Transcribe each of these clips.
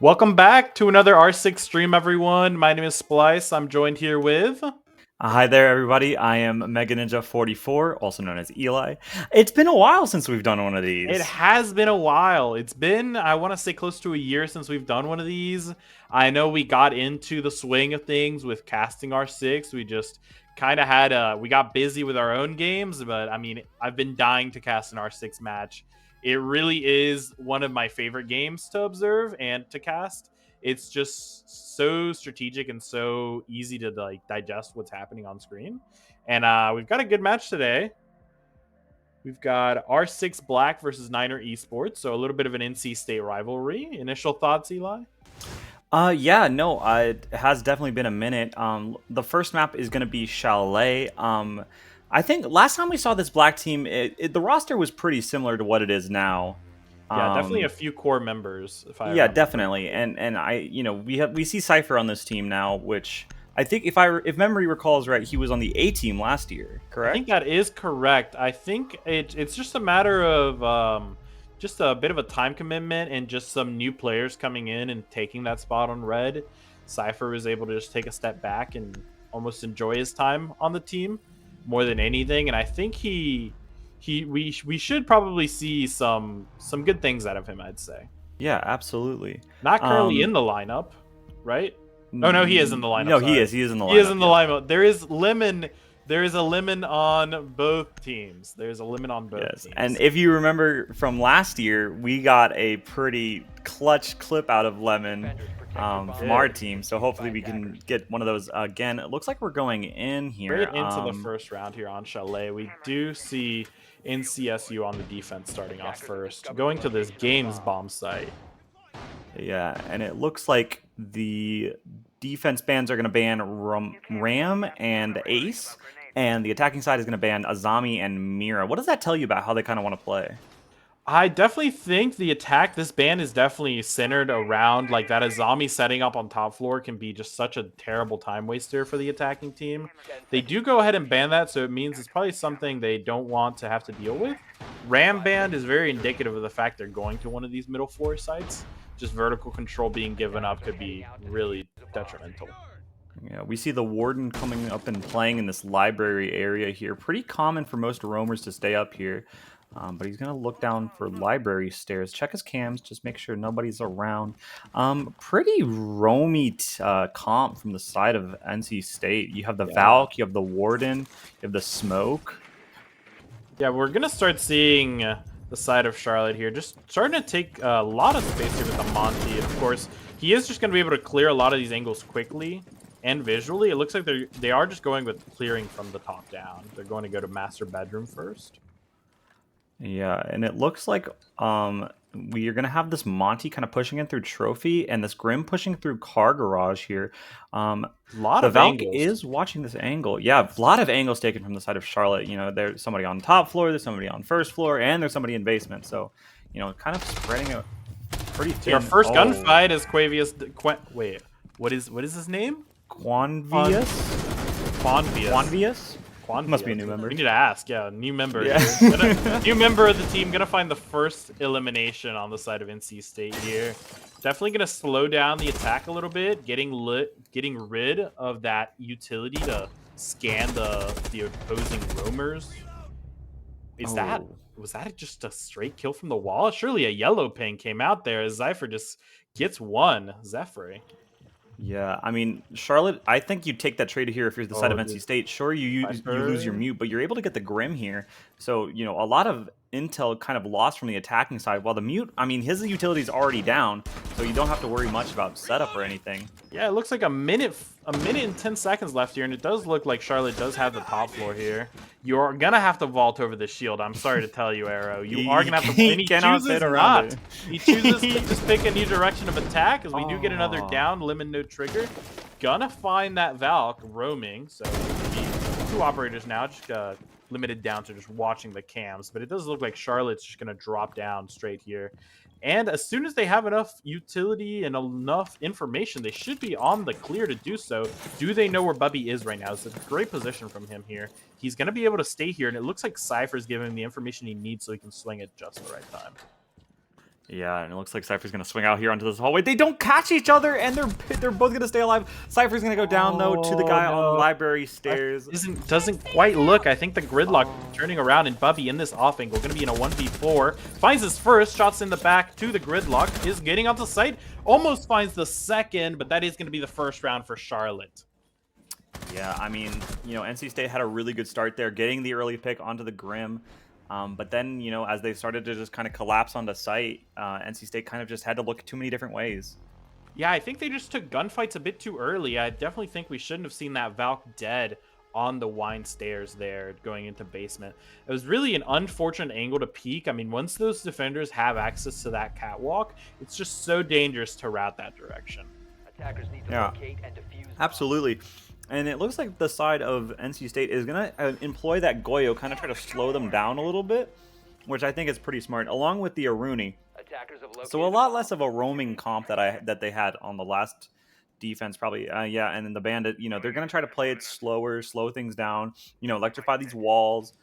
Welcome back to another R6 stream, everyone. My name is Splice. I'm joined here with... Hi there, everybody. I am Mega Ninja 44, also known as Eli. It's been a while since we've done one of It these. has been a while. It's been, I want to say, close to a year since we've done one of these. I know we got into the swing of things with casting R6. We just kind of had we got busy with our own games, but I mean, I've been dying to cast an R6 match. It really is one of my favorite games to observe and to cast. It's just so strategic and so easy to like digest what's happening on screen. And we've got a good match today. We've got R6 Black versus Niner Esports, so a little bit of an NC State rivalry. Initial thoughts, Eli? Yeah, no, it has definitely been a minute. The first map is going to be Chalet. I think last time we saw this black team, the roster was pretty similar to what it is now. Yeah, definitely a few core members, if I Yeah, remember definitely. correctly. And we see Cypher on this team now, which I think if memory recalls right, he was on the A team last year, I think correct? that is correct. I think it's just a matter of just a bit of a time commitment and just some new players coming in and taking that spot on red. Cypher was able to just take a step back and almost enjoy his time on the team more than anything. And I think we should probably see some good things out of him, I'd say. Yeah, absolutely. Not currently in Um, the lineup, right? Oh no, he is in the lineup. no, he Sorry, is. He is in the he is lineup. in the Yes. lineup. There is lemon. There is a lemon on both teams. There's a lemon on both Yes, and teams. if you remember from last year, we got a pretty clutch clip out of Lemon from our team. So hopefully we can get one of those again. It looks like we're going in here. Straight into the first round here on Chalet. We do see NCSU on the defense starting off first, going to this games bomb site. Yeah, and it looks like the defense bans are going to ban Ram and Ace, and the attacking side is going to ban Azami and Mira. What does that tell you about how they kind of want to play? I definitely think the attack, this band is definitely centered around like that. A zombie setting up on top floor can be just such a terrible time waster for the attacking team. They do go ahead and ban that, so it means it's probably something they don't want to have to deal with. Ram band is very indicative of the fact they're going to one of these middle floor sites. Just vertical control being given up could be really detrimental. Yeah, we see the Warden coming up and playing in this library area here. Pretty common for most roamers to stay up here. But he's going to look down for library stairs, check his cams, just make sure nobody's around. Pretty roamy comp from the side of NC State. You have the Valk, you have the Warden, you have the Smoke. Yeah, we're going to start seeing the side of Charlotte here. Just starting to take a lot of space here with the Monty. And of course, he is just going to be able to clear a lot of these angles quickly and visually. It looks like they are just going with clearing from the top down. They're going to go to master bedroom first. Yeah, and it looks like we are going to have this Monty kind of pushing in through Trophy and this Grim pushing through Car Garage here. A lot The of Valk angles. is watching this angle. Yeah, a lot of angles taken from the side of Charlotte. You know, there's somebody on top floor, there's somebody on first floor, and there's somebody in basement. So, you know, kind of spreading it pretty thin. Our first gunfight is Quavius. Wait, what is his name? Quanvius? Quanvius. Must be a new member. We need to ask. Yeah, new member. Yeah. New member of the team. Gonna find the first elimination on the side of NC State here. Definitely gonna slow down the attack a little bit, getting rid of that utility to scan the opposing roamers. Was that just a straight kill from the wall? Surely a yellow ping came out there as Zephyr just gets one. Zephyr. Yeah, I mean, Charlotte, I think you take that trade here if you're the side of NC State. Sure, you lose your mute, but you're able to get the Grim here. So, you know, a lot of intel kind of lost from the attacking side, while the mute, I mean, his utility is already down, so you don't have to worry much about setup or anything. Yeah, it looks like a minute and 10 seconds left here, and it does look like Charlotte does have the top floor here. You're gonna have to vault over the shield. I'm sorry to tell you, Arrow. You are gonna have to. And he chooses not. He chooses to just pick a new direction of attack, as we do get another down. Lemon no trigger. Gonna find that Valk roaming. So two operators now, just limited down to just watching the cams. But it does look like Charlotte's just gonna drop down straight here. And as soon as they have enough utility and enough information, they should be on the clear to do so. Do they know where Bubby is right now? It's a great position from him here. He's going to be able to stay here, and it looks like Cypher's giving him the information he needs so he can swing it just the right time. Yeah, and it looks like Cypher's gonna swing out here onto this hallway. They don't catch each other, and they're both gonna stay alive. Cypher's gonna go down though to the Oh, guy on no. library stairs. Doesn't quite look. I think the gridlock Oh. turning around, and Bubby in this off angle, going to be in a 1v4. Finds his first, shots in the back to the gridlock, is getting onto site. Almost finds the second, but that is going to be the first round for Charlotte. Yeah, I mean, NC State had a really good start there, getting the early pick onto the Grim. But then, as they started to just kind of collapse on the site, NC State kind of just had to look too many different ways. Yeah, I think they just took gunfights a bit too early. I definitely think we shouldn't have seen that Valk dead on the wine stairs there going into basement. It was really an unfortunate angle to peek. I mean, once those defenders have access to that catwalk, it's just so dangerous to route that direction. Attackers need to Yeah, locate and defuse absolutely. And it looks like the side of NC State is going to employ that Goyo, kind of try to slow them down a little bit, which I think is pretty smart, along with the Aruni. Attackers have located So a lot less of a roaming comp that they had on the last defense, probably. Yeah, and then the Bandit, they're going to try to play it slower, slow things down, electrify these walls,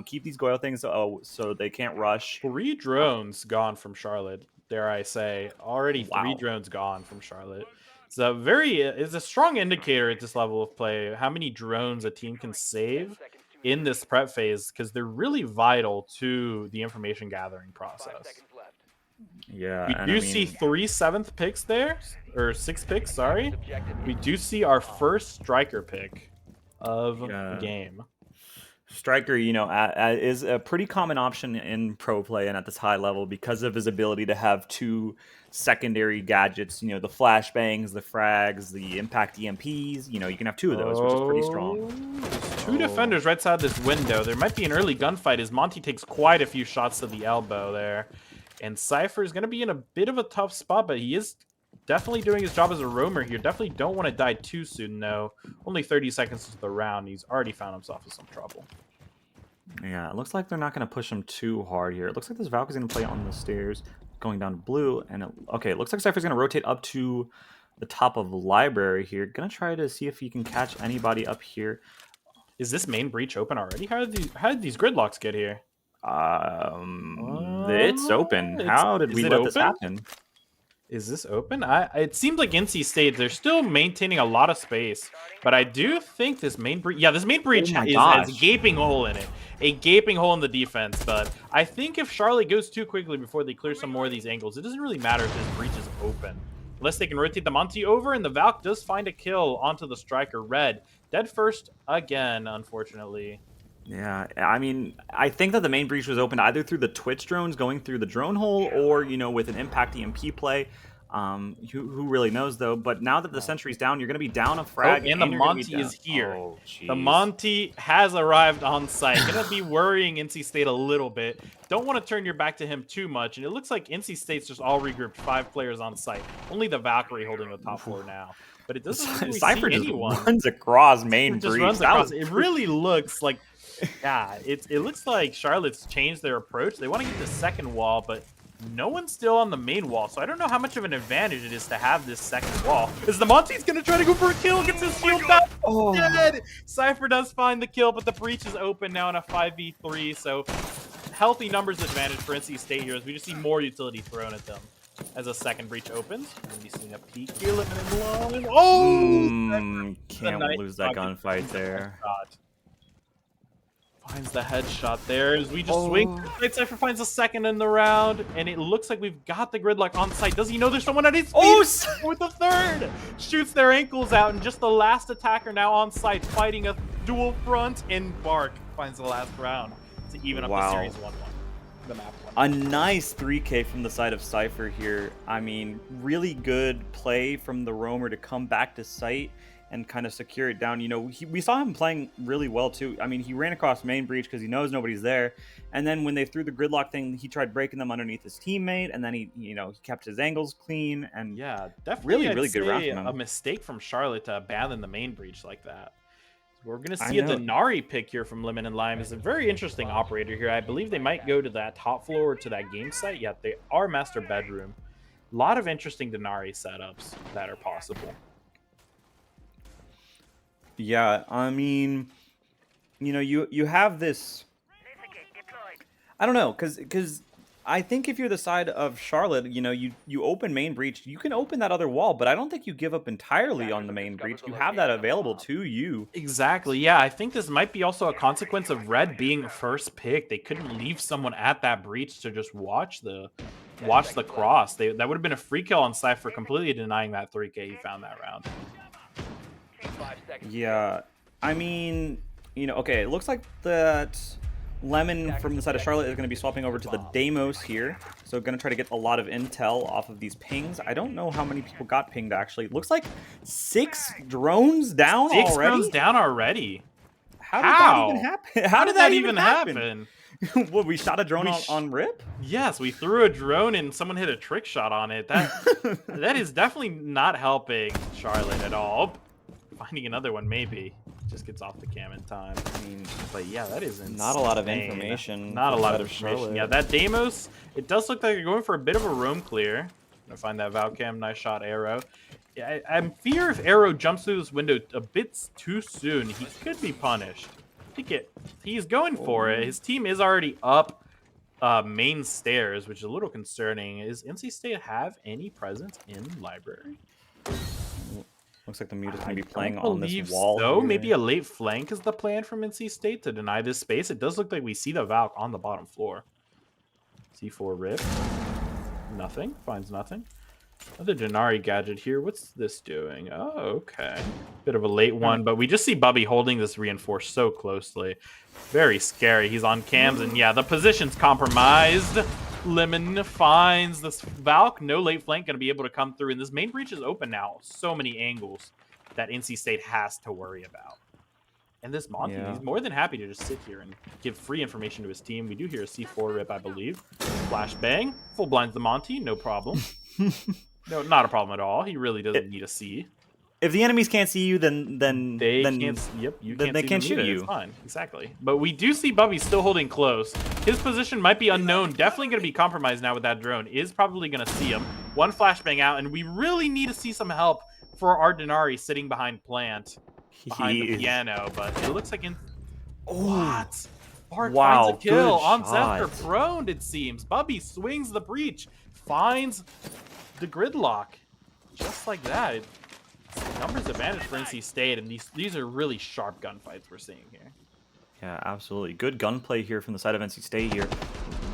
keep these Goyo things so they can't rush. 3 drones gone from Charlotte, dare I say. Already 3 Wow. drones gone from Charlotte. It's a strong indicator at this level of play how many drones a team can save in this prep phase, because they're really vital to the information gathering 5 process. seconds left. Yeah, We and do I see mean, 3 7th picks there, or 6 picks, sorry. Objective We do see our first striker pick of Yeah. the game. Striker, is a pretty common option in pro play and at this high level because of his ability to have 2 secondary gadgets, the flashbangs, the frags, the impact EMPs. You can have 2 of those, which is pretty strong. There's 2 defenders right side this window. There might be an early gunfight as Monty takes quite a few shots to the elbow there. And Cypher is going to be in a bit of a tough spot, but he is definitely doing his job as a roamer here. Definitely don't want to die too soon, though. Only 30 seconds into the round. He's already found himself in some trouble. Yeah, it looks like they're not going to push him too hard here. It looks like this Valk is going to play on the stairs, going down to blue. And it looks like Cypher's going to rotate up to the top of library here. Going to try to see if he can catch anybody up here. Is this main breach open already? How did these gridlocks get here? It's open. How did we let this happen? Is this open? It seems like NC State, they're still maintaining a lot of space, but I do think this main breach, this main breach has a gaping hole in it. A gaping hole in the defense, but I think if Charlotte goes too quickly before they clear some more of these angles, it doesn't really matter if this breach is open. Unless they can rotate the Monty over, and the Valk does find a kill onto the striker. Red, dead first again, unfortunately. Yeah, I mean, I think that the main breach was opened either through the Twitch drones going through the drone hole or, with an impact EMP play. Who really knows, though? But now that the sentry's down, you're going to be down a frag. And the Monty is here. Oh, the Monty has arrived on site. Going to be worrying NC State a little bit. Don't want to turn your back to him too much. And it looks like NC State's just all regrouped, 5 players on site. Only the Valkyrie holding the top floor now. But it doesn't really Cypher see just anyone. runs across main breach. It really looks like... Yeah, it looks like Charlotte's changed their approach. They want to get the second wall, but no one's still on the main wall. So I don't know how much of an advantage it is to have this second wall. Is the Monty's going to try to go for a kill? Gets his shield down. Oh. Dead. Cypher does find the kill, but the breach is open now in a 5v3. So healthy numbers advantage for NC State here as we just see more utility thrown at them. As a second breach opens, we're going to be seeing a peek here. Limited long. Oh! Can't lose that gunfight there. Finds the headshot there as we just swing. Cypher finds a second in the round, and it looks like we've got the gridlock on site. Does he know there's someone at his feet? With the third! Shoots their ankles out, and just the last attacker now on site fighting a dual front, and Bark finds the last round to even up the series 1-1. The map 1. A nice 3K from the side of Cypher here. I mean, really good play from the roamer to come back to site and kind of secure it down. We saw him playing really well too. I mean, he ran across main breach because he knows nobody's there. And then when they threw the gridlock thing, he tried breaking them underneath his teammate. And then he kept his angles clean. And yeah, definitely really good round from him. A mistake from Charlotte to abandon the main breach like that. So we're going to see a Denari pick here from Lemon and Lime. Is a very interesting operator here. I believe they might go to that top floor or to that game site. Yeah, they are master bedroom. A lot of interesting Denari setups that are possible. Yeah, I mean, you have this. I don't know, because I think if you're the side of Charlotte, you know, you open main breach, you can open that other wall, but I don't think you give up entirely on Attackers the have main discovered breach. the You have that location of a available bomb. to you. Exactly. Yeah, I think this might be also a consequence of Red being first pick. They couldn't leave someone at that breach to just watch the 10 the seconds left. cross. That would have been a free kill on Cypher, completely denying that 3K he found that round. 5 seconds. Yeah, I mean, you know, okay, it looks like that Lemon from the side of Charlotte is going to be swapping over to the Deimos here. So going to try to get a lot of intel off of these pings. I don't know how many people got pinged, actually. It looks like 6 drones down 6 already? drones down already. How did that even happen? How did that even happen? What, we shot a drone on Rip? Yes, we threw a drone and someone hit a trick shot on it. That is definitely not helping Charlotte at all. Finding another one, maybe. Just gets off the cam in time. I mean, But yeah, that is insane. not a lot of information. Not a lot of of information. Charlotte. Yeah, that Deimos, it does look like you're going for a bit of a roam clear. Gonna find that Valcam, nice shot, Arrow. Yeah, I'm fear if Arrow jumps through this window a bit too soon, he could be punished. I think he's going for it. His team is already up main stairs, which is a little concerning. Is NC State have any presence in library? Looks like the mute is going to be playing don't on this believe wall. So here. maybe a late flank is the plan from NC State to deny this space. It does look like we see the Valk on the bottom floor. C4 rip. Nothing. Finds nothing. Another Denari gadget here. What's this doing? Oh, okay. Bit of a late one, but we just see Bubby holding this reinforce so closely. Very scary. He's on cams, and yeah, the position's compromised. Lemon finds this Valk. No late flank going to be able to come through, and this main breach is open now. So many angles that NC State has to worry about. And this Monty, he's more than happy to just sit here and give free information to his team. We do hear a C4 rip, I believe. Flash bang. Full blinds the Monty, no problem. No, not a problem at all. He really doesn't need a C. If the enemies can't see you, then they can't. Yep, you can't. They can't shoot you. It's fine, exactly. But we do see Bubby still holding close. His position might be unknown. Definitely going to be compromised now with that drone. Is probably going to see him. One flashbang out, and we really need to see some help for our Denari sitting behind plant, behind the piano. But it looks like what? Bart finds a kill on Zephyr. Proned, it seems. Bubby swings the breach, finds the gridlock, just like that. Numbers advantage for NC State, and these are really sharp gunfights we're seeing here. Yeah, absolutely. Good gunplay here from the side of NC State here.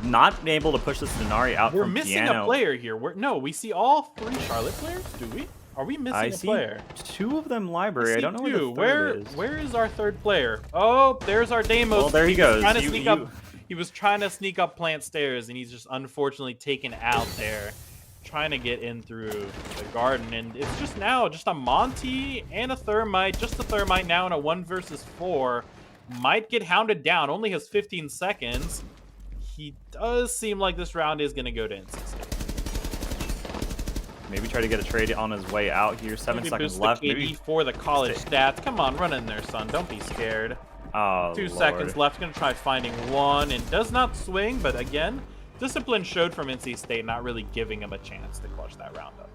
Not able to push this Denari out from piano. We're missing a player here. No, we see all 3 Charlotte players, do we? Are we missing a player? I see 2 of them library. I don't know where the third is. Where is our 3rd player? Oh, there's our Deimos. Well, there he goes. He was trying to sneak up plant stairs, and he's just unfortunately taken out there. Trying to get in through the garden, and it's just a Monty and a Thermite, just a Thermite now in a 1 versus 4. Might get hounded down, only has 15 seconds. He does seem like this round is going to go to NC State. Maybe try to get a trade on his way out here. 7 seconds left. Maybe for the college stats. Come on, run in there, son. Don't be scared. Oh, 2 seconds left. Going to try finding one, and does not swing, but again, discipline showed from NC State, not really giving him a chance to clutch that round up.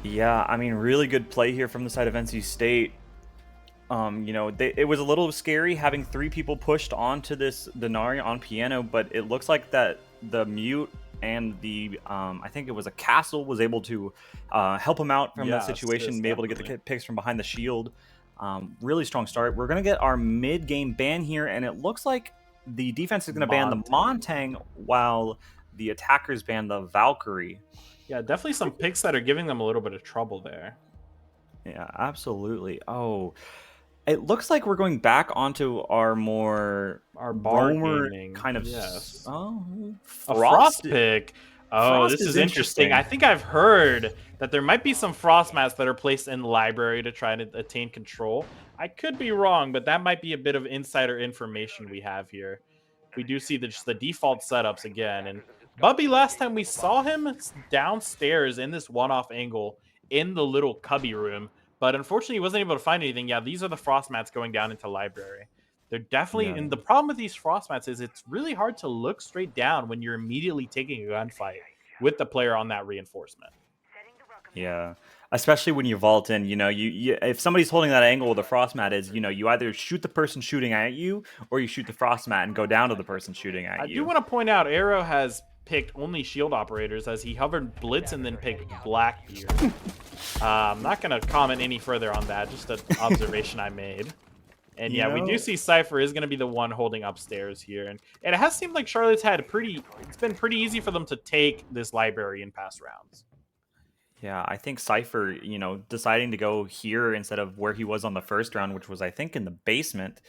Yeah, I mean, really good play here from the side of NC State. You know, it was a little scary having 3 people pushed onto this Denari on piano, but it looks like that the mute and the I think it was a castle was able to help him out from that situation, be able to get the picks from behind the shield. Really strong start. We're gonna get our mid-game ban here, and it looks like the defense is going to ban the Montang while the attackers ban the Valkyrie. Yeah, definitely some picks that are giving them a little bit of trouble there. Yeah, absolutely. Oh, it looks like we're going back onto our bar gaming kind of. Yes. Oh, a frost pick. Oh, this is interesting. I think I've heard that there might be some frost mats that are placed in the library to try to attain control. I could be wrong, but that might be a bit of insider information we have here. We do see just the default setups again. And Bubby, last time we saw him downstairs in this one-off angle in the little cubby room, but unfortunately he wasn't able to find anything. Yeah, these are the frost mats going down into library. They're definitely, and the problem with these frost mats is it's really hard to look straight down when you're immediately taking a gunfight with the player on that reinforcement. Yeah. especially when you vault in, you if somebody's holding that angle where the frost mat is, you either shoot the person shooting at you or you shoot the frost mat and go down to the person shooting at I do you. want to point out Arrow has picked only shield operators as he hovered Blitz and then picked Blackbeard. I'm not going to comment any further on that, just an observation I made. And yeah, we do see Cypher is going to be the one holding upstairs here. And it has seemed like Charlotte's it's been pretty easy for them to take this library in past rounds. Yeah, I think Cypher, deciding to go here instead of where he was on the first round, which was, I think, in the basement.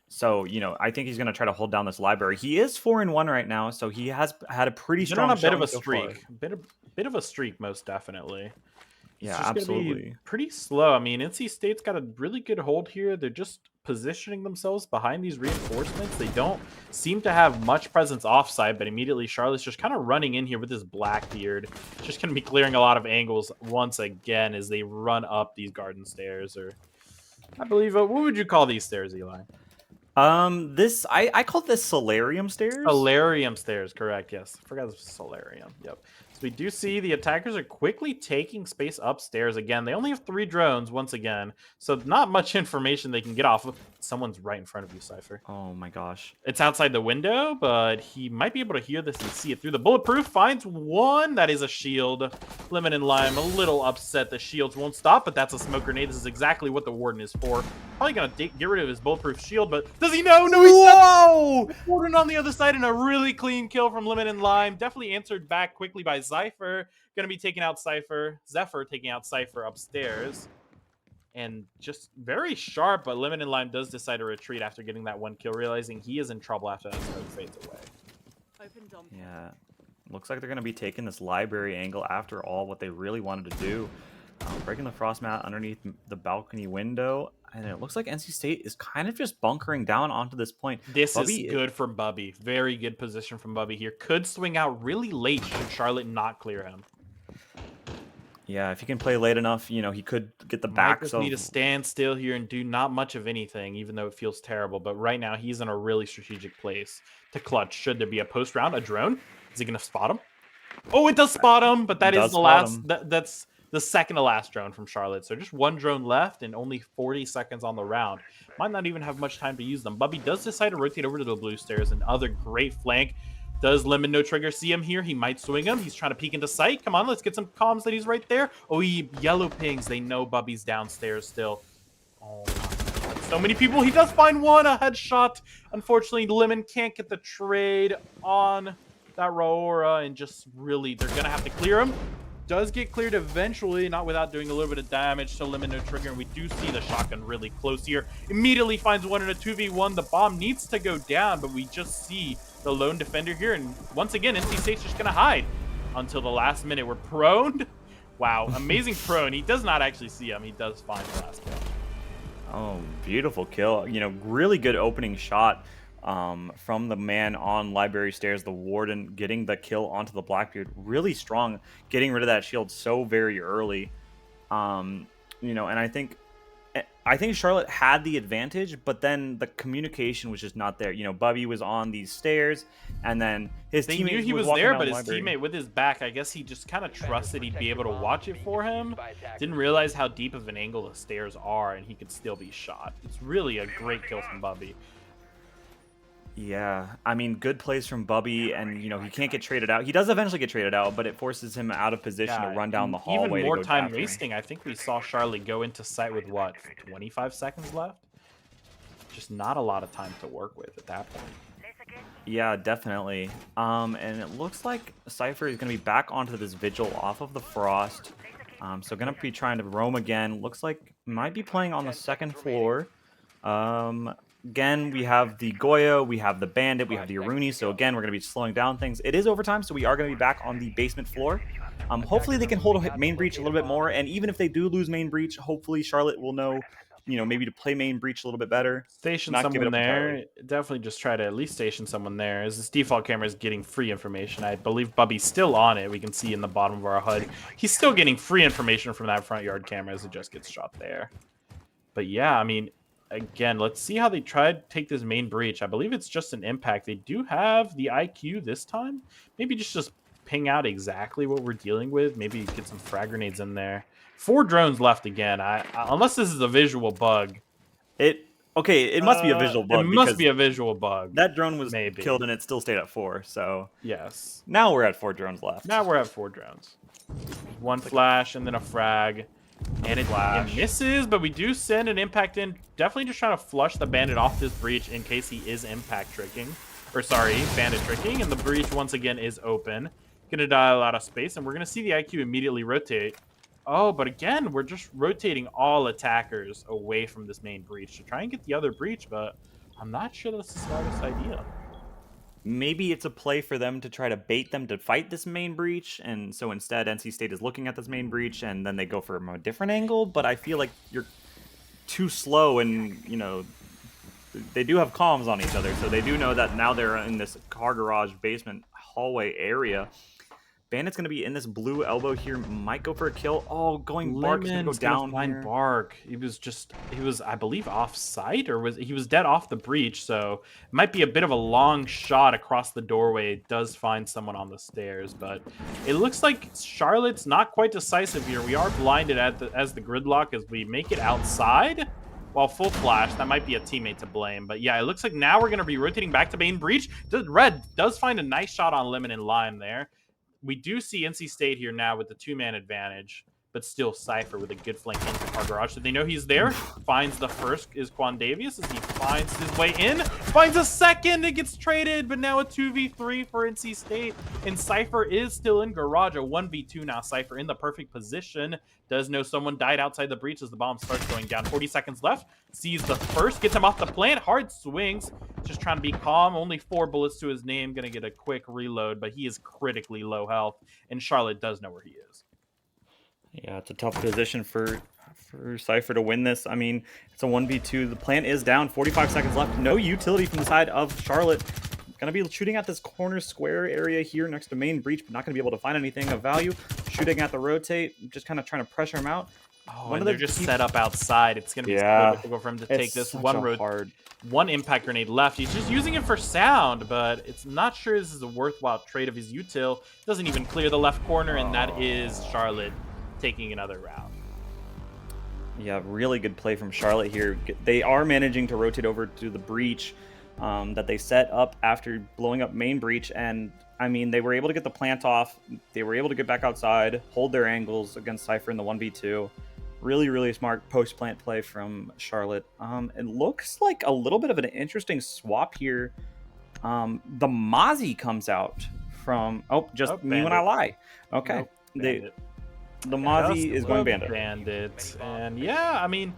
So, I think he's going to try to hold down this library. He is 4-1 right now, so he has had a pretty strong on a bit of a so streak. far. Bit of a streak, most definitely. It's Yeah, just absolutely. gonna be pretty slow. I mean, NC State's got a really good hold here. They're just positioning themselves behind these reinforcements. They don't seem to have much presence offside, but immediately Charlotte's just kind of running in here with his Blackbeard. Just going to be clearing a lot of angles once again as they run up these garden stairs. Or, I believe, what would you call these stairs, Eli? I call this solarium stairs. Solarium stairs, correct, yes. I forgot it was solarium, yep. So we do see the attackers are quickly taking space upstairs again. They only have 3 drones once again, so not much information they can get off of. Someone's right in front of you, Cypher. Oh my gosh. It's outside the window, but he might be able to hear this and see it through the bulletproof. Finds one. That is a shield. Lemon and Lime a little upset the shields won't stop, but that's a smoke grenade. This is exactly what the Warden is for. Probably going to get rid of his bulletproof shield, but does he know? No, he Whoa! Warden on the other side and a really clean kill from Lemon and Lime. Definitely answered back quickly by Zephyr. Going to be taking out Cypher. Zephyr taking out Cypher upstairs. And just very sharp, but Lemon and Lime does decide to retreat after getting that 1 kill, realizing he is in trouble after that smoke fades away. Yeah, looks like they're going to be taking this library angle after all what they really wanted to do. Breaking the frost mat underneath the balcony window. And it looks like NC State is kind of just bunkering down onto this point. This is good for Bubby. Very good position from Bubby here. Could swing out really late should Charlotte not clear him. Yeah, if he can play late enough, he could get the backs of... need to stand still here and do not much of anything, even though it feels terrible. But right now, he's in a really strategic place to clutch. Should there be a post-round, a drone? Is he going to spot him? Oh, it does spot him, but that is the last... That's the second to last drone from Charlotte. So just 1 drone left and only 40 seconds on the round. Might not even have much time to use them. Bubby does decide to rotate over to the blue stairs. Another great flank. Does Lemon No Trigger see him here? He might swing him. He's trying to peek into sight. Come on, let's get some comms that he's right there. Oh, he yellow pings. They know Bubby's downstairs still. Oh, my God. So many people. He does find one. A headshot. Unfortunately, Lemon can't get the trade on that Raora. And just really, they're going to have to clear him. Does get cleared eventually, not without doing a little bit of damage to Lemon No Trigger. And we do see the shotgun really close here. Immediately finds one in a 2v1. The bomb needs to go down, but we just see the lone defender here. And once again, NC State's just going to hide until the last minute. We're prone. Wow, amazing prone. He does not actually see him. He does find the last kill. Oh, beautiful kill. Really good opening shot from the man on library stairs, the Warden, getting the kill onto the Blackbeard. Really strong, getting rid of that shield so very early. And I think Charlotte had the advantage, but then the communication was just not there. Bubby was on these stairs, and then his teammate knew he was there, but his teammate with his back, I guess he just kind of trusted he'd be able to watch it for him. Didn't realize how deep of an angle the stairs are, and he could still be shot. It's really a great kill from Bubby. Yeah, I mean, good plays from Bubby, and he can't get traded out. He does eventually get traded out, but it forces him out of position to run down the hallway. Even more time wasting. I think we saw Charlotte go into sight with what, 25 seconds left? Just not a lot of time to work with at that point. Yeah, definitely. And it looks like Cypher is going to be back onto this vigil off of the frost. So going to be trying to roam again. Looks like might be playing on the second floor. Again, we have the Goya, we have the Bandit, we have the Aruni. So again, we're going to be slowing down things. It is overtime, so we are going to be back on the basement floor. Hopefully they can hold main breach a little bit more. And even if they do lose main breach, hopefully Charlotte will know, maybe to play main breach a little bit better. Station someone there. Definitely just try to at least station someone there. As this default camera is getting free information. I believe Bubby's still on it. We can see in the bottom of our HUD. He's still getting free information from that front yard camera as it just gets shot there. But yeah, I mean, again, let's see how they try to take this main breach. I believe it's just an impact. They do have the IQ this time. Maybe just ping out exactly what we're dealing with. Maybe get some frag grenades in there. 4 drones left again. Unless this is a visual bug. Okay, it must be a visual bug. It must be a visual bug. That drone was maybe killed and it still stayed at 4. So yes. now we're at 4 drones left. Now we're at 4 drones. 1 flash and then a frag. And it misses, but we do send an impact in. Definitely just trying to flush the bandit off this breach in case he is impact tricking. Or sorry, bandit tricking. And the breach once again is open. Gonna dial out of space, and we're gonna see the IQ immediately rotate. Oh, but again, we're just rotating all attackers away from this main breach to try and get the other breach, but I'm not sure that's the smartest idea. Maybe it's a play for them to try to bait them to fight this main breach, and so instead NC State is looking at this main breach, and then they go for a different angle, but I feel like you're too slow, and, you know, they do have comms on each other, so they do know that now they're in this car garage basement hallway area. Bandit's going to be in this blue elbow here. Might go for a kill. Oh, going Bark's going to go down here. Bark. He was, I believe, off site, or he was dead off the breach, so it might be a bit of a long shot across the doorway. It does find someone on the stairs, but it looks like Charlotte's not quite decisive here. We are blinded as the gridlock as we make it outside. While full flash, that might be a teammate to blame. But yeah, it looks like now we're going to be rotating back to main breach. Red does find a nice shot on Lemon and Lime there. We do see NC State here now with the 2-man advantage, but still Cypher with a good flank into Car Garage. So they know he's there. Finds the first is Quandavius as he finds his way in. Finds a second. It gets traded, but now a 2v3 for NC State. And Cypher is still in Garage. A 1v2 now. Cypher in the perfect position. Does know someone died outside the breach as the bomb starts going down. 40 seconds left. Sees the first. Gets him off the plant. Hard swings. Just trying to be calm. Only 4 bullets to his name. Going to get a quick reload, but he is critically low health. And Charlotte does know where he is. Yeah, it's a tough position for Cypher to win this. I mean, it's a 1v2. The plant is down. 45 seconds left. No utility from the side of Charlotte. Going to be shooting at this corner square area here next to main breach, but not going to be able to find anything of value. Shooting at the rotate, just kind of trying to pressure him out. Oh, and they're just set up outside. It's going to be so difficult for him to take this one impact grenade left. He's just using it for sound, but it's not sure this is a worthwhile trade of his util. Doesn't even clear the left corner, and that is Charlotte taking another round. Yeah, really good play from Charlotte here. They are managing to rotate over to the breach that they set up after blowing up main breach, and I mean, they were able to get the plant off. They were able to get back outside, hold their angles against Cypher in the 1v2. Really, really smart post-plant play from Charlotte. It looks like a little bit of an interesting swap here. The Mozzie comes out from... Oh, just me when I lie. Okay. Nope, the Mozzie is going Bandit. And yeah, I mean,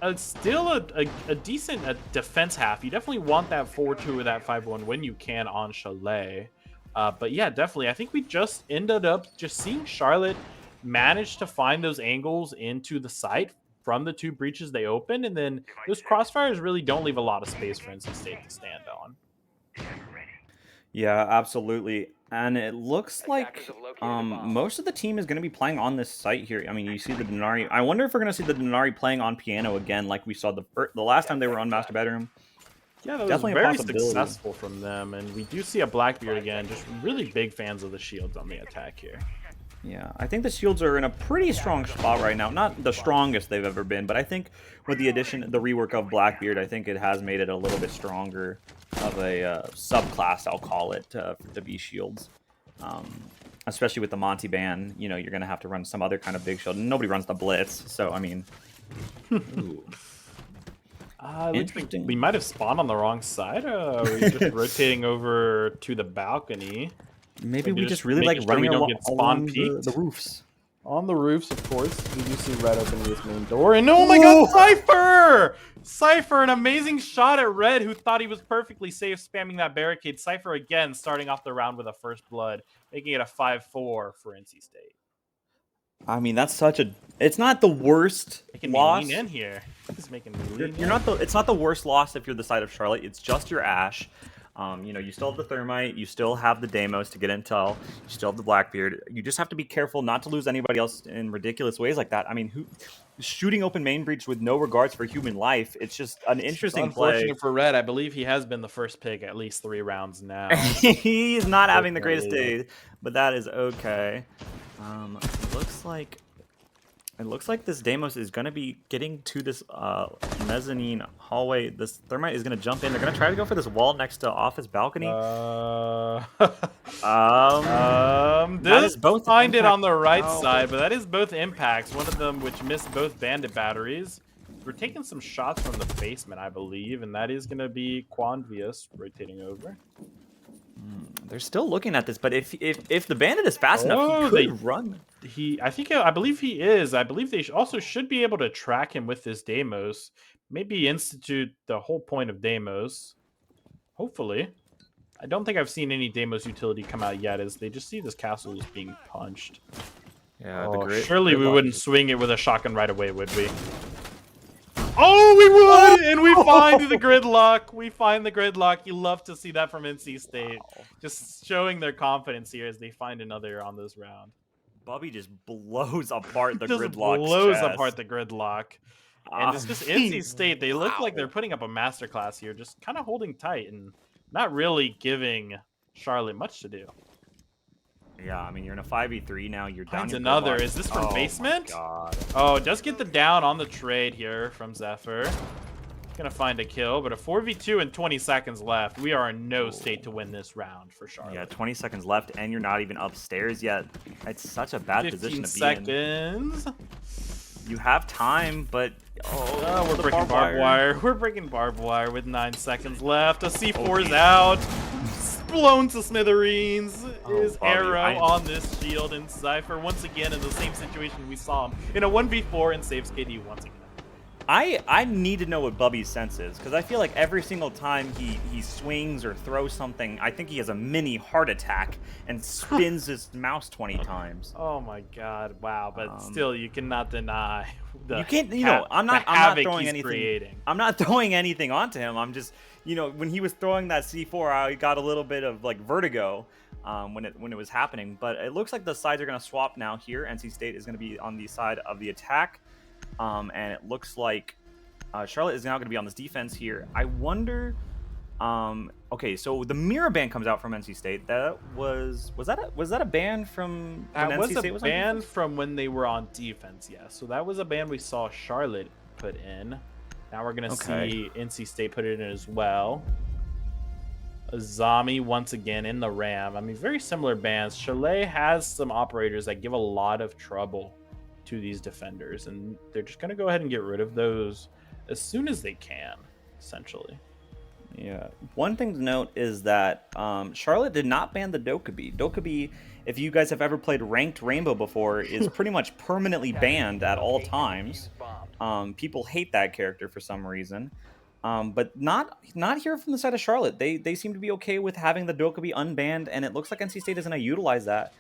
it's still a decent defense half. You definitely want that 4-2 or that 5-1 when you can on Chalet. But yeah, definitely. I think we just ended up just seeing Charlotte manage to find those angles into the site from the 2 breaches they opened, and then those crossfires really don't leave a lot of space for NC State to stand on. Yeah, absolutely. And it looks like most of the team is going to be playing on this site here. I mean, you see the Denari. I wonder if we're going to see the Denari playing on piano again, like we saw the last time they were on Master Bedroom. Yeah, that was very successful from them. And we do see a Blackbeard again. Just really big fans of the shields on the attack here. Yeah, I think the shields are in a pretty strong spot right now. Not the strongest they've ever been, but I think with the rework of Blackbeard, I think it has made it a little bit stronger of a subclass, I'll call it, to be shields. Especially with the Monty ban, you know, you're going to have to run some other kind of big shield. Nobody runs the Blitz, so, I mean... Interesting. We might have spawned on the wrong side. Are we just rotating over to the balcony? Maybe we just really like running along the roofs. On the roofs, of course. We do see Red opening this main door. And oh my god, Cypher! Cypher, an amazing shot at Red, who thought he was perfectly safe spamming that barricade. Cypher again starting off the round with a first blood, making it a 5-4 for NC State. I mean, that's such a... It's not the worst loss. Lean in here. He's making me lean It's not the worst loss if you're the side of Charlotte. It's just your Ash. You know, you still have the Thermite, you still have the Deimos to get intel, you still have the Blackbeard. You just have to be careful not to lose anybody else in ridiculous ways like that. I mean, who shooting open main breach with no regards for human life? It's just an It's interesting play. unfortunate for Red. I believe he has been the first pick at least 3 rounds now. He's not having the greatest Definitely. day, but that is okay. It looks like this Deimos is going to be getting to this mezzanine hallway. This Thermite is going to jump in. They're going to try to go for this wall next to office balcony. That is This both find it impact- on the right Oh. side, but that is both impacts. One of them which missed both bandit batteries. We're taking some shots from the basement, I believe, and that is going to be Quanvius rotating over. They're still looking at this, but if the bandit is fast enough, he could run. I believe he is. I believe they also should be able to track him with this Deimos. Maybe institute the whole point of Deimos. Hopefully. I don't think I've seen any Deimos utility come out yet, as they just see this castle is being punched. Yeah, Surely we wouldn't swing it with a shotgun right away, would we? Oh, we would! And we find the gridlock. We find the gridlock. You love to see that from NC State. Wow. Just showing their confidence here as they find another on this round. Bubby just blows apart the Just gridlock. blows apart the gridlock. And it's just I mean, NC State. They look like they're wow. putting up a masterclass here, just kind of holding tight and not really giving Charlotte much to do. Yeah, I mean, you're in a 5v3 now. You're down. Finds your another. gridlock. Is this from Oh my basement? God. Oh, does get the down on the trade here from Zephyr. Gonna find a kill, but a 4v2 and 20 seconds left. We are in no state to win this round for Charlotte. Yeah, 20 seconds left, and you're not even upstairs yet. It's such a bad 15 position to be in. seconds. You have time, but We're the breaking barbed wire. We're breaking barbed wire with 9 seconds left. A C4 is out. Blown to smithereens. Is Bobby, Arrow on this shield, and Cypher once again in the same situation we saw him in a 1v4 and saves KD once again. I need to know what Bubby's sense is, because I feel like every single time he swings or throws something, I think he has a mini heart attack and spins his mouse 20 times. Oh my God! Wow, but still, you cannot deny the You can't, you know, I'm not throwing anything. Creating. I'm not throwing anything onto him. I'm just, you know, when he was throwing that C4, I got a little bit of like vertigo when it was happening. But it looks like the sides are going to swap now here. NC State is going to be on the side of the attack, and it looks like Charlotte is now going to be on this defense here. I wonder. Okay, so the mirror ban comes out from NC State. Was that a ban from when That NC was State a was ban on from when they were on defense, yes. So that was a ban we saw Charlotte put in. Now we're gonna see NC State put it in as well. Azami once again in the Ram. I mean, very similar bans. Chalet has some operators that give a lot of trouble to these defenders, and they're just gonna go ahead and get rid of those as soon as they can, essentially. Yeah. One thing to note is that Charlotte did not ban the Dokkaebi. Dokkaebi, if you guys have ever played Ranked Rainbow before, is pretty much permanently banned at all times. People hate that character for some reason. But not here from the side of Charlotte. They seem to be okay with having the Dokkaebi unbanned, and it looks like NC State is going to utilize that.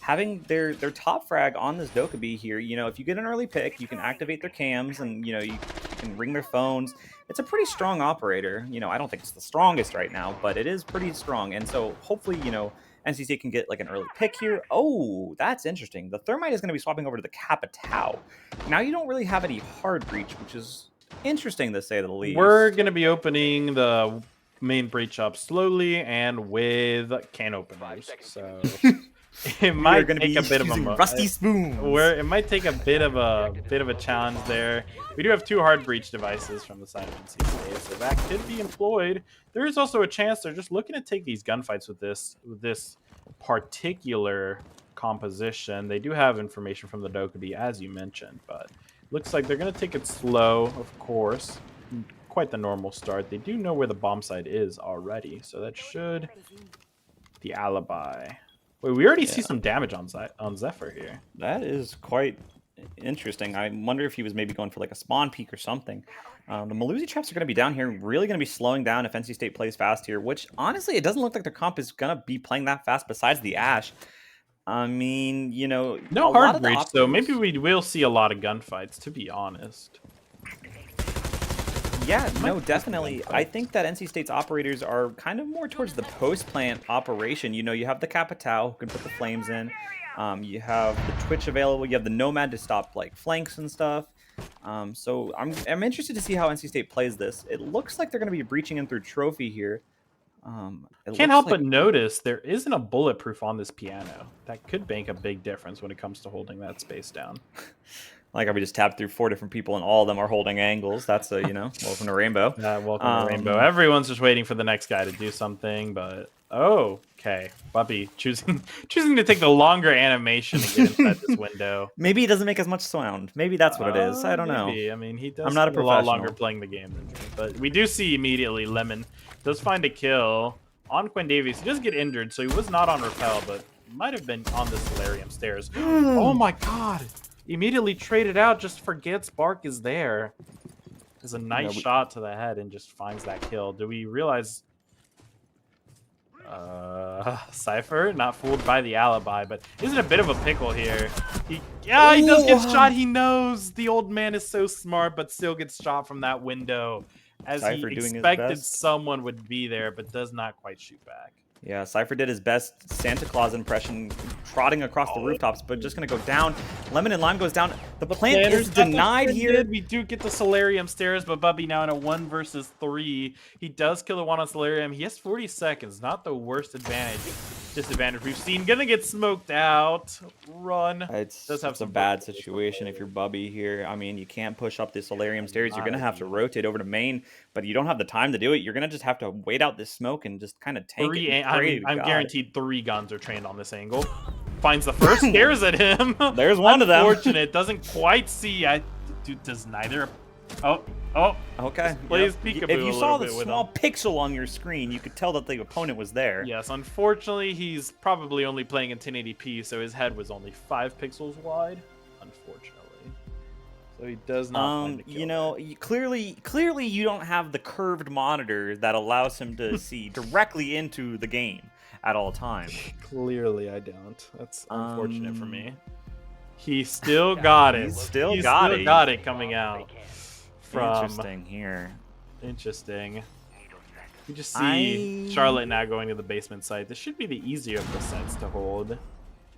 Having their top frag on this Dokkaebi here, you know, if you get an early pick, you can activate their cams, and, you know, you can ring their phones. It's a pretty strong operator. You know, I don't think it's the strongest right now, but it is pretty strong. And so hopefully, you know, NC State can get like an early pick here. Oh, that's interesting. The Thermite is going to be swapping over to the Capitao. Now you don't really have any hard breach, which is interesting to say the least. We're going to be opening the main breach up slowly and with can openers. So it might take a bit of a rusty spoons. It might take a bit of a challenge there. We do have 2 hard breach devices from the side of NC State, so that could be employed. There is also a chance they're just looking to take these gunfights with this particular composition. They do have information from the Dokkaebi, as you mentioned, but looks like they're going to take it slow, of course. Quite the normal start. They do know where the bomb site is already, so that should the alibi. Wait, we already see some damage on Zephyr here. That is quite interesting. I wonder if he was maybe going for like a spawn peek or something. The Malusi traps are going to be down here, really going to be slowing down if NC State plays fast here, which honestly, it doesn't look like their comp is going to be playing that fast besides the Ash. I mean, you know... No hard breach, though. Maybe we will see a lot of gunfights, to be honest. Yeah, no, Might definitely. be I think that NC State's operators are kind of more towards the post-plant operation. You know, you have the Capitao who can put the flames in. You have the Twitch available. You have the Nomad to stop like flanks and stuff. So I'm interested to see how NC State plays this. It looks like they're going to be breaching in through Trophy here. It Can't looks help like but notice there isn't a bulletproof on this piano. That could make a big difference when it comes to holding that space down. how we just tapped through 4 different people and all of them are holding angles. That's a, you know, welcome to Rainbow. Welcome to Rainbow. Everyone's just waiting for the next guy to do something, but okay. Bubby choosing to take the longer animation to get inside this window. Maybe he doesn't make as much sound. Maybe that's what it is. I don't know. Maybe. I mean, he does I'm not a spend a lot longer professional. playing the game than me. But we do see immediately Lemon does find a kill on Quinn Davies. He does get injured, so he was not on Repel, but might have been on the Solarium stairs. Oh my god! Immediately traded out, just forgets Bark is there. Does a nice shot to the head and just finds that kill. Do we realize Cypher not fooled by the alibi, but isn't a bit of a pickle here. He does get shot. He knows the old man is so smart, but still gets shot from that window as Cypher he doing his expected best. someone would be there, but does not quite shoot back. Yeah, Cypher did his best Santa Claus impression, trotting across the rooftops, but just going to go down. Lemon and Lime goes down. The plant is denied here. We do get the Solarium stairs, but Bubby now in a 1 versus 3. He does kill the one on Solarium. He has 40 seconds. Not the worst disadvantage we've seen. Gonna get smoked out. Run. It's a bad situation if you're Bubby here. I mean, you can't push up the Solarium stairs. You're going to have to rotate over to main, but you don't have the time to do it. You're going to just have to wait out this smoke and just kind of tank it. I'm guaranteed 3 guns are trained on this angle. Finds the first, stares at him. There's one of them. Unfortunate, doesn't quite see. Does neither. Oh. Okay. Plays peekaboo. If you saw the small pixel on your screen, you could tell that the opponent was there. Yes, unfortunately, he's probably only playing in 1080p, so his head was only 5 pixels wide. Unfortunately. So he does not find the kill. You know, clearly you don't have the curved monitor that allows him to see directly into the game at all times. Clearly I don't. That's unfortunate for me. He still got it. He still got it coming out. Interesting here. Interesting. We just see Charlotte now going to the basement site. This should be the easier of the sites to hold.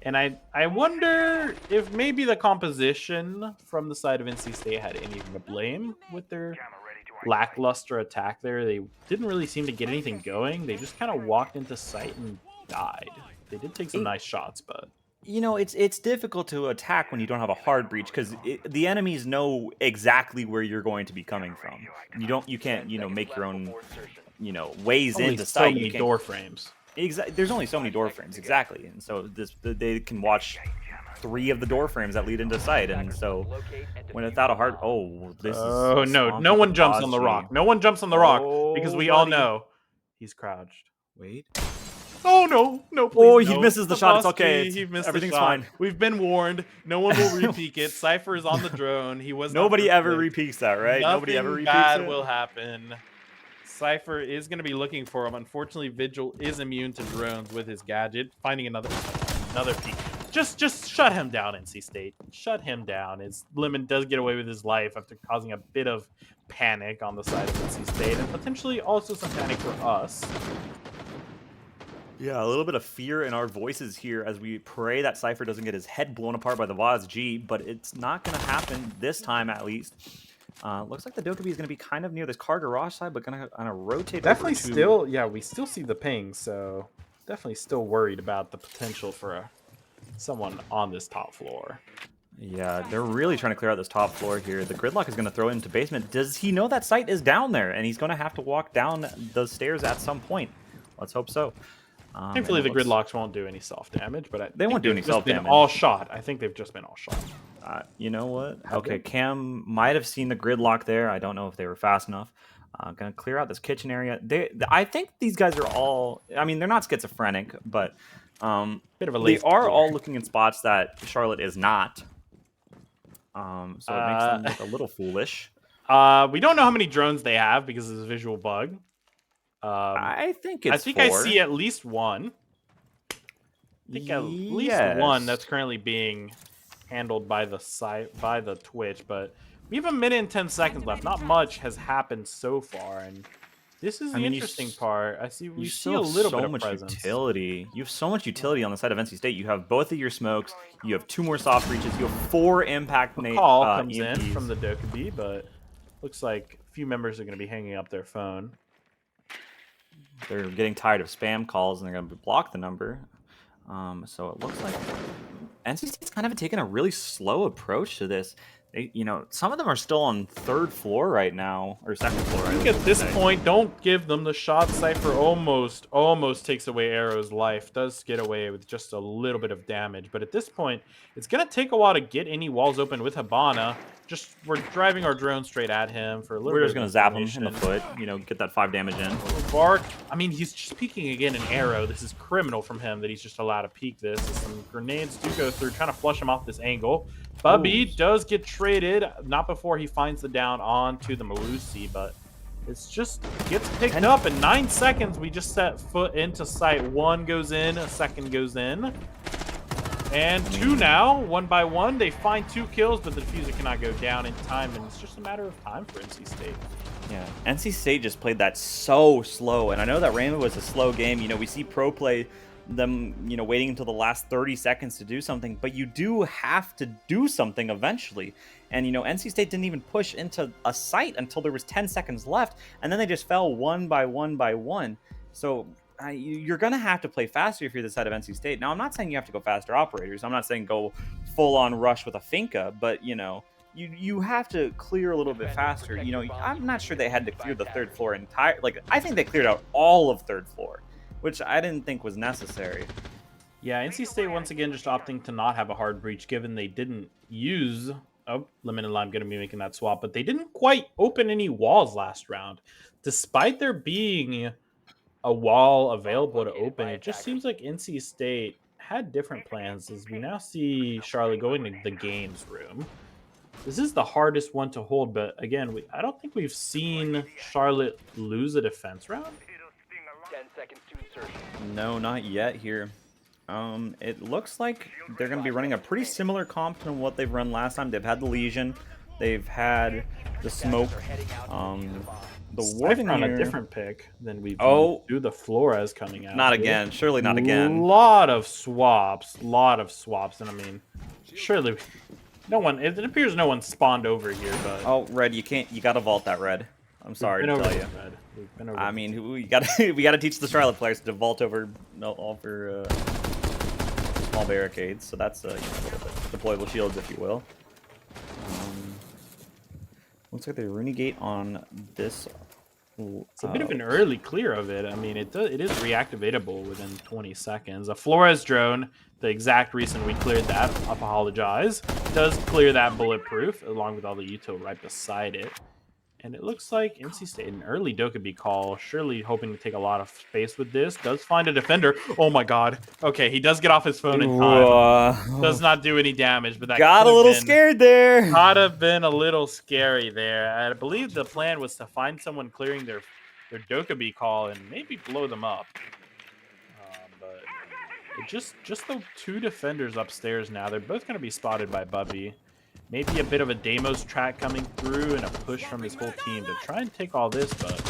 And I wonder if maybe the composition from the side of NC State had anything to blame with their lackluster attack there. They didn't really seem to get anything going. They just kind of walked into sight and died. They did take some nice shots, but... You know, it's difficult to attack when you don't have a hard breach because the enemies know exactly where you're going to be coming from. You can't make your own ways into sight. So many door frames. There's only so many door frames, exactly, and so they can watch 3 of the door frames that lead into sight, and so when without a hard, no one jumps on the rock. No one jumps on the rock because we all know he's crouched. Wait. Oh no, please, he misses the shot. It's okay. He missed Everything's the shot. fine. We've been warned. No one will repeat it. Cypher is on the drone. He was Nobody ever repeats that, right? Nobody ever repeats bad it. Will happen. Cypher is going to be looking for him. Unfortunately, Vigil is immune to drones with his gadget. Finding another peek. Just shut him down, NC State. Shut him down. As Lemon does get away with his life after causing a bit of panic on the side of NC State, and potentially also some panic for us. Yeah, a little bit of fear in our voices here as we pray that Cypher doesn't get his head blown apart by the Vaz G, but it's not going to happen this time, at least. Looks like the Dokkaebi is going to be kind of near this car garage side, but going to rotate. Definitely still, we still see the ping, so definitely still worried about the potential for someone on this top floor. Yeah, they're really trying to clear out this top floor here. The Gridlock is going to throw into basement. Does he know that site is down there, and he's going to have to walk down those stairs at some point? Let's hope so. Thankfully, the Gridlocks won't do any soft damage, but they won't do any soft damage. All shot. I think they've just been all shot. You know what? Okay, Cam might have seen the Gridlock there. I don't know if they were fast enough. Gonna clear out this kitchen area. I think these guys are all. I mean, they're not schizophrenic, but bit of a they are all looking in spots that Charlotte is not. So it makes them look a little foolish. We don't know how many drones they have because of this visual bug. I think it's. I think 4. I see at least one. I think at least one that's currently being handled by the Twitch, but We have a minute and 10 seconds left. Not much has happened so far, and this is the interesting part. You We see still a have little so bit of much presence. utility. You have so much utility on the side of NC State. You have both of your smokes. You have 2 more soft reaches. You have 4 impact Call comes in EMPs. from the Dokkaebi, but looks like a few members are going to be hanging up their phone. They're getting tired of spam calls, and they're going to block the number. So it looks like NC State's kind of taking a really slow approach to this. Some of them are still on 3rd floor right now, or 2nd floor. I think at this point, don't give them the shot. Cypher almost takes away Arrow's life. Does get away with just a little bit of damage, but at this point, it's gonna take a while to get any walls open with Habana. We're driving our drone straight at him for a little We're bit just of gonna zap him in the information. foot. Get that 5 damage in. Bark. I mean, he's just peeking again an Arrow. This is criminal from him that he's just allowed to peek this. Some grenades do go through, trying to flush him off this angle. Bubby does get traded, not before he finds the down onto the Malusi, but it's just gets picked up in 9 seconds. We just set foot into sight. 1 goes in, a second goes in. And 2 now, 1 by 1. They find 2 kills, but the diffuser cannot go down in time, and it's just a matter of time for NC State. Yeah, NC State just played that so slow, and I know that Rainbow was a slow game. We see pro play them, waiting until the last 30 seconds to do something, but you do have to do something eventually. And, NC State didn't even push into a site until there was 10 seconds left, and then they just fell 1 by 1 by 1. So you're going to have to play faster if you're the side of NC State. Now, I'm not saying you have to go faster operators. I'm not saying go full-on rush with a Finka, but, you have to clear a little bit faster. I'm not sure they had to clear the 3rd floor entire. I think they cleared out all of 3rd floor, which I didn't think was necessary. Yeah, NC State once again just opting to not have a hard breach, given they didn't use... Oh, Lemon and Lime going to be making that swap, but they didn't quite open any walls last round. Despite there being a wall available to open, it just seems like NC State had different plans, as we now see Charlotte going to the games room. This is the hardest one to hold, but again, I don't think we've seen Charlotte lose a defense round. 10 seconds to insertion. No, not yet here. It looks like they're going to be running a pretty similar comp to what they've run last time. They've had the Legion, they've had the Smoke, the Warden on here. a different pick than we've do the Flores coming out. Not again, surely not again. Lot of swaps, and I mean, surely no one. It appears no one spawned over here, but Red, you gotta vault that Red. I'm sorry to tell you. I mean, we gotta teach the Charlotte players to vault over small barricades. So that's a little bit deployable shields, if you will. Looks like they renegade on this. It's a bit of an early clear of it. I mean, it is reactivatable within 20 seconds. A Flores drone, the exact reason we cleared that, apologize, does clear that bulletproof, along with all the util right beside it. And it looks like NC State, an early Dokkaebi call, surely hoping to take a lot of space with this. Does find a defender. Oh my god. Okay, he does get off his phone in time. Does not do any damage, but that got a little scared there. Could have been a little scary there. I believe the plan was to find someone clearing their Dokkaebi call and maybe blow them up. But it just the 2 defenders upstairs now. They're both going to be spotted by Bubby. Maybe a bit of a Deimos track coming through and a push from his whole team to try and take all this, but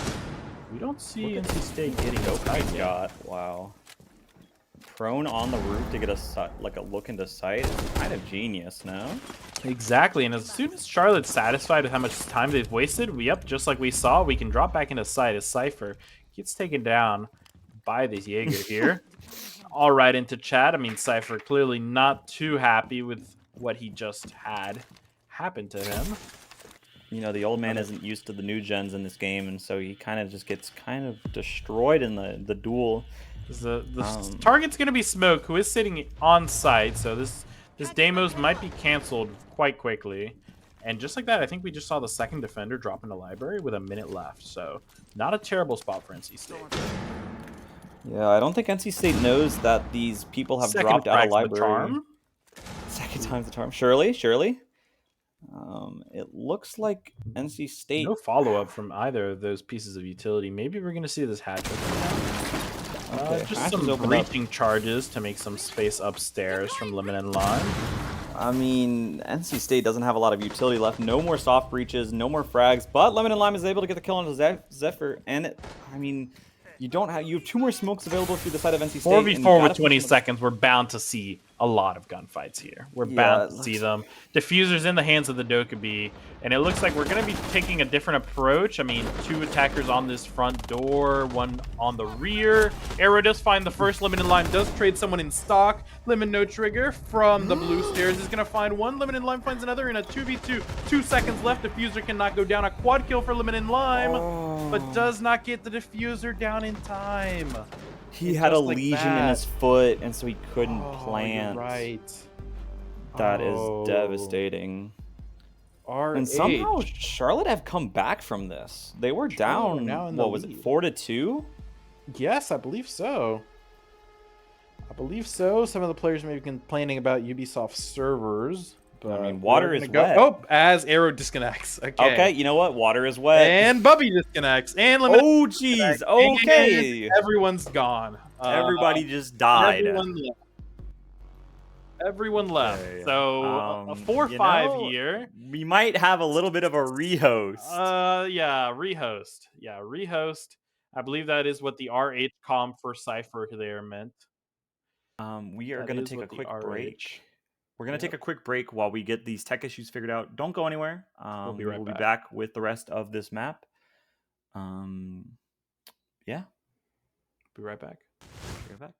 we don't see NC State getting outside yet. Wow. Prone on the roof to get a look into sight is kind of genius, no? Exactly, and as soon as Charlotte's satisfied with how much time they've wasted, just like we saw, we can drop back into sight as Cypher gets taken down by this Jaeger here. All right into chat. I mean, Cypher clearly not too happy with what he just had happen to him. The old man isn't used to the new gens in this game, and so he kind of just gets destroyed in the duel. The target's going to be Smoke, who is sitting on site, so this Deimos might be canceled quite quickly. And just like that, I think we just saw the second defender drop into library with a minute left, so not a terrible spot for NC State. Yeah, I don't think NC State knows that these people have dropped out of library. Second time's the charm. Surely. It looks like NC State... No follow-up from either of those pieces of utility. Maybe we're going to see this hat-trick. Just some breaching charges to make some space upstairs from Lemon and Lime. I mean, NC State doesn't have a lot of utility left. No more soft breaches, no more frags, but Lemon and Lime is able to get the kill on Zephyr, and I mean, you have 2 more smokes available through the side of NC State. 4v4 with 20 seconds, we're bound to see a lot of gunfights here. We're bound to see them. Diffuser's in the hands of the Dokkaebi, and it looks like we're going to be taking a different approach. I mean, 2 attackers on this front door, 1 on the rear. Arrow does find the first. Lemon and Lime does trade someone in stock. Lemon no trigger from the blue stairs is going to find 1. Lemon and Lime finds another in a 2v2. 2 seconds left. Diffuser cannot go down. A quad kill for Lemon and Lime, but does not get the Diffuser down in time. He had a lesion in his foot, and so he couldn't plant. You're right. That is devastating. And somehow Charlotte have come back from this. They were down, what was it, 4-2? Yes, I believe so. Some of the players may be complaining about Ubisoft servers. But I mean, water is wet. Oh, as Arrow disconnects. Okay, you know what? Water is wet. And Bubby disconnects. And Lemon. Oh, jeez. Okay. Everyone's gone. Everybody just died. Everyone left. Okay. So a 4-5 here. We might have a little bit of a rehost. Yeah, rehost. Yeah, rehost. I believe that is what the RH com for Cypher there meant. We are going to take a quick break. We're going to take a quick break while we get these tech issues figured out. Don't go anywhere. We'll be back with the rest of this map. Yeah. Be right back. Be right back.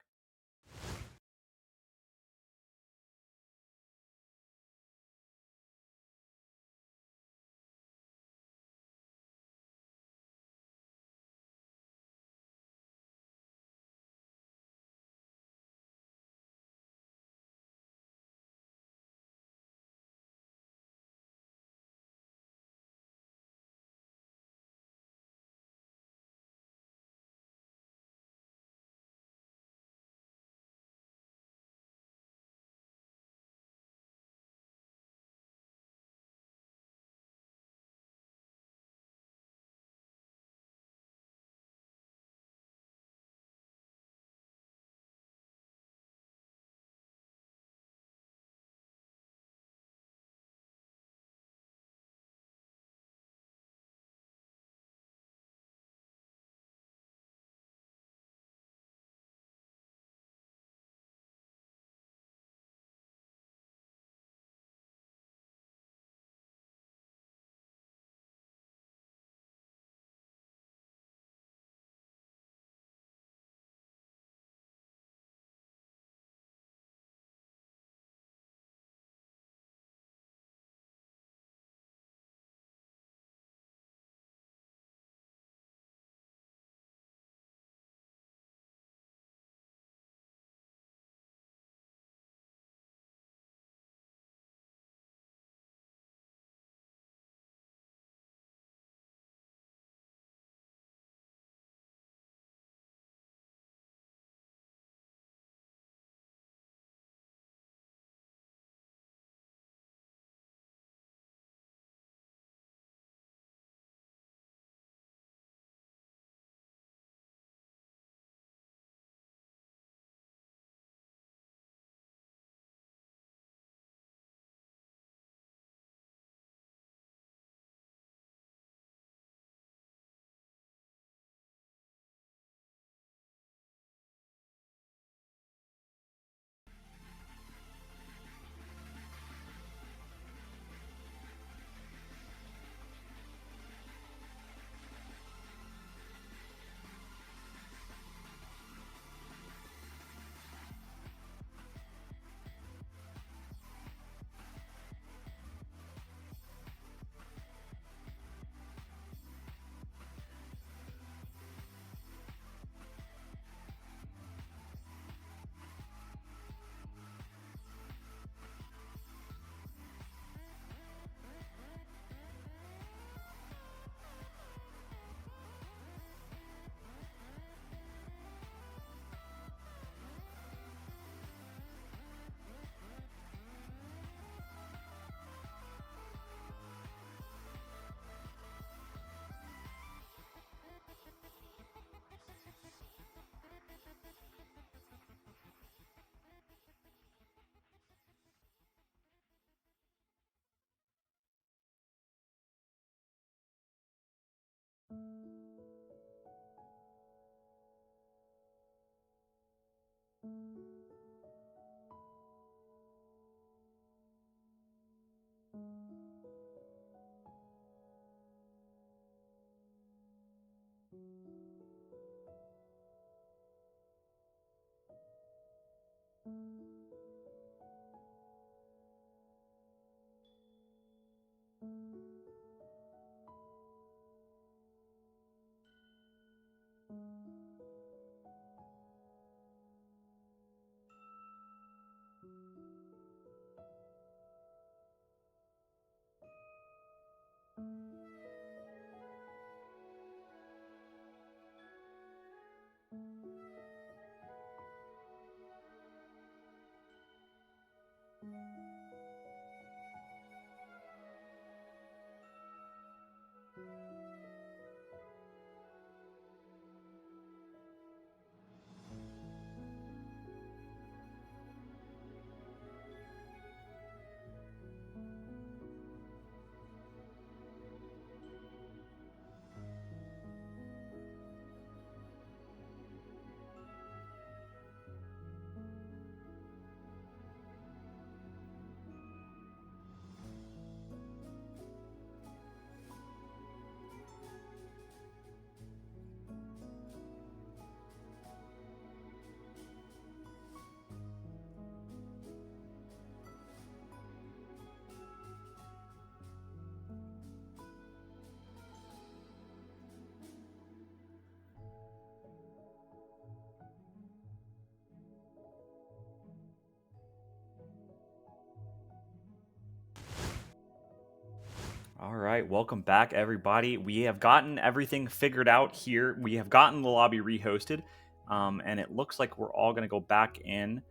All right, welcome back, everybody. We have gotten everything figured out here. We have gotten the lobby rehosted, and it looks like we're all gonna go back in.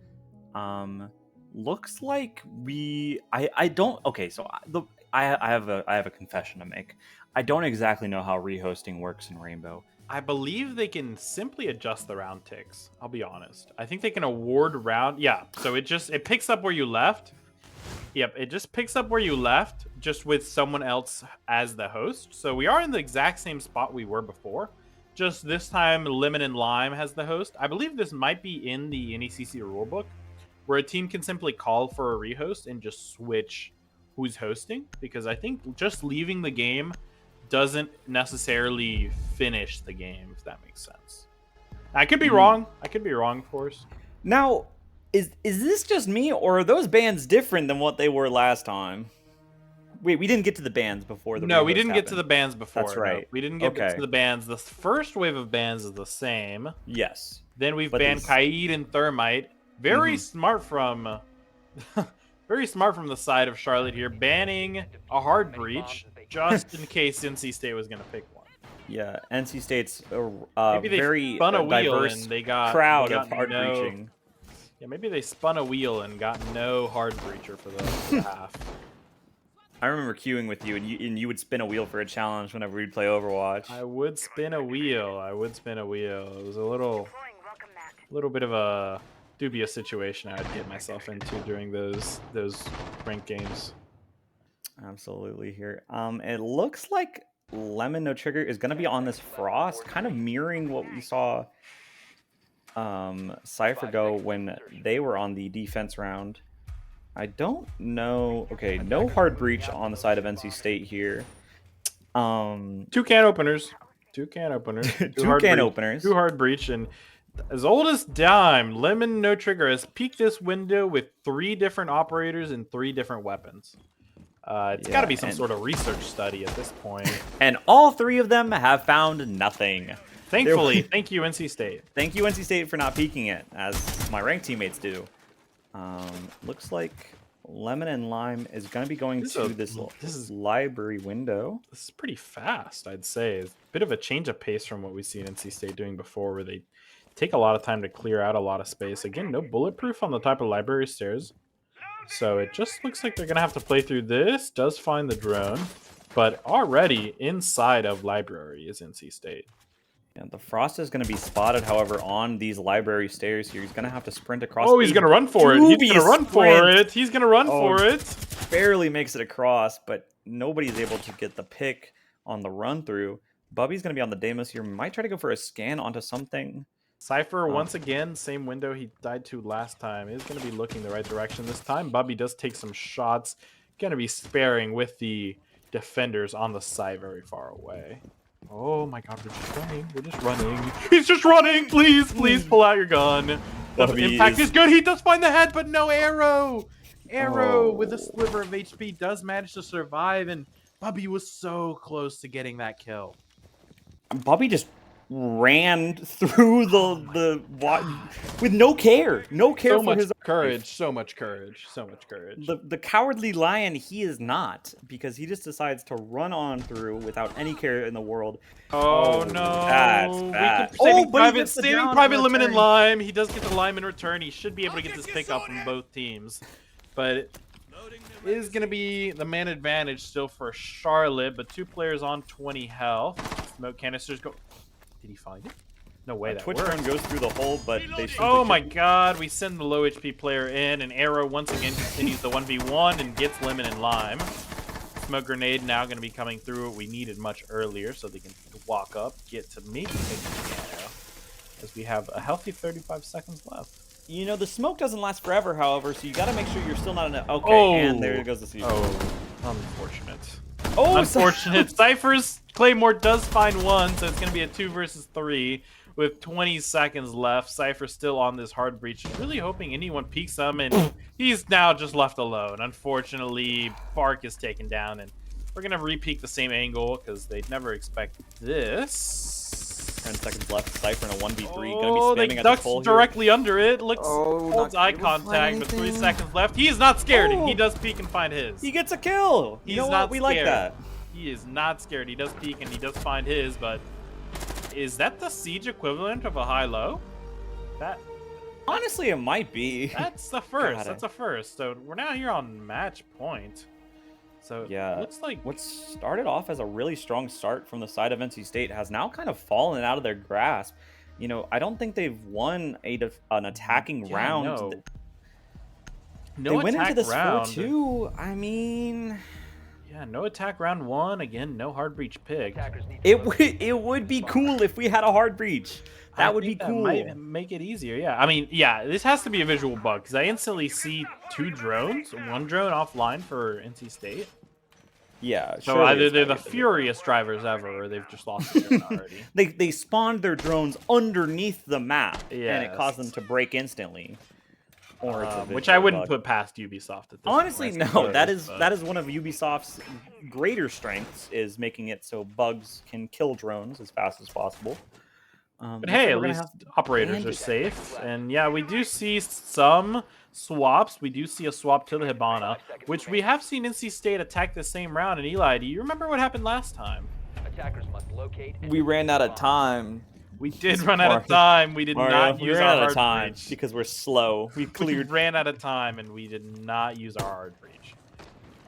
Looks like I don't. Okay, so I have a confession to make. I don't exactly know how rehosting works in Rainbow. I believe they can simply adjust the round ticks. I'll be honest. I think they can award round. Yeah, so it picks up where you left. Yep, it just picks up where you left, just with someone else as the host. So we are in the exact same spot we were before. Just this time, Lemon and Lime has the host. I believe this might be in the NECC rulebook, where a team can simply call for a rehost and just switch who's hosting. Because I think just leaving the game doesn't necessarily finish the game, if that makes sense. I could be wrong. I could be wrong, of course. Now, is this just me, or are those bans different than what they were last time? Wait, we didn't get to the bans before the. No, we didn't get to the bans before. That's right. No, we didn't get to the bans. The first wave of bans is the same. Yes. Then we've banned Kaid and Thermite. Very smart from, very smart from the side of Charlotte here, banning a hard breach just in case NC State was going to pick one. Yeah, NC State's maybe they very spun a wheel diverse and they got crowd of hard breaching. Yeah, maybe they spun a wheel and got no hard breacher for the half. I remember queuing with you, and you would spin a wheel for a challenge whenever we'd play Overwatch. I would spin a wheel. It was a little bit of a dubious situation I'd get myself into during those ranked games. Absolutely here. It looks like Lemon No Trigger is going to be on this Frost, kind of mirroring what we saw Cypher go when they were on the defense round. I don't know. Okay, no hard breach on the side of NC State here. Two can openers. Two hard breach, and as old as dime, Lemon No Trigger has peeked this window with 3 different operators and 3 different weapons. It's got to be some sort of research study at this point. And all 3 of them have found nothing. Thankfully, thank you, NC State. Thank you, NC State, for not peeking it, as my ranked teammates do. Looks like Lemon and Lime is going to be going to this library window. This is pretty fast, I'd say. It's a bit of a change of pace from what we've seen NC State doing before, where they take a lot of time to clear out a lot of space. Again, no bulletproof on the top of library stairs. So it just looks like they're going to have to play through this. Does find the drone, but already inside of library is NC State. Yeah, the Frost is going to be spotted, however, on these library stairs here. He's going to have to sprint across. Oh, he's going to run for it. He's going to run for it. He's going to run for it. Barely makes it across, but nobody's able to get the pick on the run through. Bubby's going to be on the Deimos here. Might try to go for a scan onto something. Cypher, once again, same window he died to last time, is going to be looking the right direction this time. Bubby does take some shots. Going to be sparing with the defenders on the side very far away. Oh my god, we're just running. We're just running. He's just running! Please, please pull out your gun. The impact is good. He does find the head, but no arrow. Arrow with a sliver of HP does manage to survive, and Bubby was so close to getting that kill. Bubby just ran through the with no care so for much his courage life. So much courage, so much courage. The cowardly lion he is not, because he just decides to run on through without any care in the world. Oh no, that's bad. Saving private Lemon and Lime. He does get the Lime in return. He should be able to get this pick up from both teams, but it is going to be the man advantage still for Charlotte, but 2 players on 20 health. Smoke canisters go. Did he find it? No way that Twitch works. drone goes through the hole, but they Oh my god, we send the low HP player in, and Arrow once again continues the 1v1 and gets Lemon and Lime. Smoke grenade now going to be coming through. We needed much earlier so they can walk up, get to maybe take the piano, as we have a healthy 35 seconds left. You know, the smoke doesn't last forever, however, so you got to make sure you're still not in a... Okay, and there goes the season. Oh, unfortunate. Oh, unfortunate. Cypher's Claymore does find one, so it's going to be a 2 versus 3 with 20 seconds left. Cypher still on this hard breach, really hoping anyone peeks him, and he's now just left alone. Unfortunately, Bark is taken down, and we're going to re-peek the same angle because they'd never expect this. 10 seconds left. Cypher in a 1v3. Oh, Gonna be they spamming ducks at the pole directly here. under it. Looks holds eye contact, but 3 seconds left. He is not scared. He does peek and find his. He gets a kill. He's You know not what? We like scared. that. He is not scared. He does peek and he does find his, but is that the siege equivalent of a high-low? That Honestly, it might be. That's the first. God, That's a first. So we're now here on match point. So yeah, it looks like what started off as a really strong start from the side of NC State has now kind of fallen out of their grasp. You know, I don't think they've won an attacking round. No. They No went into attack this round. 4-2. I mean, yeah, no attack round 1. Again, no hard breach pick. Attackers need to it would be cool if we had a hard breach. That would be That cool. might make it easier. Yeah, I mean, yeah, this has to be a visual bug because I instantly see 2 drones, 1 drone offline for NC State. Yeah, So surely either it's they're gotta the get furious drivers ever, or they've just lost the drone already. they spawned their drones underneath the map, and it caused them Yes. to break instantly. Or it's a Which I visual wouldn't bug. put past Ubisoft at this Honestly, point, I no. That suppose, is but- that is one of Ubisoft's greater strengths, is making it so bugs can kill drones as fast as possible. But looks hey, like at we're gonna least have operators are bandits. safe. And yeah, we do see some swaps. We do see a swap to the Hibana, which we have seen NC State attack the same round. And Eli, do you remember what happened last time? Attackers must locate. and We ran out of bomb. time. We did run out of time. We did Mario, not we use ran our out hard of time breach. because we're slow. We We cleared. ran out of time, and we did not use our hard breach.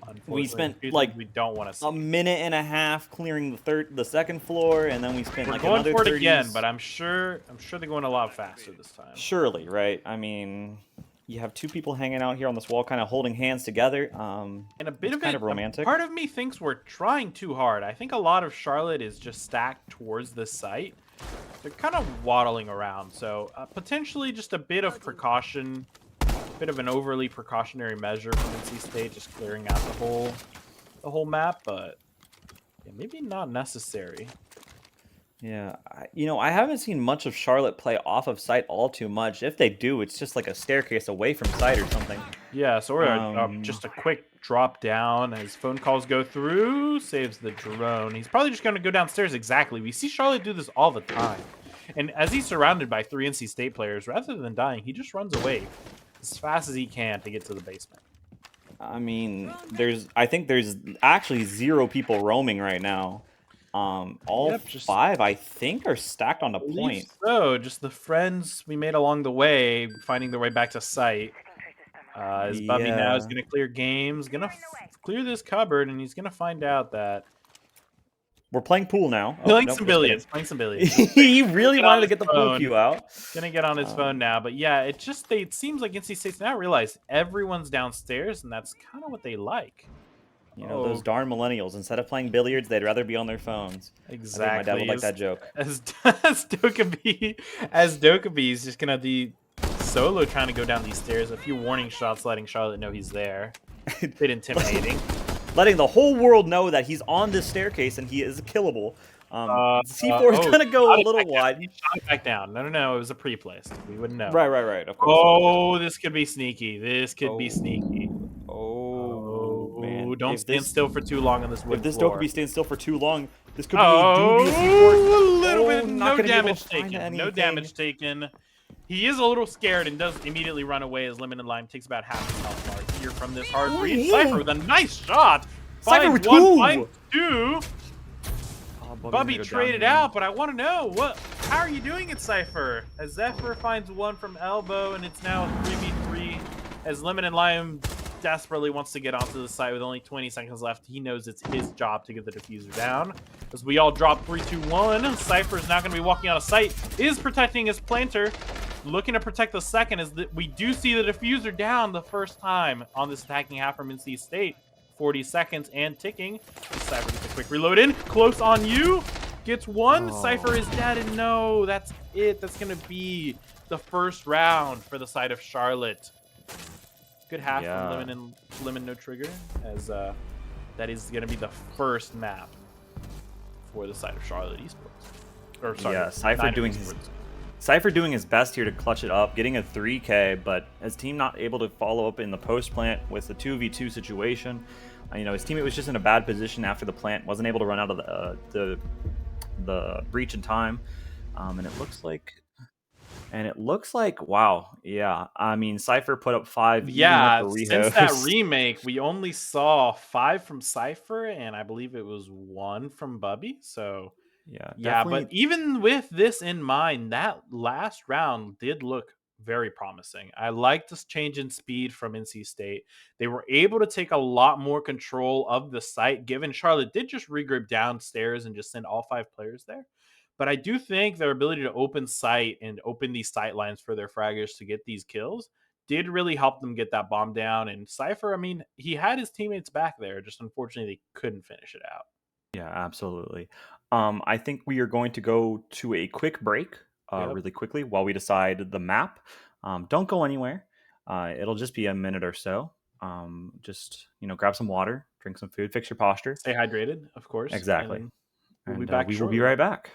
Unfortunately, spent, reasons like, we don't want to see. A minute and a half clearing the second floor, and then we spent We're like going another for it 30s. again, but I'm sure they're going a lot faster this time. Surely, right? I mean, you have 2 people hanging out here on this wall, kind of holding hands together. And a bit It's of kind it, of romantic. Part of me thinks we're trying too hard. I think a lot of Charlotte is just stacked towards this site. They're kind of waddling around, so potentially just a bit of precaution, a bit of an overly precautionary measure from NC State, just clearing out the whole map, but yeah, maybe not necessary. Yeah, I haven't seen much of Charlotte play off of site all too much. If they do, it's just like a staircase away from site or something. Yeah, so we're Um, just a quick drop down as phone calls go through, saves the drone. He's probably just going to go downstairs. Exactly. We see Charlotte do this all the time. And as he's surrounded by 3 NC State players, rather than dying, he just runs away as fast as he can to get to the basement. I mean, I think there's actually 0 people roaming right now. All Yep, just- 5, I think, are stacked on the Believe point. So, just the friends we made along the way, finding their way back to site. As Bubby now is Yeah. going to clear games, going to clear this cupboard, and he's going to find out that We're playing pool now. Oh, playing nope, some just kidding. billions, playing some billions. He really Get wanted on to get the his pool phone. cue out. Gonna get on his phone now, but yeah, it seems like NC State's now realized everyone's downstairs, and that's kind of what they like. You know, those darn millennials. Instead of playing billiards, they'd rather be on their phones. Exactly. I think my dad would like that joke. As Dokkaee's just gonna be solo trying to go down these stairs. A few warning shots letting Charlotte know he's there. Bit intimidating. Letting the whole world know that he's on this staircase and he is killable. C4 is gonna go a little wide. He shot it back down. No, it was a pre-placed. We wouldn't know. Right. Of course. Oh, this could be sneaky. This could be sneaky. Oh, man. Don't If stand this- still for too long on this wood If this floor. Dokkaeebee stands still for too long, this could be Oh, a dubious C4. a little Oh, bit. not No gonna be able damage to find taken. No anything. damage taken. He is a little scared and does immediately run away as Limited Lime takes about half his health bar here from this hard Oh, breach. yeah. Cypher with a nice shot. Cypher Finds with one, 2. finds 2. Oh, Bubby's Bubby gonna go down traded here. out, but I want to know how are you doing it, Cypher? As Zephyr finds one from elbow, and it's now a 3v3. As Limited Lime desperately wants to get onto the site with only 20 seconds left, he knows it's his job to get the diffuser down. As we all drop 3, 2, 1, Cypher's now going to be walking out of sight. Is protecting his planter, looking to protect the second. As we do see the diffuser down the first time on this attacking half from NC State. 40 seconds and ticking. Cypher gets a quick reload in. Close on you. Gets one. Oh. Cypher is dead, and no, that's it. That's going to be the first round for the side of Charlotte. Good half Yeah. from Lemon No Trigger, as that is going to be the first map for the side of Charlotte Esports. Or sorry, Yeah, Cypher Niner doing Esports. Cypher doing his best here to clutch it up, getting a 3K, but his team not able to follow up in the post plant with the 2v2 situation. His teammate was just in a bad position after the plant, wasn't able to run out of the breach in time, and it looks like And it looks like, wow, yeah. I mean, Cypher put up 5 even with the Yeah, since that rehost. remake, we only saw 5 from Cypher, and I believe it was 1 from Bubby. So Yeah, yeah, but definitely. even with this in mind, that last round did look very promising. I liked this change in speed from NC State. They were able to take a lot more control of the site, given Charlotte did just regroup downstairs and just send all 5 players there. But I do think their ability to open site and open these sight lines for their fraggers to get these kills did really help them get that bomb down. And Cypher, I mean, he had his teammates back there, just unfortunately they couldn't finish it out. Yeah, absolutely. I think we are going to go to a quick break Yep. really quickly while we decide the map. Don't go anywhere. It'll just be a minute or so. Just, grab some water, drink some food, fix your posture. Stay hydrated, of course, Exactly. and we'll be And back we will be shortly. right back.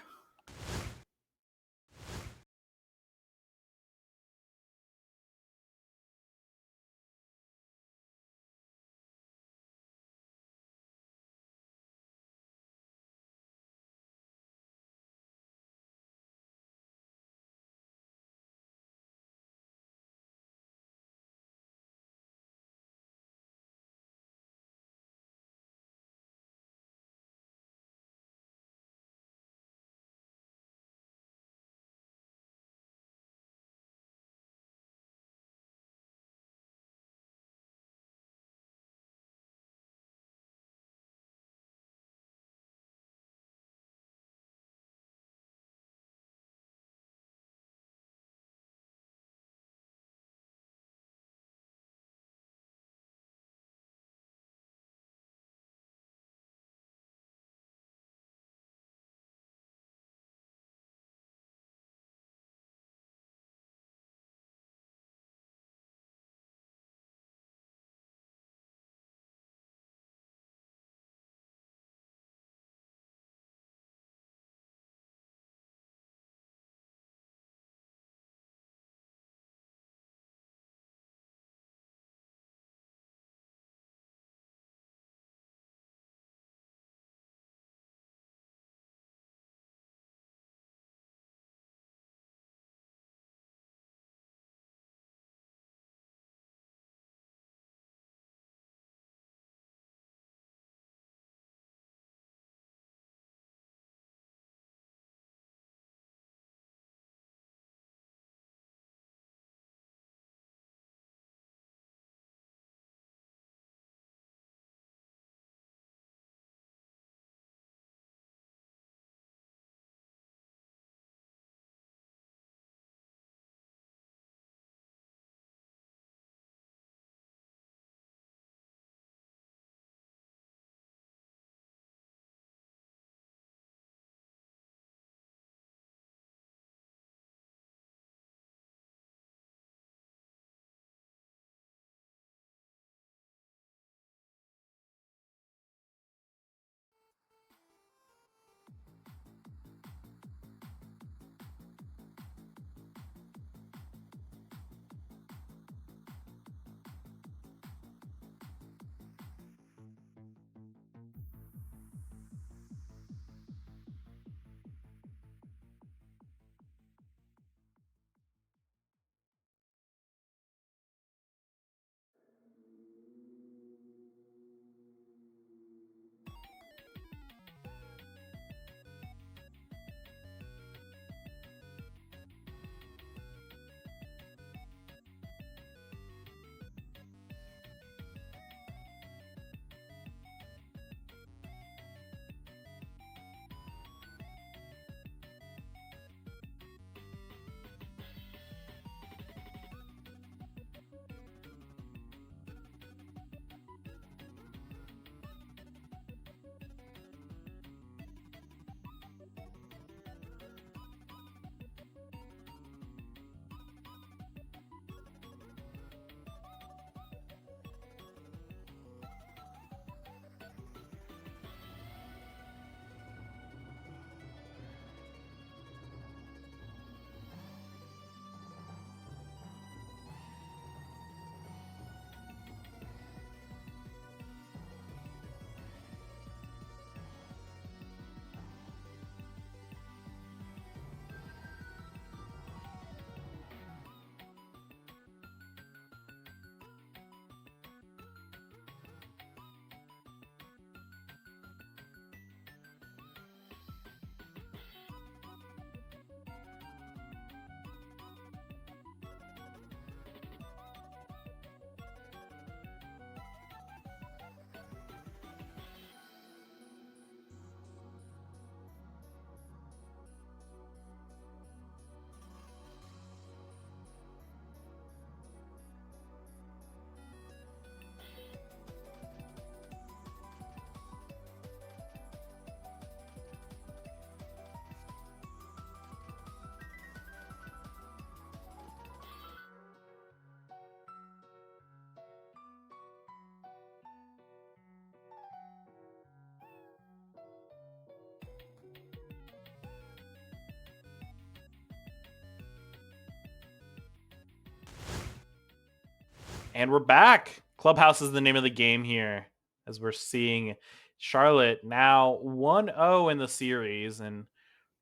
And we're back. Clubhouse is the name of the game here, as we're seeing Charlotte now 1-0 in the series, and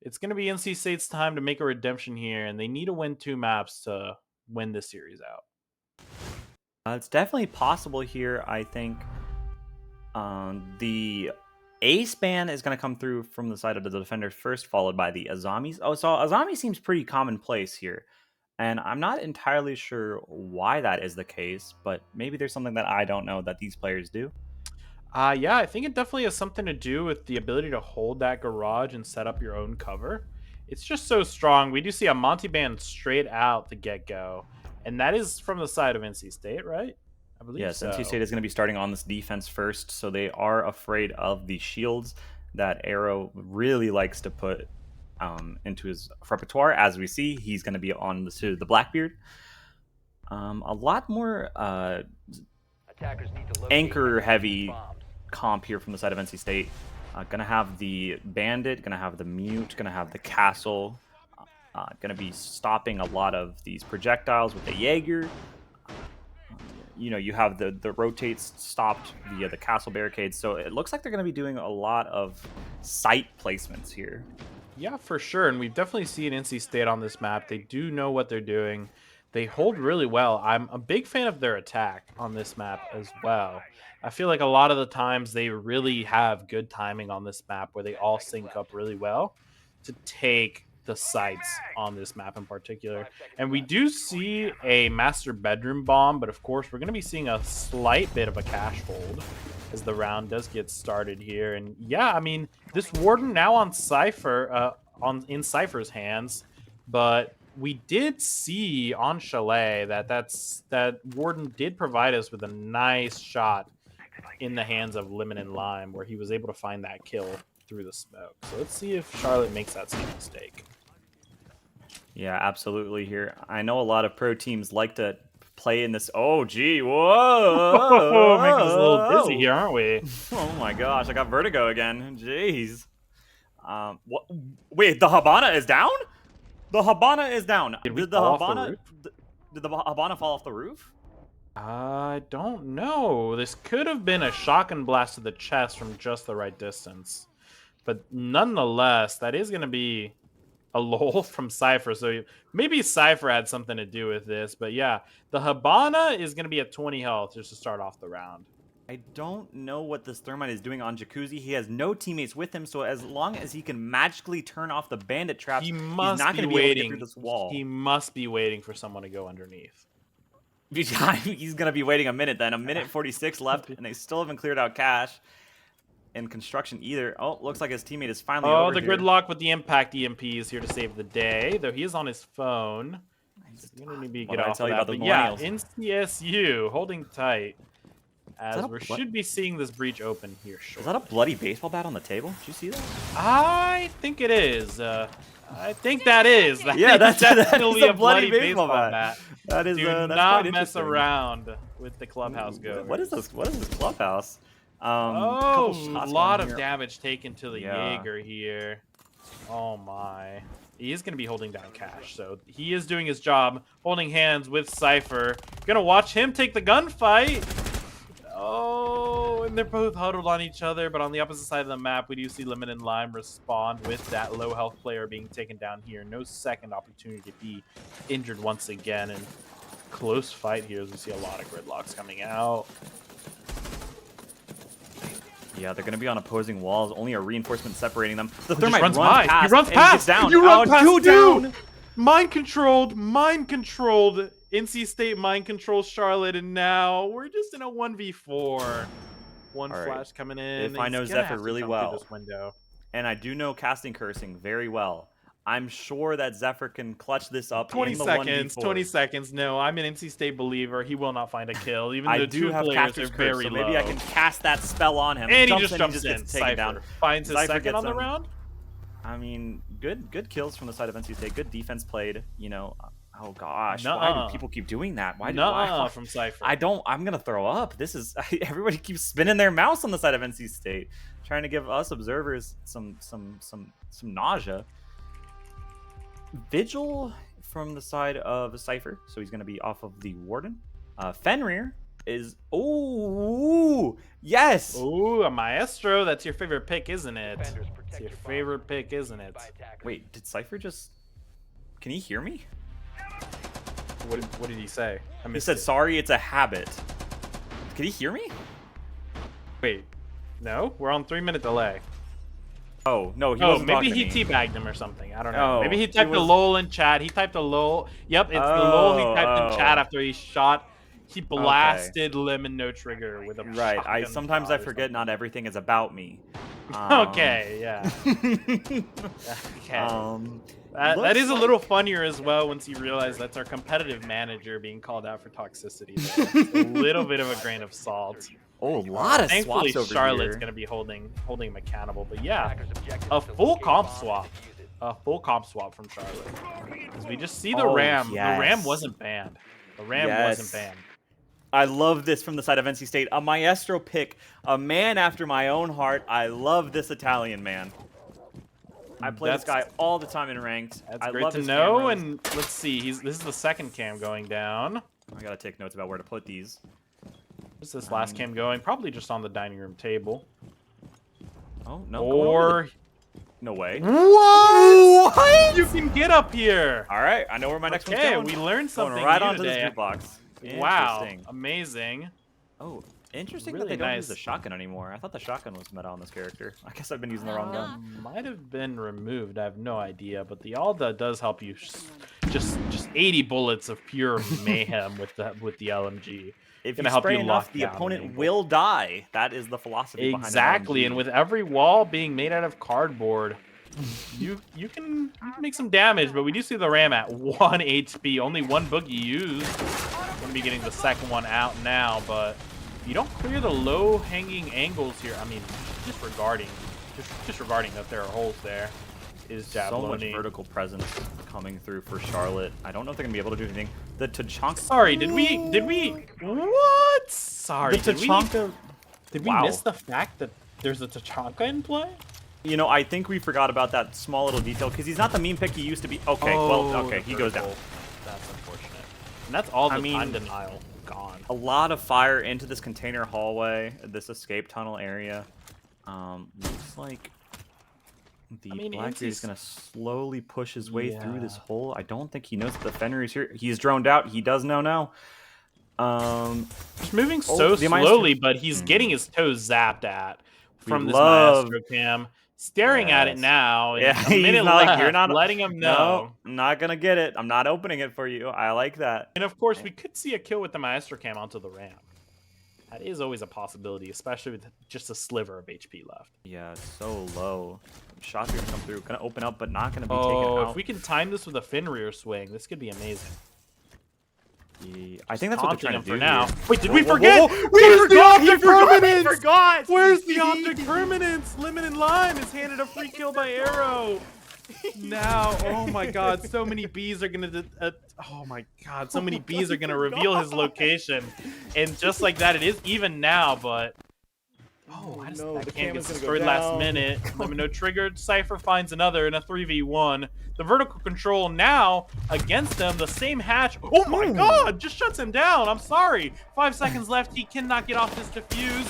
it's going to be NC State's time to make a redemption here, and they need to win 2 maps to win this series out. It's definitely possible here, I think. The ace ban is going to come through from the side of the defenders first, followed by the Azamis. Oh, so Azami seems pretty commonplace here. And I'm not entirely sure why that is the case, but maybe there's something that I don't know that these players do. Yeah, I think it definitely has something to do with the ability to hold that garage and set up your own cover. It's just so strong. We do see a Monty band straight out the get-go, and that is from the side of NC State, right? I believe Yes, so. NC State is going to be starting on this defense first, so they are afraid of the shields that Arrow really likes to put into his repertoire. As we see, he's going to be on the Blackbeard. A lot more Attackers need to locate anchor-heavy bombs. comp here from the side of NC State. Gonna have the Bandit, gonna have the Mute, gonna have the Castle. Gonna be stopping a lot of these projectiles with the Jaeger. You know, you have the rotates stopped via the castle barricades, so it looks like they're going to be doing a lot of site placements here. Yeah, for sure. And we've definitely seen NC State on this map. They do know what they're doing. They hold really well. I'm a big fan of their attack on this map as well. I feel like a lot of the times they really have good timing on this map where they all sync up really well to take the sites on this map in particular. And we do see a master bedroom bomb, but of course we're going to be seeing a slight bit of a cash hold as the round does get started here. And yeah, I mean, this Warden now on Cypher, in Cypher's hands, but we did see on Chalet that Warden did provide us with a nice shot in the hands of Lemon and Lime, where he was able to find that kill through the smoke. So let's see if Charlotte makes that same mistake. Yeah, absolutely here. I know a lot of pro teams like to play in this. Oh, gee, whoa. Making us a little dizzy here, aren't we? Oh my gosh, I got vertigo again. Jeez. What? Wait, the Habana is down? The Habana is down. Did the Habana fall off the roof? I don't know. This could have been a shotgun blast to the chest from just the right distance. But nonetheless, that is going to be a lull from Cypher. So maybe Cypher had something to do with this. But yeah, the Habana is going to be at 20 health just to start off the round. I don't know what this Thermite is doing on Jacuzzi. He has no teammates with him, so as long as he can magically turn off the bandit traps, he's not going to be able to get through this wall. He must be waiting for someone to go underneath. He's going to be waiting a minute then. A minute 46 left, and they still haven't cleared out cash in construction either. Oh, looks like his teammate is finally over the here. gridlock with the impact EMP is here to save the day, though he is on his phone. He's going to maybe get off of that. But yeah, NCSU holding tight. As we should be seeing this breach open here shortly. Is that a bloody baseball bat on the table? Did you see that? I think it is. I think that is. Yeah, that's definitely a bloody baseball bat. That is. Do that's not mess around with the clubhouse go. What is this? What is this clubhouse? A lot of damage taken to the Jaeger here. Oh my. He is going to be holding down cash, so he is doing his job, holding hands with Cypher. Gonna watch him take the gunfight. Oh, and they're both huddled on each other, but on the opposite side of the map, we do see Lemon and Lime respond with that low health player being taken down here. No second opportunity to be injured once again, and close fight here as we see a lot of gridlocks coming out. Yeah, they're going to be on opposing walls. Only a reinforcement separating them. The Thermite runs past. He runs past. Down. You run past. Two down. Mind controlled. Mind controlled. NC State mind controls Charlotte, and now we're just in a 1v4. One flash coming in. If I know Zephyr really well, this window. And I do know casting cursing very well, I'm sure that Zephyr can clutch this up 20 in the seconds, 1v4. 20 seconds. No, I'm an NC State believer. He will not find a kill, even though I do have players caster's are curse, very so low. maybe I can cast that spell on him. And he just jumps gets in. taken down. Finds his Cypher second on the him. round. I mean, good kills from the side of NC State. Good defense played. You know, oh gosh, why do people keep doing that? Why from Cypher? I'm gonna throw up. This is everybody keeps spinning their mouse on the side of NC State, trying to give us observers some nausea. Vigil from the side of Cypher, so he's gonna be off of the Warden. Fenrir is... Oh, yes! Ooh, a Maestro. That's your favorite pick, isn't it? Defenders It's protect your your bomb. favorite pick, isn't it? By attackers. Wait, did Cypher just... Can he hear me? What did he say? I He missed said, it. sorry, it's a habit. Can he hear me? Wait, no? We're on 3-minute delay. Oh, no, he Oh, wasn't maybe talking to he me. teabagged him or something. I don't know. Oh, Maybe he he typed a was- lol in chat. He typed a lol. Yep, it's the lol he typed in chat Oh. after he shot. He blasted Lemon No Trigger with a Right, shotgun sometimes shot I or forget something. not everything is about me. Okay, yeah. Okay. That looks is a little like- funnier as well once you realize that's our competitive manager being called out for toxicity. There. It's a little bit of a grain of salt. Oh, a lot of Thankfully, swaps over Charlotte's here. going to be holding him accountable. But yeah, Attackers' objective a is to full locate a comp bomb and swap. defuse it. A full comp swap from Charlotte. Because we just see the Oh, Ram. The Ram yes. wasn't banned. The Ram Yes. wasn't banned. I love this from the side of NC State. A Maestro pick, a man after my own heart. I love this Italian man. I play this guy all the time in ranked. That's I great love to his know. cameras. And let's see. This is the second cam going down. I gotta take notes about where to put these. Where's this last cam going? Probably just on the dining room table. Oh no! going over Or the- no way. what? You can get up here. All right, I know where my next one's Okay, going. we learned something Going right new onto today. this box. Wow, Interesting. amazing. Oh, interesting Really that they don't nice. use the shotgun anymore. I thought the shotgun was meta on this character. I guess I've been using the wrong gun. Might have been removed. I have no idea, but the Alda does help you. Just 80 bullets of pure mayhem with the LMG. If Gonna you help spray you enough, lock the down an opponent angle. will die. That is the philosophy behind Exactly, an and LMG. with every wall being made out of cardboard, you can make some damage. But we do see the Ram at 1 HP, only 1 boogie used. Gonna be getting the second one out now, but you don't clear the low-hanging angles here. I mean, disregarding that there are holes there. Is so much Jabloni. vertical presence coming through for Charlotte. I don't know if they're gonna be able to do anything. The Tachanka. Sorry, did we what? Sorry, The Tachanka. did we Wow. miss the fact that there's a Tachanka in play? You know, I think we forgot about that small little detail because he's not the meme pick he used to be. Okay, well, okay, he goes down. That's unfortunate. And that's all the I mean- time denial gone. A lot of fire into this container hallway, this escape tunnel area. Looks like the I mean, Blackbeard is NC's gonna slowly push his way through this Yeah. hole. I don't think he knows that the Fenrir is here. He's droned out. He does know now. He's moving so the Maestro- slowly, but he's getting his toes zapped at from this love- Maestro cam. Staring at it Yes. now. And Yeah, a he's minute not like, left, "You're not- letting him know. No, I'm not gonna get it. I'm not opening it for you. I like that. And of course, we could see a kill with the Maestro cam onto the ramp. That is always a possibility, especially with just a sliver of HP left. Yeah, it's so low. Shots are gonna come through. Gonna open up, but not gonna be taken Oh, out. if we can time this with a Fenrir swing, this could be amazing. Yeah, I think that's what they're Taunting trying him to for do now. here. Wait, did Whoa, we whoa, forget? whoa, whoa. We Where's forgot, the he object forgot, he permanence? forgot. Where's the object permanence? Lemon and Lime is handed a free kill by Arrow. Now, oh my God, so many bees are gonna. Oh my God, so many bees are gonna reveal his location, and just like that, it is even now. But why does no, that the cam get camera's gonna go destroyed last down. minute? Lemon no triggered. Cypher finds another in a 3v1. The vertical control now against them. The same hatch. Oh my God, just shuts him down. I'm sorry. 5 seconds left. He cannot get off this defuse.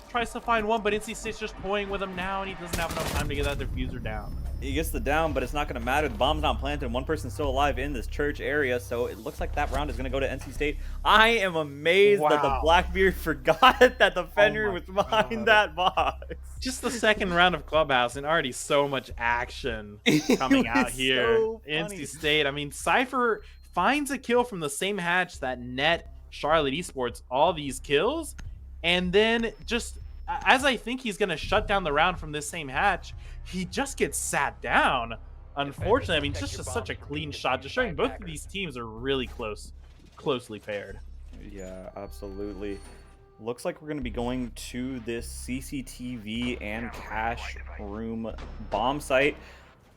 Tries to find one, but NC State's just toying with him now, and he doesn't have enough time to get that diffuser down. He gets the down, but it's not going to matter. The bomb's not planted, and one person's still alive in this church area, so it looks like that round is going to go to NC State. I am amazed that the Wow. Blackbeard forgot that the Fenrir my was behind God. that box. Just the second round of Clubhouse, and already so much action coming out was here. so funny. NC State. I mean, Cypher finds a kill from the same hatch that net Charlotte Esports all these kills, and then just as I think he's gonna shut down the round from this same hatch, he just gets sat down. Unfortunately, I mean, just such a clean shot, just showing both of these teams are really closely paired. Yeah, absolutely. Looks like we're going to be going to this CCTV and cash room bomb site.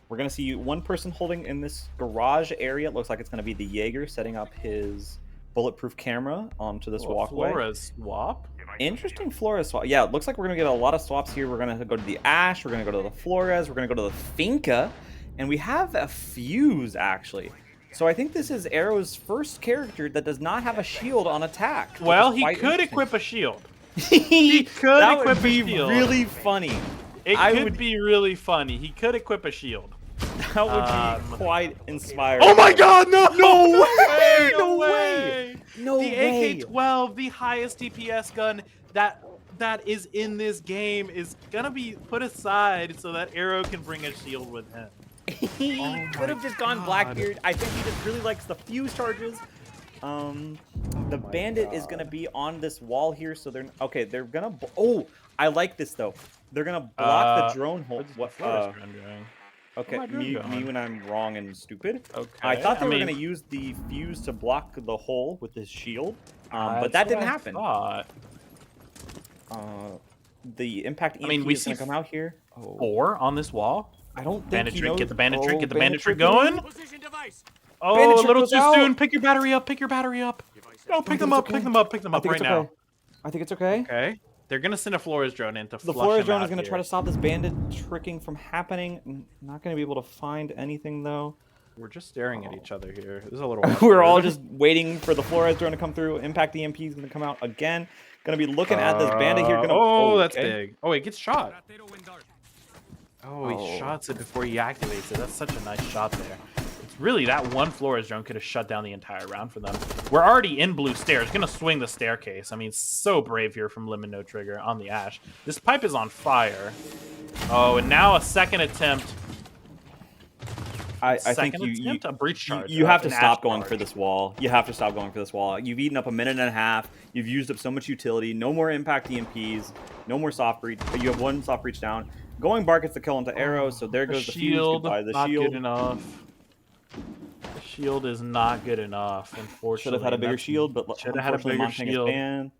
We're going to see one person holding in this garage area. It looks like it's going to be the Jaeger setting up his bulletproof camera onto this walkway. Flores swap. Interesting Flores swap. Yeah, it looks like we're going to get a lot of swaps here. We're going to go to the Ash. We're going to go to the Flores. We're going to go to the Finca. And we have a Fuse, actually. So I think this is Arrow's first character that does not have a shield on attack. Well, he could equip a shield. He could that equip would be a shield. really funny. It could be really funny. He could equip a shield. That would be quite inspiring. Oh my God! No! No way! No way! No the way! AK-12, the highest DPS gun that is in this game, is gonna be put aside so that Arrow can bring a shield with him. He could have just gone Blackbeard. I think he just really likes the fuse charges. The bandit is gonna be on this wall here, so they're okay. They're gonna. Oh, I like this though. They're gonna block the drone hole. What drone doing? Okay, me when I'm wrong and stupid. Okay. I thought they were gonna use the fuse to block the hole with his shield, but that didn't happen. The impact EMP we is see gonna come out here. Oh. 4 on this wall. I don't think Bandit he trick, knows. get the bandit trick, Oh, get the bandit trick going. going. Oh, Bandit a trick little goes too out. soon. Pick your battery up. Pick your battery up. No, pick them up. Pick them up. Pick them up right now. I think it's okay. Okay. They're gonna send a Flores drone in to The flush Flores him drone out is going to here. try to stop this bandit tricking from happening. Not going to be able to find anything though. We're just staring at each other here. This is a little. We're all just waiting for the Flores drone to come through. Impact EMP is going to come out again. Going to be looking at this bandit here. That's big. Oh, it gets shot. Oh, he shots it before he activates it. That's such a nice shot there. It's really that one Flores drone could have shut down the entire round for them. We're already in blue stairs. Gonna swing the staircase. I mean, so brave here from Lemon No Trigger on the Ash. This pipe is on fire. Oh, and now a second attempt. I think a breach charge. You have to stop going for this wall. You have to stop going for this wall. You've eaten up a minute and a half. You've used up so much utility. No more impact EMPs. No more soft breach. You have one soft breach down. Going Bark gets the kill into Arrow, so there goes the shield. Goodbye, the not shield. Good enough. The shield is not good enough, unfortunately. Should have had a bigger shield, but should have had a bigger shield.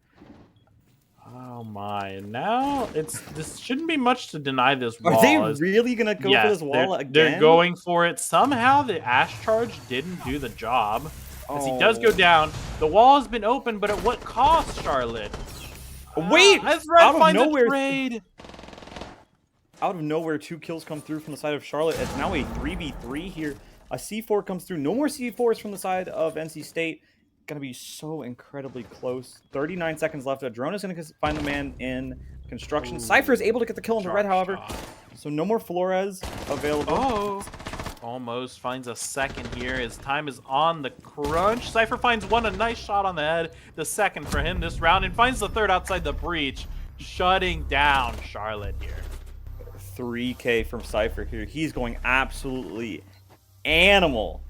Oh my! Now this shouldn't be much to deny this wall. Are they really gonna go for this wall again? They're going for it. Somehow the Ash charge didn't do the job. As he does go down, the wall has been open, but at what cost, Charlotte? Wait! Let's find the trade. Out of nowhere, 2 kills come through from the side of Charlotte. It's now a 3v3 here. A C4 comes through. No more C4s from the side of NC State. Gonna be so incredibly close. 39 seconds left. A drone is gonna find the man in construction. Ooh. Cypher is able to get the kill into red, however. So no more Flores available. Oh, almost finds a second here. His time is on the crunch. Cypher finds one, a nice shot on the head. The second for him this round, and finds the third outside the breach, shutting down Charlotte here. 3K from Cypher here. He's going absolutely animal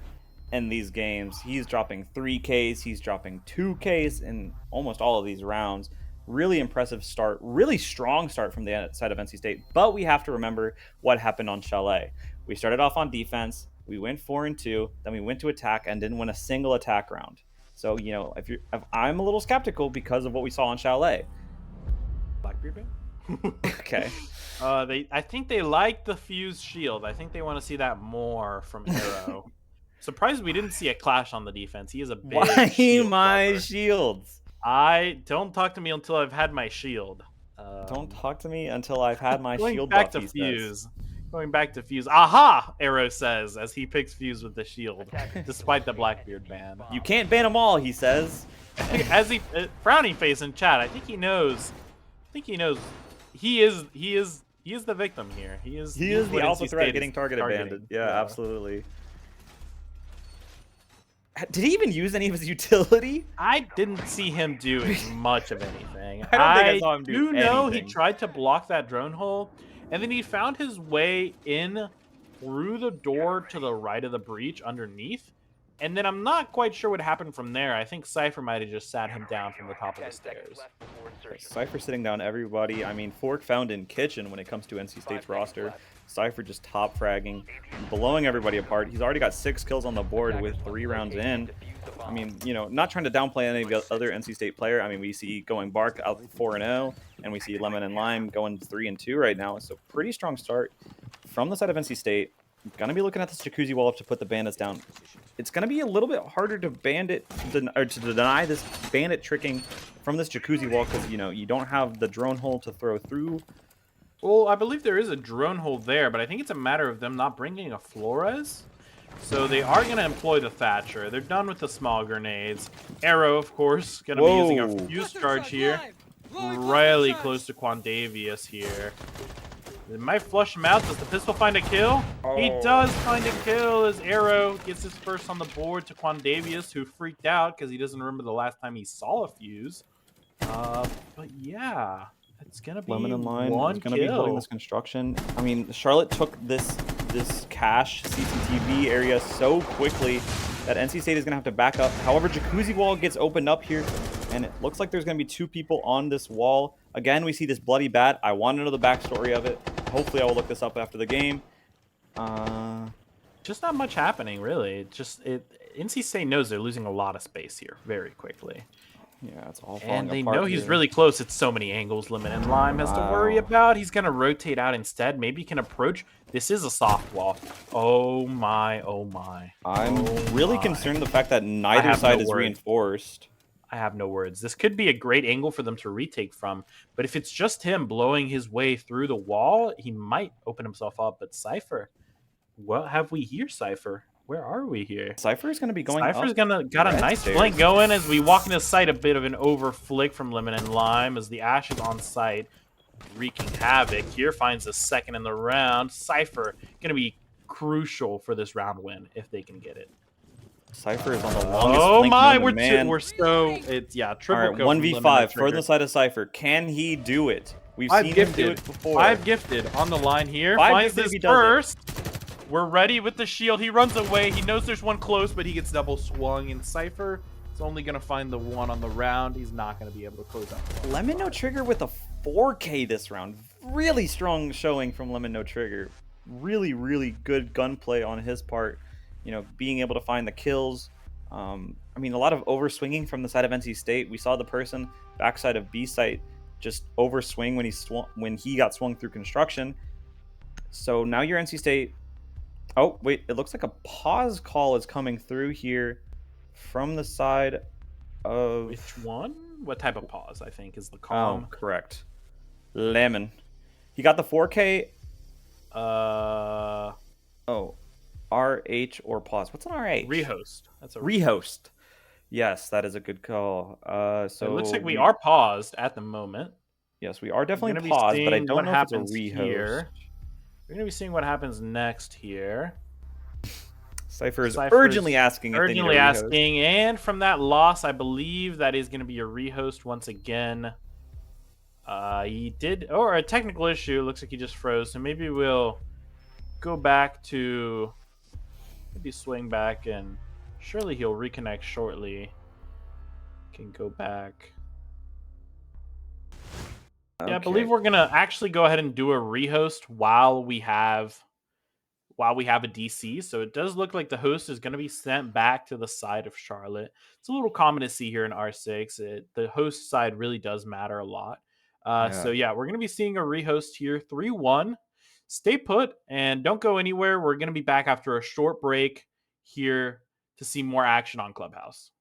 in these games. He's dropping 3Ks. He's dropping 2Ks in almost all of these rounds. Really impressive start. Really strong start from the side of NC State. But we have to remember what happened on Chalet. We started off on defense. We went 4-2. Then we went to attack and didn't win a single attack round. So, you know, if I'm a little skeptical because of what we saw on Chalet. Blackbeard band? Okay. I think they like the fused shield. I think they want to see that more from Arrow. Surprised we didn't see a clash on the defense. He is a big Why my shields? Don't talk to me until I've had my shield. Don't talk to me until I've had my shield. Back to fuse. Going back to fuse. Aha! Arrow says as he picks fuse with the shield, despite the Blackbeard ban. You can't ban them all, he says. As he frowny face in chat. I think he knows. He is the victim here. He is the alpha threat getting targeted banded. Yeah, absolutely. Did he even use any of his utility? I didn't see him do much of anything. I don't think I saw him do anything. He tried to block that drone hole, and then he found his way in through the door to the right of the breach underneath. And then I'm not quite sure what happened from there. I think Cypher might have just sat him down from the top of the stairs. Cypher sitting down everybody. I mean, Fork found in kitchen when it comes to NC State's roster. Cypher just top fragging, blowing everybody apart. He's already got 6 kills on the board with 3 rounds in. I mean, you know, not trying to downplay any of the other NC State player. I mean, we see Going Bark out 4-0, and we see Lemon and Lime going 3-2 right now. So pretty strong start from the side of NC State. Gonna be looking at this jacuzzi wall to put the bandits down. It's gonna be a little bit harder to to deny this bandit tricking from this jacuzzi wall because, you know, you don't have the drone hole to throw through. Well, I believe there is a drone hole there, but I think it's a matter of them not bringing a Flores. So they are going to employ the Thatcher. They're done with the small grenades. Arrow, of course, going to be using a fuse charge here. Really close to Quandavius here. It might flush him out. Does the pistol find a kill? He does find a kill as Arrow gets his first on the board to Quandavius, who freaked out because he doesn't remember the last time he saw a fuse. But yeah, it's gonna be Lemon and Lime one is gonna be holding kill. this construction. I mean, Charlotte took this cache CCTV area so quickly that NC State is gonna have to back up. However, Jacuzzi wall gets opened up here, and it looks like there's gonna be 2 people on this wall. Again, we see this bloody bat. I want to know the backstory of it. Hopefully, I will look this up after the game. Just not much happening, really. NC State knows they're losing a lot of space here very quickly. Yeah, it's all falling And they apart know he's here. really close. It's so many angles Lemon and Lime has to worry about. He's going to rotate out instead. Maybe he can approach. This is a soft wall. Oh my, oh my. I'm really concerned the fact that neither side is reinforced. I have no words. This could be a great angle for them to retake from. But if it's just him blowing his way through the wall, he might open himself up. But Cypher, what have we here, Cypher? Where are we here? Cypher is going to be going Cypher's up got a red nice stairs. flank going as we walk into sight. A bit of an over flick from Lemon and Lime as the Ash is on site, wreaking havoc. Here finds the second in the round. Cypher going to be crucial for this round win if they can get it. Cypher is on the longest Oh flank my, known to man. we're so it's triple. All right, kill from Lemon 1v5 and further Trigger. side of Cypher. Can he do it? We've I've seen gifted. him do it before. I've gifted on the line here. Five Finds gifted if this he does it. first. We're ready with the shield. He runs away. He knows there's one close, but he gets double swung. And Cypher is only going to find the one on the round. He's not going to be able to close out. Lemon No Trigger with a 4K this round. Really strong showing from Lemon No Trigger. Really, really good gunplay on his part. You know, being able to find the kills. I mean, a lot of overswinging from the side of NC State. We saw the person backside of B site just overswing when he got swung through construction. So now you're NC State. Oh, wait, it looks like a pause call is coming through here from the side of... Which one? What type of pause, I think, is the Oh, calm? correct. Lemon. He got the 4K. Oh, RH or pause. What's an RH? rehost. That's a Rehost. Yes, that is a good call. So it looks like we are paused at the moment. Yes, we are definitely gonna be paused, but I seeing don't what know if it's a happens rehost. here. We're going to be seeing what happens next here. Cypher is Cypher's urgently asking if they need a urgently rehost. asking, and from that loss, I believe that is going to be a rehost once again. He did, or a technical issue. Looks like he just froze. So maybe we'll go back to, maybe swing back, and surely he'll reconnect shortly. Can go back. Yeah, I believe we're gonna actually go ahead and do a rehost while we have a DC. So it does look like the host is going to be sent back to the side of Charlotte. It's a little common to see here in R6. The host side really does matter a lot. So yeah, we're going to be seeing a rehost here, 3-1. Stay put and don't go anywhere. We're going to be back after a short break here to see more action on Clubhouse.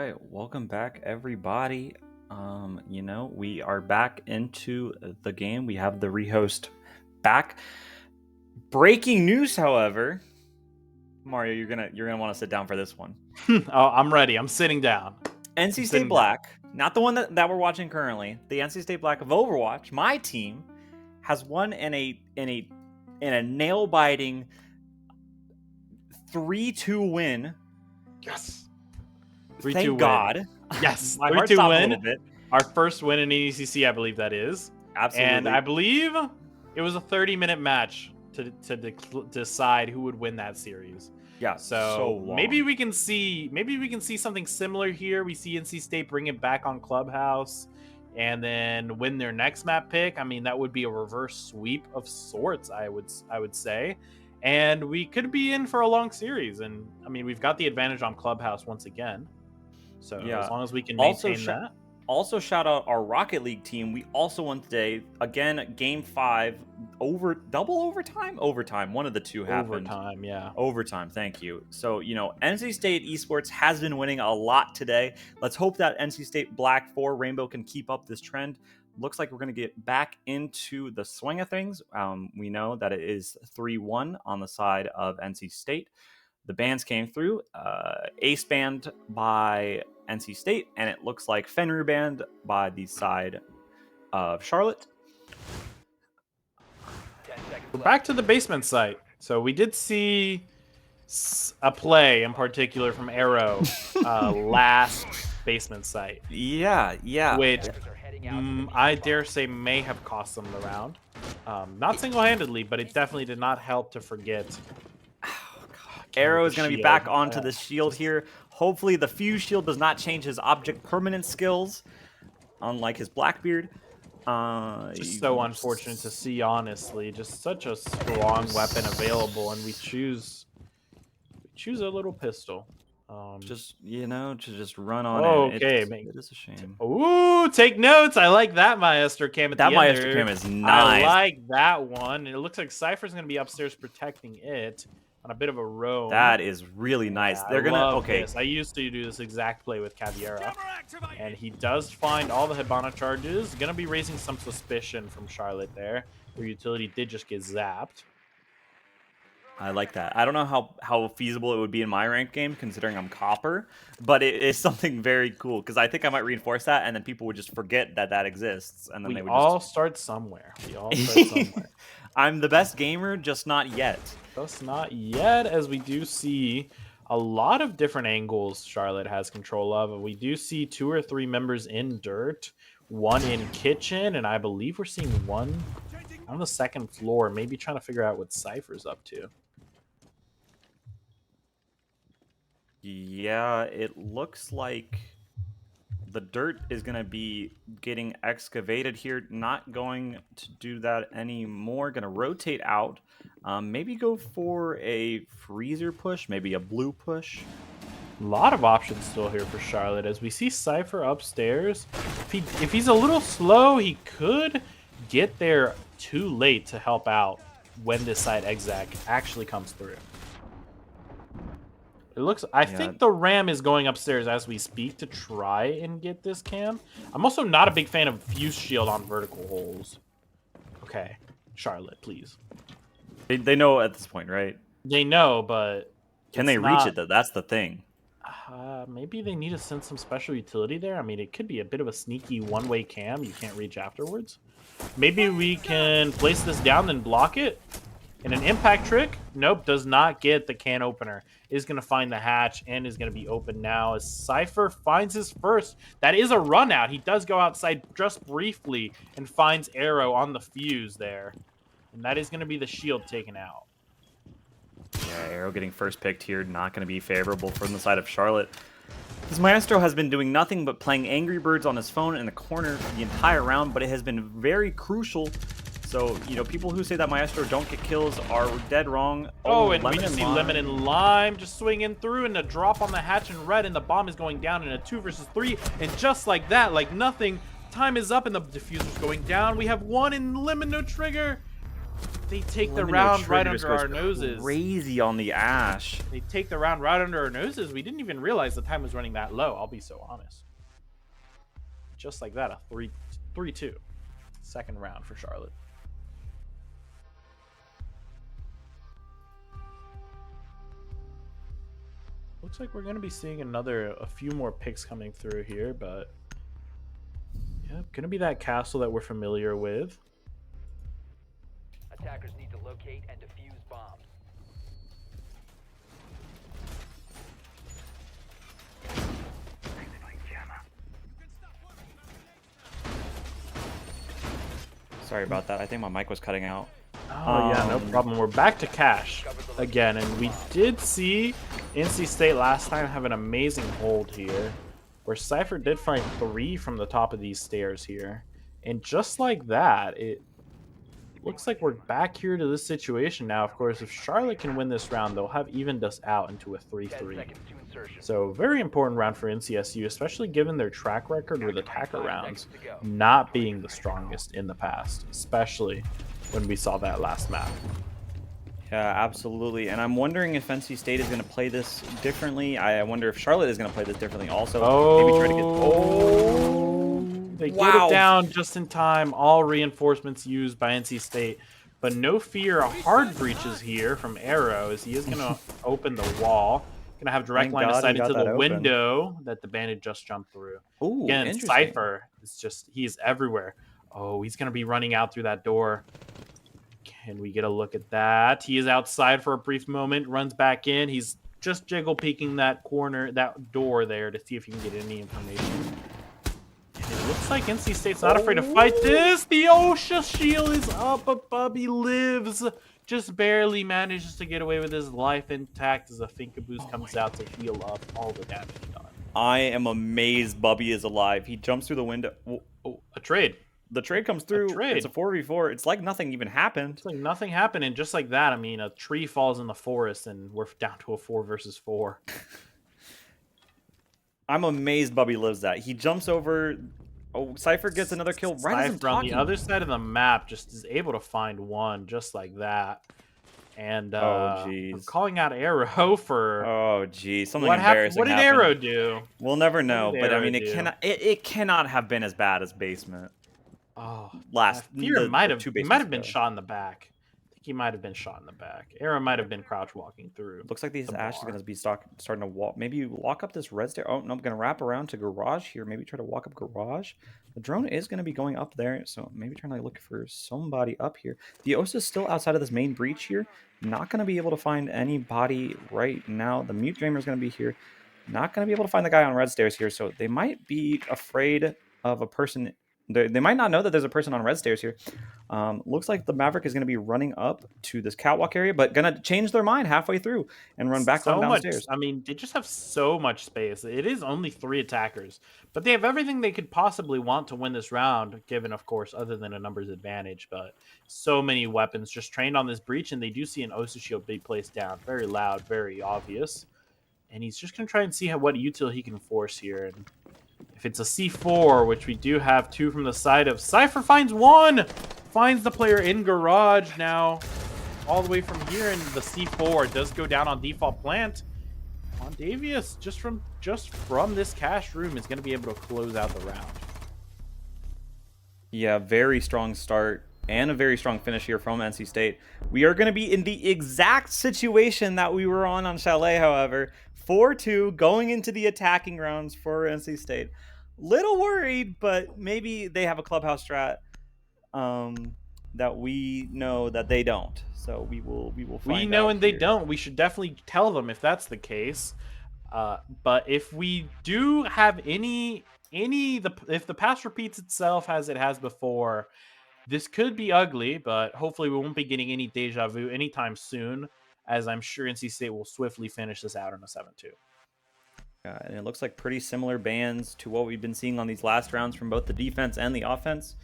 right, welcome back, everybody. You know, we are back into the game. We have the rehost back. Breaking news, however, Mario, you're gonna want to sit down for this one. Oh, I'm ready. I'm sitting down. NC State Black, not the one that we're watching currently. The NC State Black of Overwatch, my team, has won in a nail-biting 3-2 win. Yes. 3-2 Thank God. Yes. My heart stopped a little bit. Our first win in NECC, I believe that is. Absolutely. And I believe it was a 30-minute match to decide who would win that series. Yeah. So maybe we can see something similar here. We see NC State bring it back on Clubhouse and then win their next map pick. I mean, that would be a reverse sweep of sorts, I would say. And we could be in for a long series. And I mean, we've got the advantage on Clubhouse once again. So yeah, as long as we can maintain that. Also, shout out our Rocket League team. We also won today. Again, Game 5, double overtime? Overtime. One of the two happened. Overtime, yeah. Overtime, thank you. So, you know, NC State Esports has been winning a lot today. Let's hope that NC State Black 4 Rainbow can keep up this trend. Looks like we're going to get back into the swing of things. We know that it is 3-1 on the side of NC State. The bans came through. Ace banned by NC State, and it looks like Fenrir banned by the side of Charlotte. We're back to the basement site. So we did see a play in particular from Arrow last basement site. Yeah. Which I dare say may have cost them the round. Not single-handedly, but it definitely did not help to forget. Arrow is going to be back onto the shield here. Hopefully the fuse shield does not change his object permanent skills, unlike his Blackbeard. Just so unfortunate to see, honestly. Just such a strong weapon available, and we choose a little pistol. Just, you know, to just run on it. Okay, it is a shame. Ooh, take notes. I like that Maestro cam at the end. That Maestro cam is nice. I like that one. It looks like Cypher's going to be upstairs protecting it on a bit of a roam. That is really nice. Yeah, they're gonna this. I used to do this exact play with Caviera, and he does find all the Hibana charges. Gonna be raising some suspicion from Charlotte there. Their utility did just get zapped. I like that. I don't know how feasible it would be in my ranked game, considering I'm copper, but it is something very cool, because I think I might reinforce that, and then people would just forget that exists, and then they would all start somewhere. We all start somewhere. I'm the best gamer, just not yet. Just not yet, as we do see a lot of different angles Charlotte has control of. We do see 2 or 3 members in dirt, 1 in kitchen, and I believe we're seeing 1 on the 2nd floor, maybe trying to figure out what Cypher's up to. Yeah, it looks like the dirt is going to be getting excavated here. Not going to do that anymore. Going to rotate out. Maybe go for a freezer push, maybe a blue push. A lot of options still here for Charlotte, as we see Cypher upstairs. If he's a little slow, he could get there too late to help out when this side exec actually comes through. It looks. I think the Ram is going upstairs as we speak to try and get this cam. I'm also not a big fan of fuse shield on vertical holes. Okay, Charlotte, please. They know at this point, right? They know, but can they reach it though? That's the thing. Maybe they need to send some special utility there. I mean, it could be a bit of a sneaky one-way cam you can't reach afterwards. Maybe we can place this down, then block it. And an impact trick, nope, does not get the can opener. Is going to find the hatch and is going to be open now as Cypher finds his first. That is a run out. He does go outside just briefly and finds Arrow on the fuse there. And that is going to be the shield taken out. Yeah, Arrow getting first picked here, not going to be favorable from the side of Charlotte. This Maestro has been doing nothing but playing Angry Birds on his phone in the corner the entire round, but it has been very crucial. So, you know, people who say that Maestro don't get kills are dead wrong. Oh, and we just see Lemon and Lime just swinging through, and a drop on the hatch in red, and the bomb is going down in a 2 versus 3. And just like that, like nothing, time is up, and the diffuser's going down. We have 1 in Lemon, no trigger. They take the Lemon No round right Trigger under just goes our noses. crazy on the Ash. They take the round right under our noses. We didn't even realize the time was running that low. I'll be so honest. Just like that, a 3-2. Second round for Charlotte. Looks like we're going to be seeing a few more picks coming through here, but yeah, going to be that castle that we're familiar with. Attackers need to locate and defuse bombs. Sorry about that. I think my mic was cutting out. Oh, yeah, no problem. We're back to cash again, and we did see NC State last time have an amazing hold here, where Cypher did find 3 from the top of these stairs here. And just like that, it looks like we're back here to this situation now. Of course, if Charlotte can win this round, they'll have evened us out into a 3-3. So very important round for NCSU, especially given their track record with attacker rounds not being the strongest in the past, especially when we saw that last map. Yeah, absolutely. And I'm wondering if NC State is going to play this differently. I wonder if Charlotte is going to play this differently also. Maybe try to get... They get it down just in time. All reinforcements used by NC State. But no fear of hard breaches here from Arrow, as he is going to open the wall. Going to have direct line of sight into the window that the bandit just jumped through. Ooh, again, Cypher is just, he's everywhere. Oh, he's going to be running out through that door. Can we get a look at that? He is outside for a brief moment, runs back in. He's just jiggle peeking that corner, that door there to see if he can get any information. And it looks like NC State's not afraid to fight this. The OSHA shield is up, but Bubby lives. Just barely manages to get away with his life intact as a Finkaboos comes out to heal up all the damage done. I am amazed Bubby is alive. He jumps through the window. Oh, a trade. The trade comes through. It's a 4v4. It's like nothing even happened. It's like nothing happened, and just like that, I mean, a tree falls in the forest, and we're down to a 4 versus 4. I'm amazed Bubby lives that. He jumps over. Oh, Cypher gets another kill right as I'm talking. On the other side of the map, just is able to find one just like that. And I'm calling out Arrow for. Oh, geez, something embarrassing. What did Arrow do? We'll never know, but I mean, it cannot have been as bad as Basement. Oh, He might have been shot in the back. I think he might have been shot in the back. Arrow might have been crouch walking through. Looks like these Ash is going to be starting to walk. Maybe walk up this red stair. Oh no, I'm going to wrap around to garage here. Maybe try to walk up garage. The drone is going to be going up there, so maybe trying to look for somebody up here. The OSA is still outside of this main breach here. Not going to be able to find anybody right now. The mute dreamer is going to be here. Not going to be able to find the guy on red stairs here, so they might be afraid of a person. They might not know that there's a person on red stairs here. Looks like the Maverick is going to be running up to this catwalk area, but going to change their mind halfway through and run back downstairs. I mean, they just have so much space. It is only 3 attackers, but they have everything they could possibly want to win this round, given, of course, other than a numbers advantage. But so many weapons just trained on this breach, and they do see an OSA shield be placed down. Very loud, very obvious. And he's just going to try and see what util he can force here. And if it's a C4, which we do have 2 from the side of Cypher, finds 1! Finds the player in garage now. All the way from here, and the C4 does go down on default plant. Mondavius, just from this cache room, is going to be able to close out the round. Yeah, very strong start and a very strong finish here from NC State. We are going to be in the exact situation that we were on Chalet, however. 4-2 going into the attacking rounds for NC State. Little worried, but maybe they have a clubhouse strat that we know that they don't. So we will find out. We know and here. they don't. We should definitely tell them if that's the case. But if we do have if the past repeats itself as it has before, this could be ugly, but hopefully we won't be getting any deja vu anytime soon, as I'm sure NC State will swiftly finish this out on a 7-2. And it looks like pretty similar bans to what we've been seeing on these last rounds from both the defense and the offense.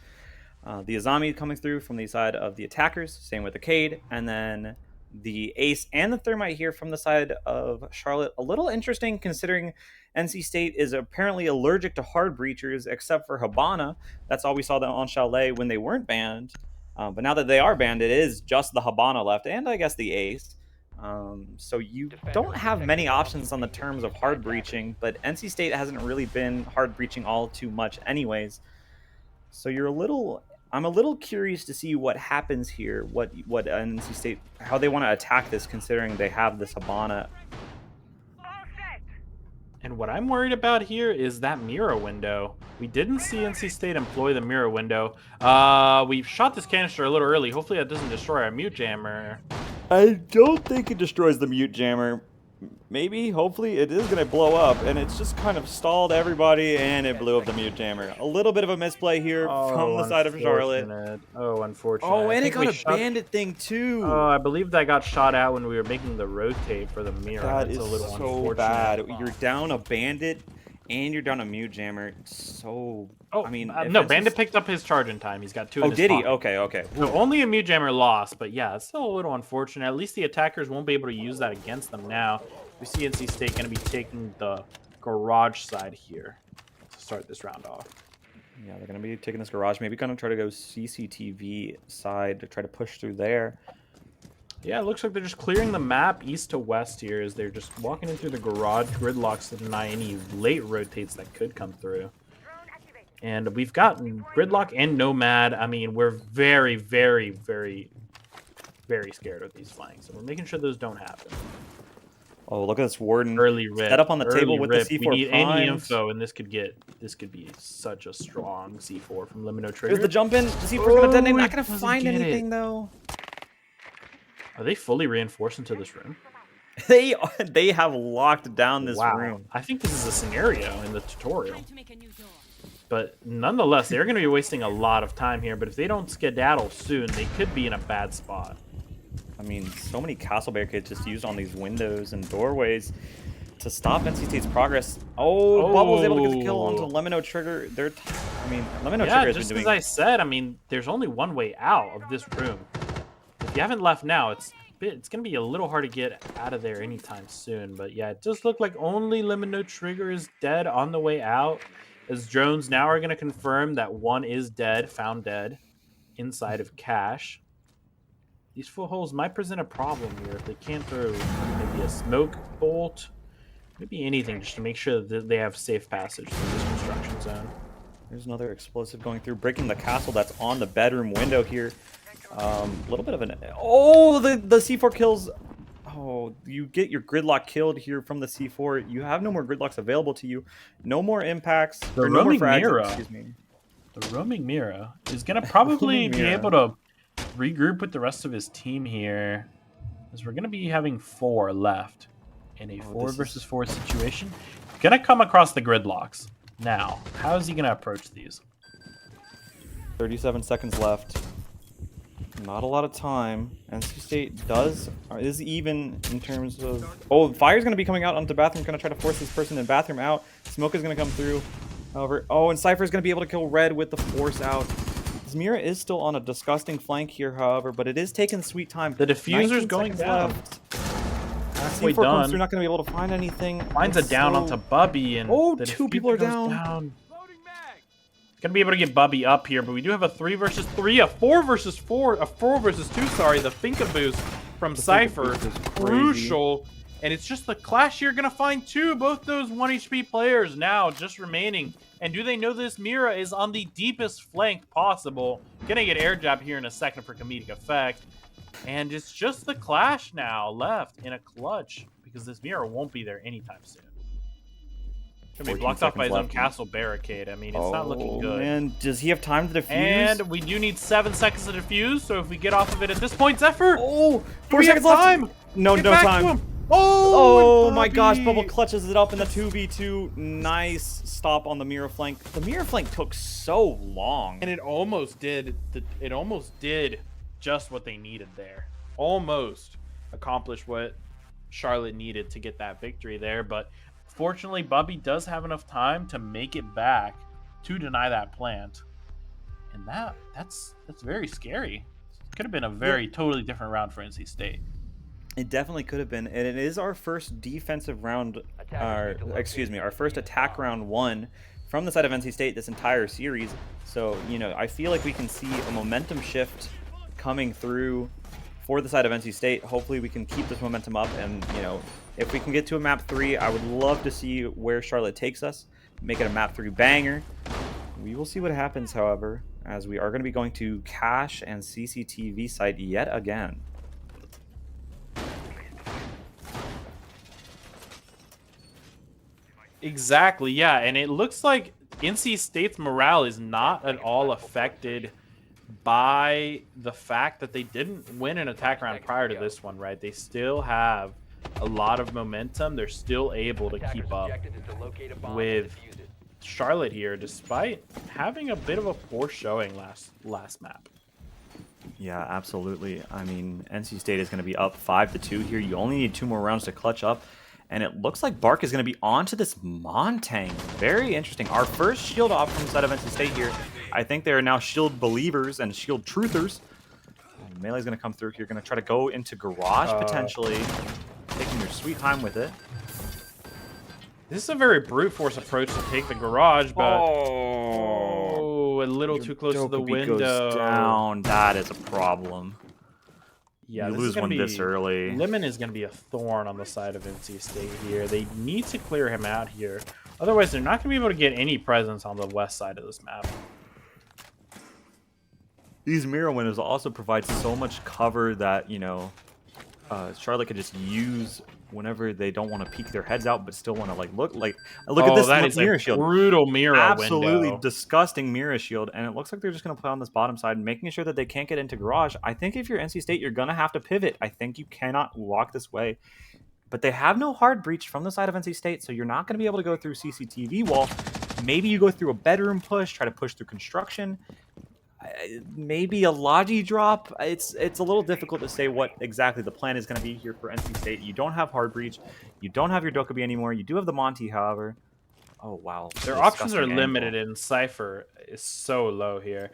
The Azami coming through from the side of the attackers, same with the Cade, and then the Ace and the Thermite here from the side of Charlotte. A little interesting considering NC State is apparently allergic to hard breachers except for Habana. That's all we saw on Chalet when they weren't banned. But now that they are banned, it is just the Habana left, and I guess the Ace. So you don't have many options on the terms of hard breaching, but NC State hasn't really been hard breaching all too much anyways. So I'm a little curious to see what happens here, what NC State, how they want to attack this, considering they have this Habana. And what I'm worried about here is that mirror window. We didn't see NC State employ the mirror window. We shot this canister a little early. Hopefully that doesn't destroy our mute jammer. I don't think it destroys the mute jammer. Maybe, hopefully, it is going to blow up, and it's just kind of stalled everybody, and it blew up the mute jammer. A little bit of a misplay here from the side of Charlotte. Oh, unfortunate. Oh, and it got a bandit thing, too. Oh, I believe that got shot out when we were making the rotate for the mirror. That That's is a little so bad. You're down a bandit, and you're down a mute jammer. So, Oh, I mean... no, Bandit picked up his charge in time. He's got 2 in his did he? pocket. Okay. So only a mute jammer lost, but yeah, it's still a little unfortunate. At least the attackers won't be able to use that against them now. We see NC State going to be taking the garage side here to start this round off. Yeah, they're going to be taking this garage. Maybe going to try to go CCTV side to try to push through there. Yeah, it looks like they're just clearing the map east to west here as they're just walking in through the garage gridlocks to deny any late rotates that could come through. And we've got gridlock and nomad. I mean, we're very, very, very, very scared of these flanks. So we're making sure those don't happen. Oh, look at this Warden. Early rip. Set up on the table with rip. the C4 We need primes. any info, and this could be such a strong C4 from Limino Trigger. There's the jump in. The C4's going to detonate. Not going to find anything, though. Are they fully reinforced into this room? They have locked down this room. I think this is a scenario in the tutorial. But nonetheless, they're going to be wasting a lot of time here. But if they don't skedaddle soon, they could be in a bad spot. I mean, so many castle barricades just used on these windows and doorways to stop NC State's progress. Oh, Bubble's able to get the kill onto Lemino Trigger. Lemino Trigger has just been doing... as I said, I mean, there's only one way out of this room. If you haven't left now, it's going to be a little hard to get out of there anytime soon. But yeah, it does look like only Lemino Trigger is dead on the way out. As drones now are going to confirm that one is dead, found dead, inside of cache. These footholes might present a problem here if they can't throw maybe a smoke bolt, maybe anything just to make sure that they have safe passage through this construction zone. There's another explosive going through, breaking the castle that's on the bedroom window here. A little bit of an... Oh, the C4 kills... Oh, you get your gridlock killed here from the C4. You have no more gridlocks available to you. No more impacts. The no more roaming frags, mirror. excuse me. The roaming mirror is going to probably be able to regroup with the rest of his team here, as we're going to be having 4 left in a 4 versus 4 situation. Going to come across the gridlocks. Now, how is he going to approach these? 37 seconds left. Not a lot of time. NC State is even in terms of... Oh, fire's going to be coming out onto bathroom. Going to try to force this person in bathroom out. Smoke is going to come through. However, oh, and Cypher's going to be able to kill Red with the force out. Zmira is still on a disgusting flank here, however, but it is taking sweet time. The diffuser's going down. Halfway C4 done. comes through, not going to be able to find anything. Finds a down onto Bubby, and oh, the 2 people are goes down. Gonna be able to get Bubby up here, but we do have a 3 versus 3, a 4 versus 4, a 4 versus 2. Sorry, the Finka boost from Cypher, crucial, and it's just the clash here. Gonna find 2, both those 1 HP players now just remaining. And do they know this Mira is on the deepest flank possible? Gonna get air jab here in a second for comedic effect, and it's just the clash now left in a clutch because this Mira won't be there anytime soon. Gonna be blocked off by his own castle barricade. I mean, it's not looking good. Man, does he have time to defuse? And we do need 7 seconds to defuse, so if we get off of it at this point, Zephyr! Oh, 4 we have seconds left. time! No, Get no back to time. him. Oh, my gosh, Bubby! Bubble clutches it up in the 2v2. Nice stop on the mirror flank. The mirror flank took so long. And it almost did. It almost did just what they needed there. Almost accomplished what Charlotte needed to get that victory there, but fortunately, Bubby does have enough time to make it back to deny that plant, and that's very scary. Could have been a very totally different round for NC State. It definitely could have been, and it is our first defensive round, our first attack round 1 from the side of NC State this entire series. So, you know, I feel like we can see a momentum shift coming through for the side of NC State. Hopefully we can keep this momentum up, and you know, if we can get to a map 3, I would love to see where Charlotte takes us. Make it a map 3 banger. We will see what happens, however, as we are going to be going to cache and CCTV site yet again. Exactly, yeah, and it looks like NC State's morale is not at all affected by the fact that they didn't win an attack round prior to this one, right? They still have a lot of momentum. They're still able to keep up with Charlotte here, despite having a bit of a poor showing last map. Yeah, absolutely. I mean, NC State is going to be up 5-2 here. You only need 2 more rounds to clutch up. And it looks like Bark is going to be onto this Montang. Very interesting. Our first shield off from the side of NC State here. I think they are now shield believers and shield truthers. And Melee's going to come through here. Going to try to go into garage potentially. Taking your sweet time with it. This is a very brute force approach to take the garage, but a little too close to the window. Goes down. That is a problem. Yeah, you lose one this early. Lemon is going to be a thorn on the side of NC State here. They need to clear him out here. Otherwise, they're not going to be able to get any presence on the west side of this map. These mirror windows also provide so much cover that, you know, Charlotte could just use whenever they don't want to peek their heads out, but still want to look at this mirror shield. Brutal mirror Absolutely window. Disgusting mirror shield, and it looks like they're just going to play on this bottom side, making sure that they can't get into garage. I think if you're NC State, you're going to have to pivot. I think you cannot walk this way, but they have no hard breach from the side of NC State, so you're not going to be able to go through CCTV wall. Maybe you go through a bedroom push, try to push through construction. Maybe a Logi drop. It's a little difficult to say what exactly the plan is going to be here for NC State. You don't have hard breach. You don't have your Dokkaebi anymore. You do have the Monty, however. Oh, wow. Their options are limited, and Cypher is so low here.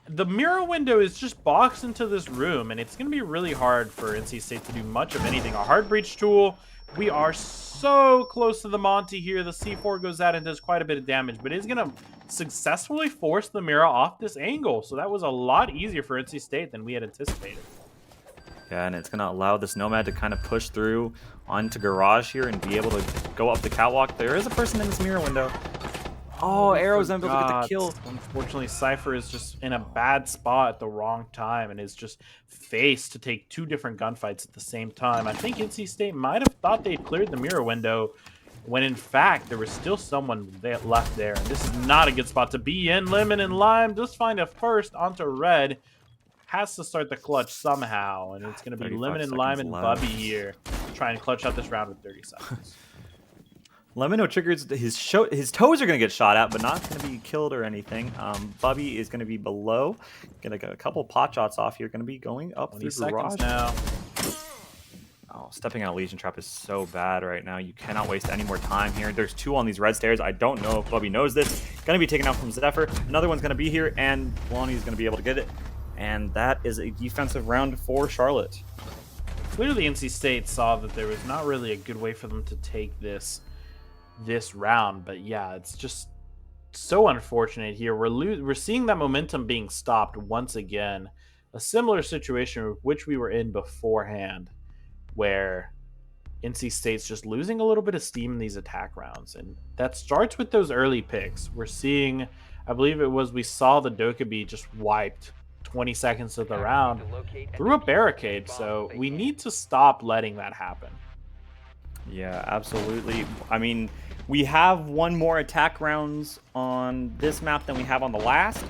The mirror window is just boxed into this room, and it's going to be really hard for NC State to do much of anything. A hard breach tool. We are so close to the Monty here. The C4 goes out and does quite a bit of damage, but it's going to successfully force the mirror off this angle. So that was a lot easier for NC State than we had anticipated. Yeah, and it's going to allow this Nomad to kind of push through onto garage here and be able to go up the catwalk. There is a person in this mirror window. Oh, Arrow's able to get the kill. Unfortunately, Cypher is just in a bad spot at the wrong time and is just faced to take 2 different gunfights at the same time. I think NC State might have thought they'd cleared the mirror window when in fact there was still someone left there. And this is not a good spot to be in. Lemon and Lime just find a first onto Red. Has to start the clutch somehow, and it's going to be Lemon and Lime and Bubby here to try and clutch out this round with 30 seconds. Lemon no triggers. His toes are going to get shot at, but not going to be killed or anything. Bubby is going to be below. Going to get a couple pot shots off here. Going to be going up through garage now. Oh, stepping out of Legion Trap is so bad right now. You cannot waste any more time here. There's 2 on these red stairs. I don't know if Bubby knows this. Going to be taken out from Zephyr. Another one's going to be here, and Lonnie is going to be able to get it. And that is a defensive round for Charlotte. Clearly, NC State saw that there was not really a good way for them to take this round, but yeah, it's just so unfortunate here. We're seeing that momentum being stopped once again. A similar situation which we were in beforehand, where NC State's just losing a little bit of steam in these attack rounds, and that starts with those early picks. We're seeing, I believe it was, we saw the Dokkaebi just wiped 20 seconds of the round through a barricade, so we need to stop letting that happen. Yeah, absolutely. I mean, we have 1 more attack rounds on this map than we have on the last,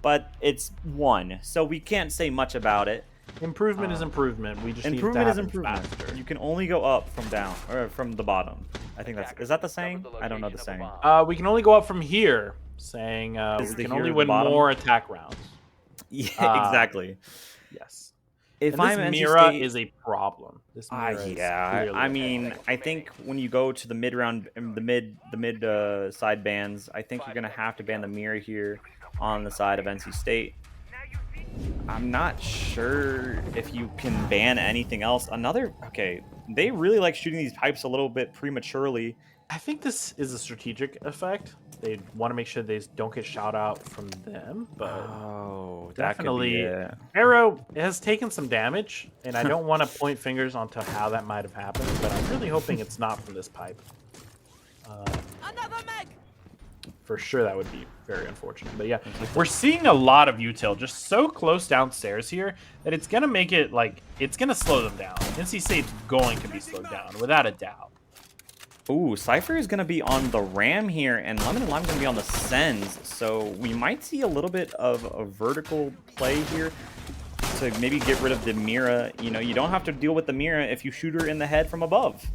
but it's 1, so we can't say much about it. Improvement is improvement. We just improvement need is to improvement. faster. You can only go up from down, or from the bottom. I think is that the saying? I don't know the saying. We can only go up from here, saying we can only win more attack rounds. Yeah, exactly. Yes. If I'm this NC Mira State, is a problem. This Mira is yeah. I mean, I think when you go to the mid round, the mid side bans, I think you're gonna have to ban the mirror here on the side of NC State. I'm not sure if you can ban anything else. Okay, they really like shooting these pipes a little bit prematurely. I think this is a strategic effect. They want to make sure they don't get shout out from them, but Oh, definitely that could be it. Arrow has taken some damage, and I don't want to point fingers onto how that might have happened, but I'm really hoping it's not from this pipe. For sure, that would be very unfortunate. But yeah, we're seeing a lot of util just so close downstairs here that it's gonna make it like it's gonna slow them down. NC State's going to be slowed down without a doubt. Ooh, Cypher is going to be on the Ram here, and Lemon and Lime going to be on the Sens. So we might see a little bit of a vertical play here to maybe get rid of the Mira. You know, you don't have to deal with the Mira if you shoot her in the head from above.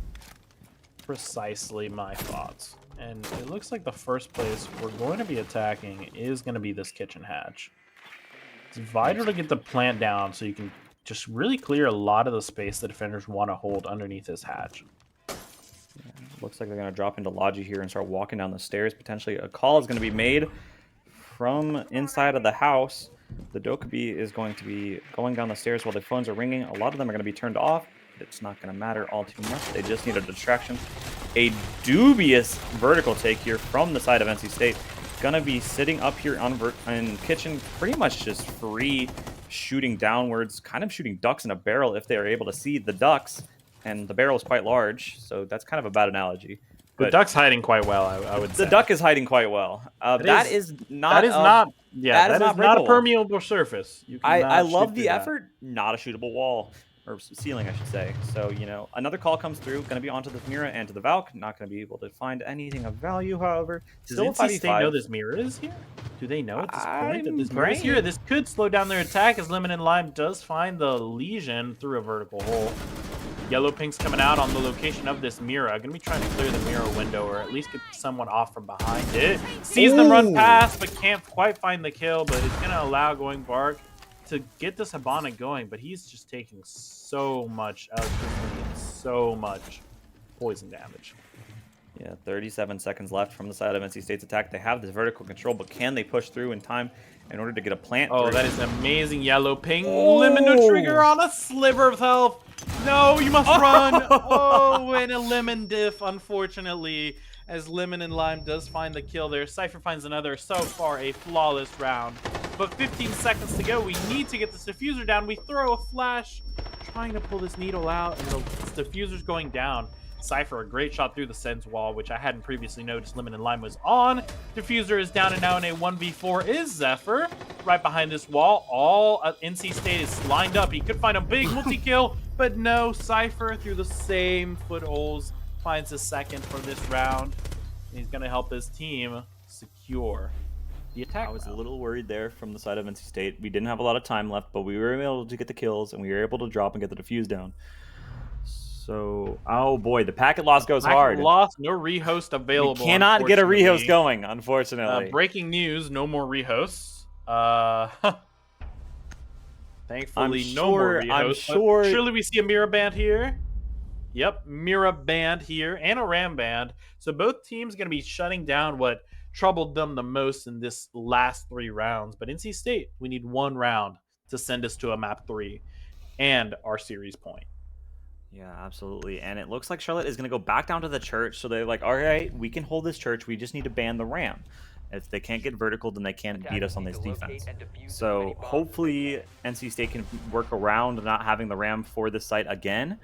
Precisely my thoughts. And it looks like the first place we're going to be attacking is going to be this kitchen hatch. It's vital to get the plant down so you can just really clear a lot of the space the defenders want to hold underneath this hatch. Looks like they're going to drop into Logi here and start walking down the stairs. Potentially a call is going to be made from inside of the house. The Dokkaebi is going to be going down the stairs while the phones are ringing. A lot of them are going to be turned off. But it's not going to matter all too much. They just need a distraction. A dubious vertical take here from the side of NC State. Going to be sitting up here on in kitchen, pretty much just free, shooting downwards, kind of shooting ducks in a barrel if they are able to see the ducks. And the barrel is quite large, so that's kind of a bad analogy. But the duck's hiding quite well, I would say. The duck is hiding quite well. That is not a permeable surface. I love the effort. Not a shootable wall. Or ceiling, I should say. So, you know, another call comes through. Going to be onto the Mira and to the Valk. Not going to be able to find anything of value, however. Does NC State know this Mira is here? Do they know at this point that this Mira is here? This could slow down their attack as Lemon and Lime does find the Legion through a vertical hole. Yellow Pink's coming out on the location of this Mira. Going to be trying to clear the Mira window or at least get someone off from behind it. Sees them run past, but can't quite find the kill, but it's going to allow Going Bark to get this Hibana going, but he's just taking so much electricity and so much poison damage. Yeah, 37 seconds left from the side of NC State's attack. They have this vertical control, but can they push through in time in order to get a plant? Oh, that is amazing. Yellow Ping. Lemon no trigger on a sliver of health. No, you must run. Oh, and a Lemon diff, unfortunately, as Lemon and Lime does find the kill there. Cypher finds another. So far, a flawless round. But 15 seconds to go. We need to get this diffuser down. We throw a flash, trying to pull this needle out, and the diffuser's going down. Cypher, a great shot through the Sens wall, which I hadn't previously noticed Lemon and Lime was on. Diffuser is down, and now in a 1v4 is Zephyr. Right behind this wall, all NC State is lined up. He could find a big multi-kill, but no. Cypher, through the same footholes, finds a second for this round. He's going to help his team secure the attack. I was a little worried there from the side of NC State. We didn't have a lot of time left, but we were able to get the kills, and we were able to drop and get the defuse down. So, oh boy, the packet loss goes hard. Packet loss, no rehost available. We cannot get a rehost going, unfortunately. Breaking news, no more rehosts. Thankfully, no more rehosts. I'm sure. Surely we see a Mira band here. Yep, Mira band here and a Ram band. So both teams going to be shutting down what troubled them the most in this last 3 rounds. But NC State, we need 1 round to send us to a map 3 and our series point. Yeah, absolutely. And it looks like Charlotte is going to go back down to the church. So they're like, all right, we can hold this church. We just need to ban the Ram. If they can't get vertical, then they can't beat us on this defense. So hopefully NC State can work around not having the Ram for this site again.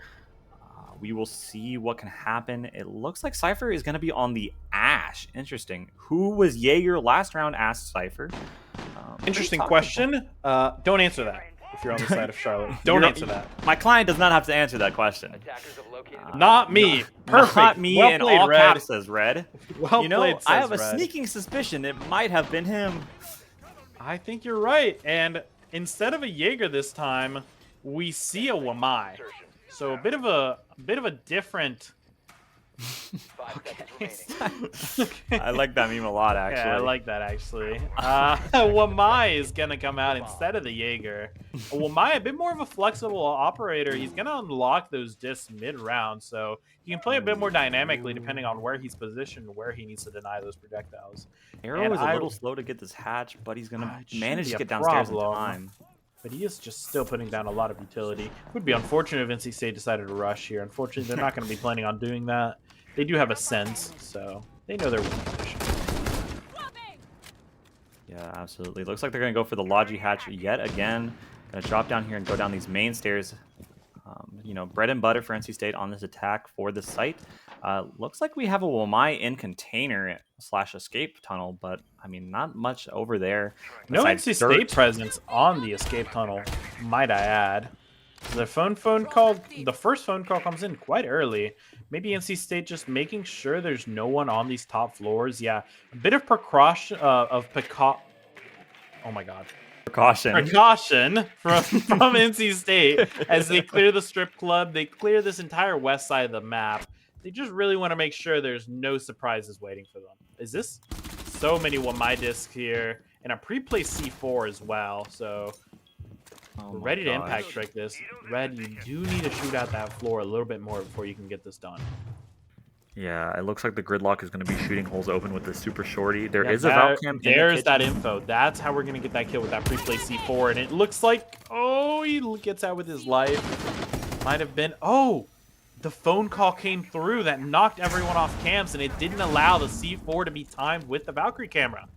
We will see what can happen. It looks like Cypher is going to be on the Ash. Interesting. Who was Jaeger last round? Asked Cypher. Interesting question. Don't answer that. If you're on the side of Charlotte, don't answer that. My client does not have to answer that question. Not me. Perfect. Not me. Well in played, all Red. caps says Red. Well you know, played, I have a Red. sneaking suspicion it might have been him. I think you're right. And instead of a Jaeger this time, we see a Wamai. So a bit of a different. Okay. I like that meme a lot, actually. Yeah, I like that actually. Wamai is gonna come out instead of the Jaeger. Wamai, a bit more of a flexible operator. He's gonna unlock those discs mid-round, so he can play a bit more dynamically depending on where he's positioned and where he needs to deny those projectiles. Arrow is a little slow to get this hatch, but he's gonna manage to get downstairs in time. But he is just still putting down a lot of utility. It would be unfortunate if NC State decided to rush here. Unfortunately, they're not going to be planning on doing that. They do have a sense, so they know their winning position. Yeah, absolutely. Looks like they're going to go for the Logi hatch yet again. Going to drop down here and go down these main stairs. You know, bread and butter for NC State on this attack for the site. Looks like we have a Wamai in container / escape tunnel, but I mean, not much over there No besides NC State dirt. presence on the escape tunnel, might I add. The phone call, the first phone call comes in quite early. Maybe NC State just making sure there's no one on these top floors. Yeah, a bit of precaution, oh my god. Precaution. Precaution from NC State as they clear the strip club. They clear this entire west side of the map. They just really want to make sure there's no surprises waiting for them. Is this so many Wamai discs here and a pre-placed C4 as well? So Oh we're my ready to gosh. impact strike this. Red, you do need to shoot out that floor a little bit more before you can get this done. Yeah, it looks like the gridlock is going to be shooting holes open with the super shorty. There Yeah, is a Valk cam in the there's that kitchen. info. That's how we're going to get that kill with that pre-placed C4. And it looks like, oh, he gets out with his life. Might have been, oh, the phone call came through that knocked everyone off cams, and it didn't allow the C4 to be timed with the Valkyrie camera.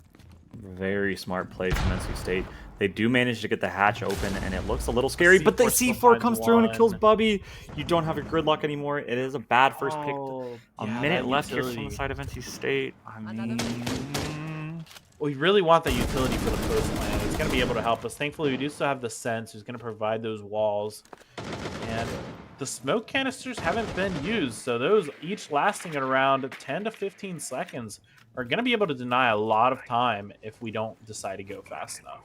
Very smart play from NC State. They do manage to get the hatch open, and it looks a little scary, but the C4 still C4 finds comes through and it kills one. Bubby. You don't have a gridlock anymore. It is a bad first pick. Oh, A yeah, minute that left here from utility. the side of NC State. I mean... We really want that utility for the post plan. It's going to be able to help us. Thankfully, we do still have the sense who's going to provide those walls. And the smoke canisters haven't been used, so those each lasting at around 10 to 15 seconds are going to be able to deny a lot of time if we don't decide to go fast enough.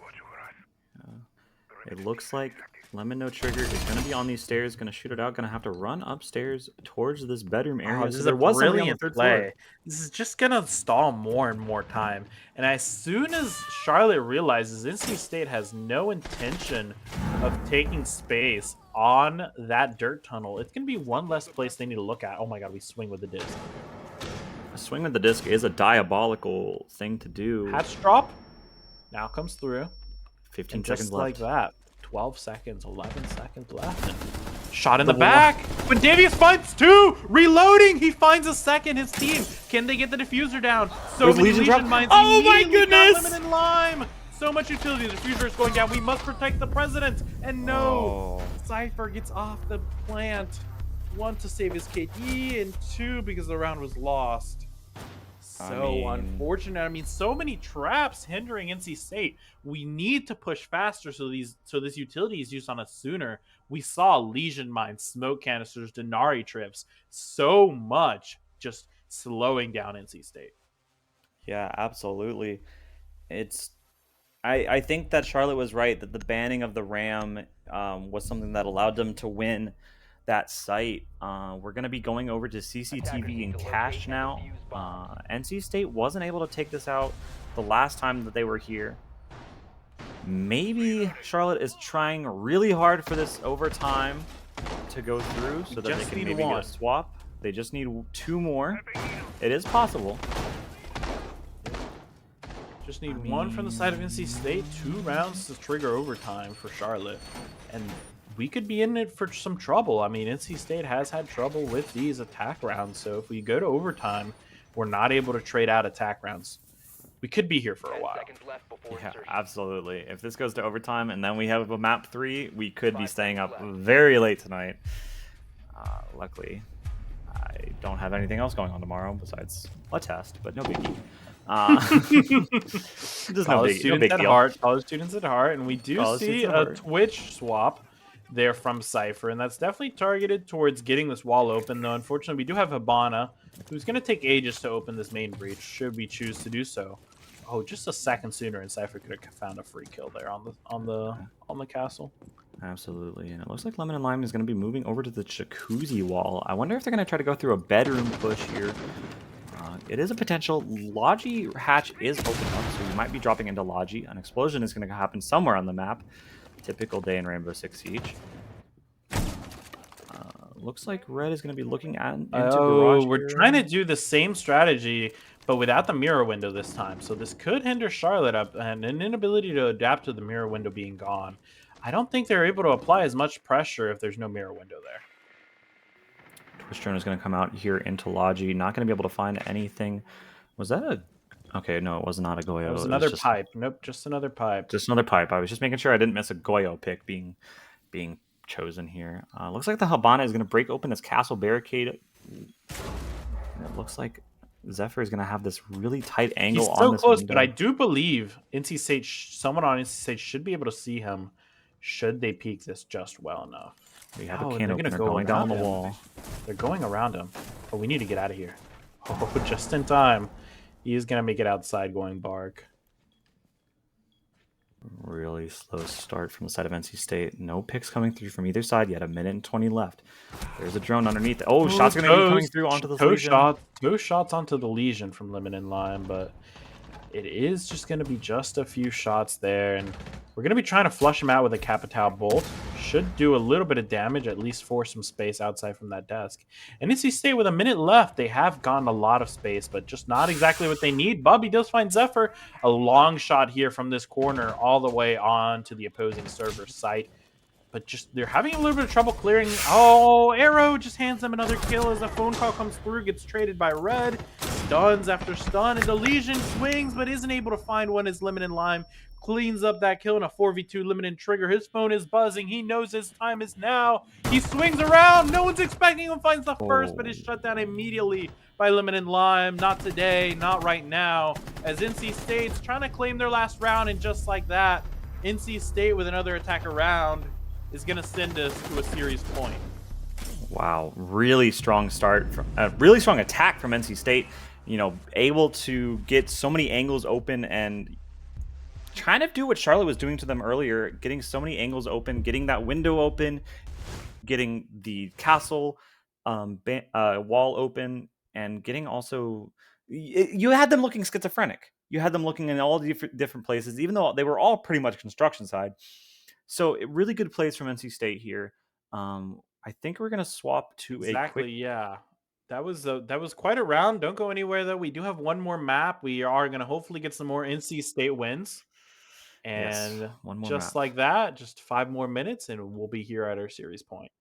It looks like Lemon No Trigger is going to be on these stairs, going to shoot it out, going to have to run upstairs towards this bedroom area. Oh, this So is there a was somebody on the brilliant third play. floor. This is just going to stall more and more time. And as soon as Charlotte realizes NC State has no intention of taking space on that dirt tunnel, it's going to be one less place they need to look at. Oh my god, we swing with the disc. A swing with the disc is a diabolical thing to do. Hatch drop now comes through. 15 And seconds just left. like that, 12 seconds, 11 seconds left. And shot in the back. When Davius finds two, reloading, he finds a second. His team, can they get the diffuser down? So There's many Legion Legion drop. mines. Oh my immediately got goodness! Lemon and Lime. So much utility. The diffuser is going down. We must protect the president. And no, Cypher gets off the plant. One, to save his KD, and two, because the round was lost. So unfortunate. I mean, so many traps hindering NC State. We need to push faster so this utility is used on us sooner. We saw Legion mines, smoke canisters, Denari trips, so much just slowing down NC State. Yeah, absolutely. I think that Charlotte was right that the banning of the Ram was something that allowed them to win that site. We're going to be going over to CCTV and cache now. NC State wasn't able to take this out the last time that they were here. Maybe Charlotte is trying really hard for this overtime to go through so that they just can need maybe get one. a swap. They just need 2 more. It is possible. Just need one from the side of NC State, 2 rounds to trigger overtime for Charlotte. And we could be in it for some trouble. I mean, NC State has had trouble with these attack rounds. So if we go to overtime, we're not able to trade out attack rounds. We could be here for a 10 while. seconds left before Yeah, insertion. absolutely. If this goes to overtime and then we have a map 3, we could be staying up very late tonight. Luckily, I don't have anything else going on tomorrow besides a test, but no biggie. Just no College big students at deal. heart. College students at heart, and we do College see students at a heart. Twitch swap there from Cypher, and that's definitely targeted towards getting this wall open. Though unfortunately, we do have Hibana, who's going to take ages to open this main breach. Should we choose to do so? Oh, just a second sooner, and Cypher could have found a free kill there on the castle. Absolutely, and it looks like Lemon and Lime is going to be moving over to the jacuzzi wall. I wonder if they're going to try to go through a bedroom push here. It is a potential. Logi hatch is open up, so we might be dropping into Logi. An explosion is going to happen somewhere on the map. Typical day in Rainbow Six Siege. Looks like Red is going to be looking into garage. We're here. trying to do the same strategy, but without the mirror window this time. So this could hinder Charlotte up and an inability to adapt to the mirror window being gone. I don't think they're able to apply as much pressure if there's no mirror window there. Twitch drone is going to come out here into Logi. Not going to be able to find anything. Was that Okay, no, it was not a Goyo. That was It another just pipe. Nope, just another pipe. just another pipe. I was just making sure I didn't miss a Goyo pick being chosen here. Looks like the Habana is going to break open this castle barricade. And it looks like Zephyr is going to have this really tight angle He's on so this close, but I window. do believe NC State, someone on NC State should be able to see him should they peek this just well enough. We have a Oh, and can they're going to opener go going down around the him. wall. They're going around him. Oh, we need to get out of here. Oh, just in time. He is going to make it outside going bark. Really slow start from the side of NC State. No picks coming through from either side yet. 1:20 left. There's a drone underneath. Oh, shots are going to be coming through onto this Legion. Toe shots onto the Legion from Lemon and Lime, but it is just going to be just a few shots there, and we're going to be trying to flush him out with a Capital Bolt. Should do a little bit of damage, at least force some space outside from that desk. And NC State, with a minute left, they have gotten a lot of space, but just not exactly what they need. Bobby does find Zephyr. A long shot here from this corner all the way on to the opposing server's site. But just they're having a little bit of trouble clearing. Oh, Arrow just hands them another kill as a phone call comes through, gets traded by Red. Stuns after stun, and the Legion swings but isn't able to find one as Lemon and Lime cleans up that kill in a 4v2 Lemon and Trigger. His phone is buzzing. He knows his time is now. He swings around. No one's expecting him, finds the first, but is shut down immediately by Lemon and Lime. Not today, not right now, as NC State's trying to claim their last round, and just like that, NC State with another attack around is going to send us to a series point. Wow, really strong start, really strong attack from NC State. You know, able to get so many angles open and trying to do what Charlotte was doing to them earlier, getting so many angles open, getting that window open, getting the castle wall open, and getting also... You had them looking schizophrenic. You had them looking in all different places, even though they were all pretty much construction side. So really good plays from NC State here. I think we're gonna swap to a quick... Yeah. That was quite a round. Don't go anywhere though. We do have one more map. We are gonna hopefully get some more NC State wins. Yes, And one more just map. like that, just 5 more minutes, and we'll be here at our series point.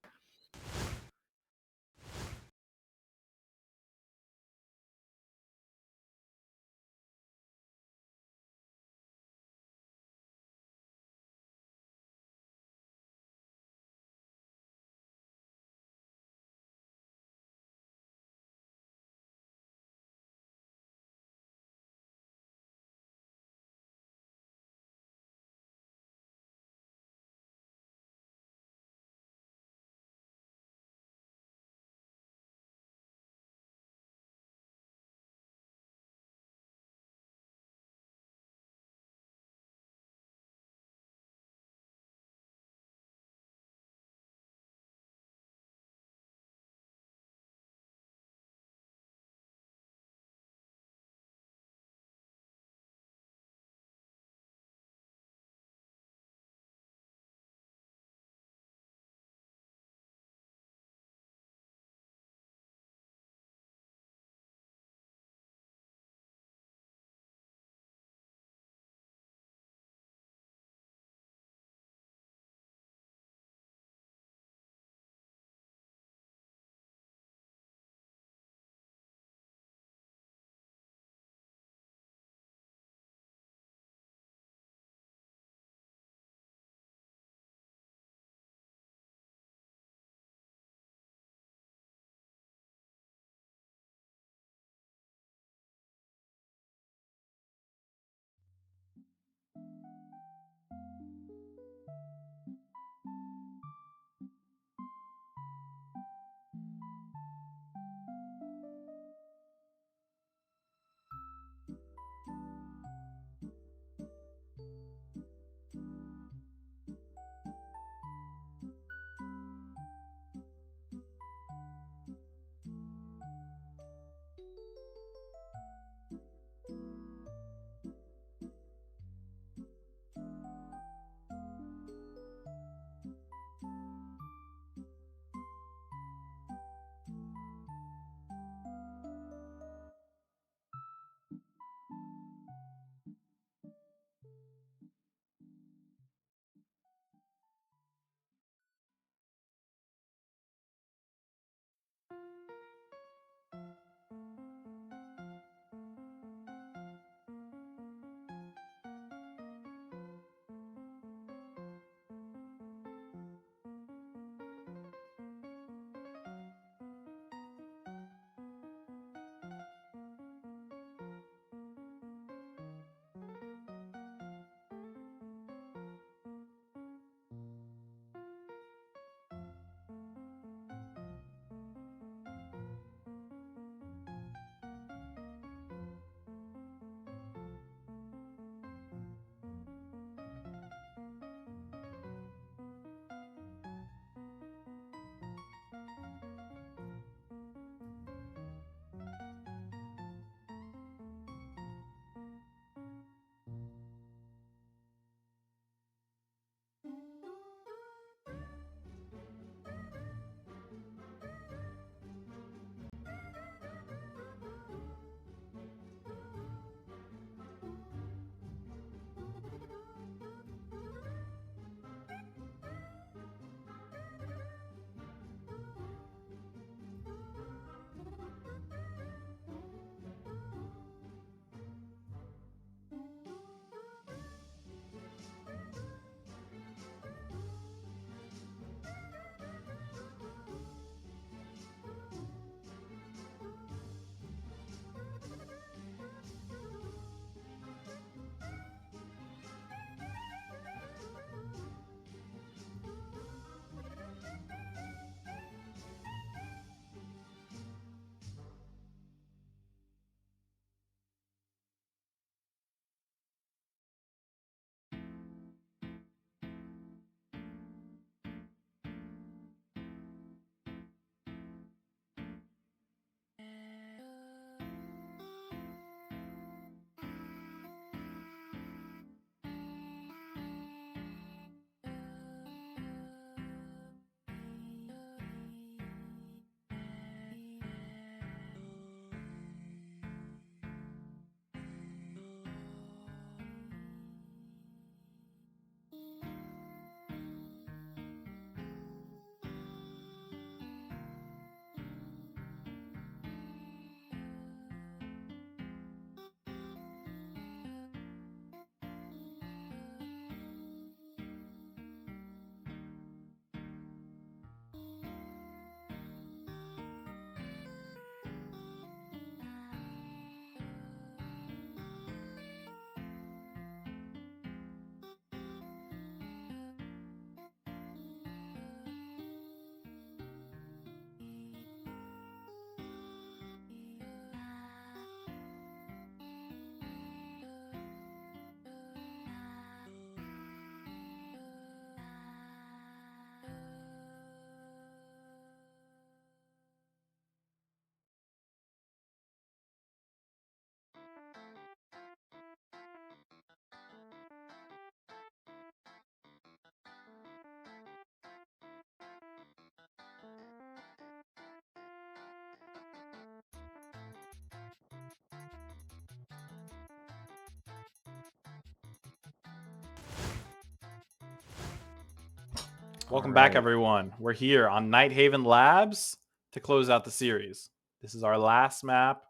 Welcome back, right. everyone. We're here on Nighthaven Labs to close out the series. This is our last map.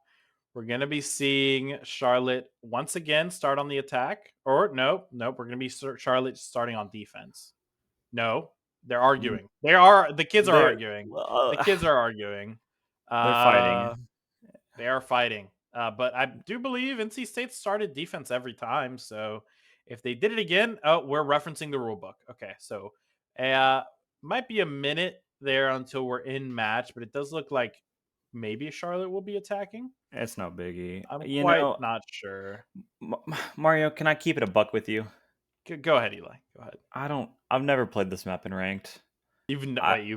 We're going to be seeing Charlotte once again start on the attack. Or, nope, we're going to be Charlotte starting on defense. No, they're arguing. The kids are arguing. The kids are arguing. They're fighting. They are fighting. But I do believe NC State started defense every time. So if they did it again, we're referencing the rule book. Okay, so might be a minute there until we're in match, but it does look like maybe Charlotte will be attacking. It's no biggie. I'm You quite know, not sure. Mario, can I keep it a buck with you? Go ahead, Eli. Go ahead. I've never played this map in ranked. You've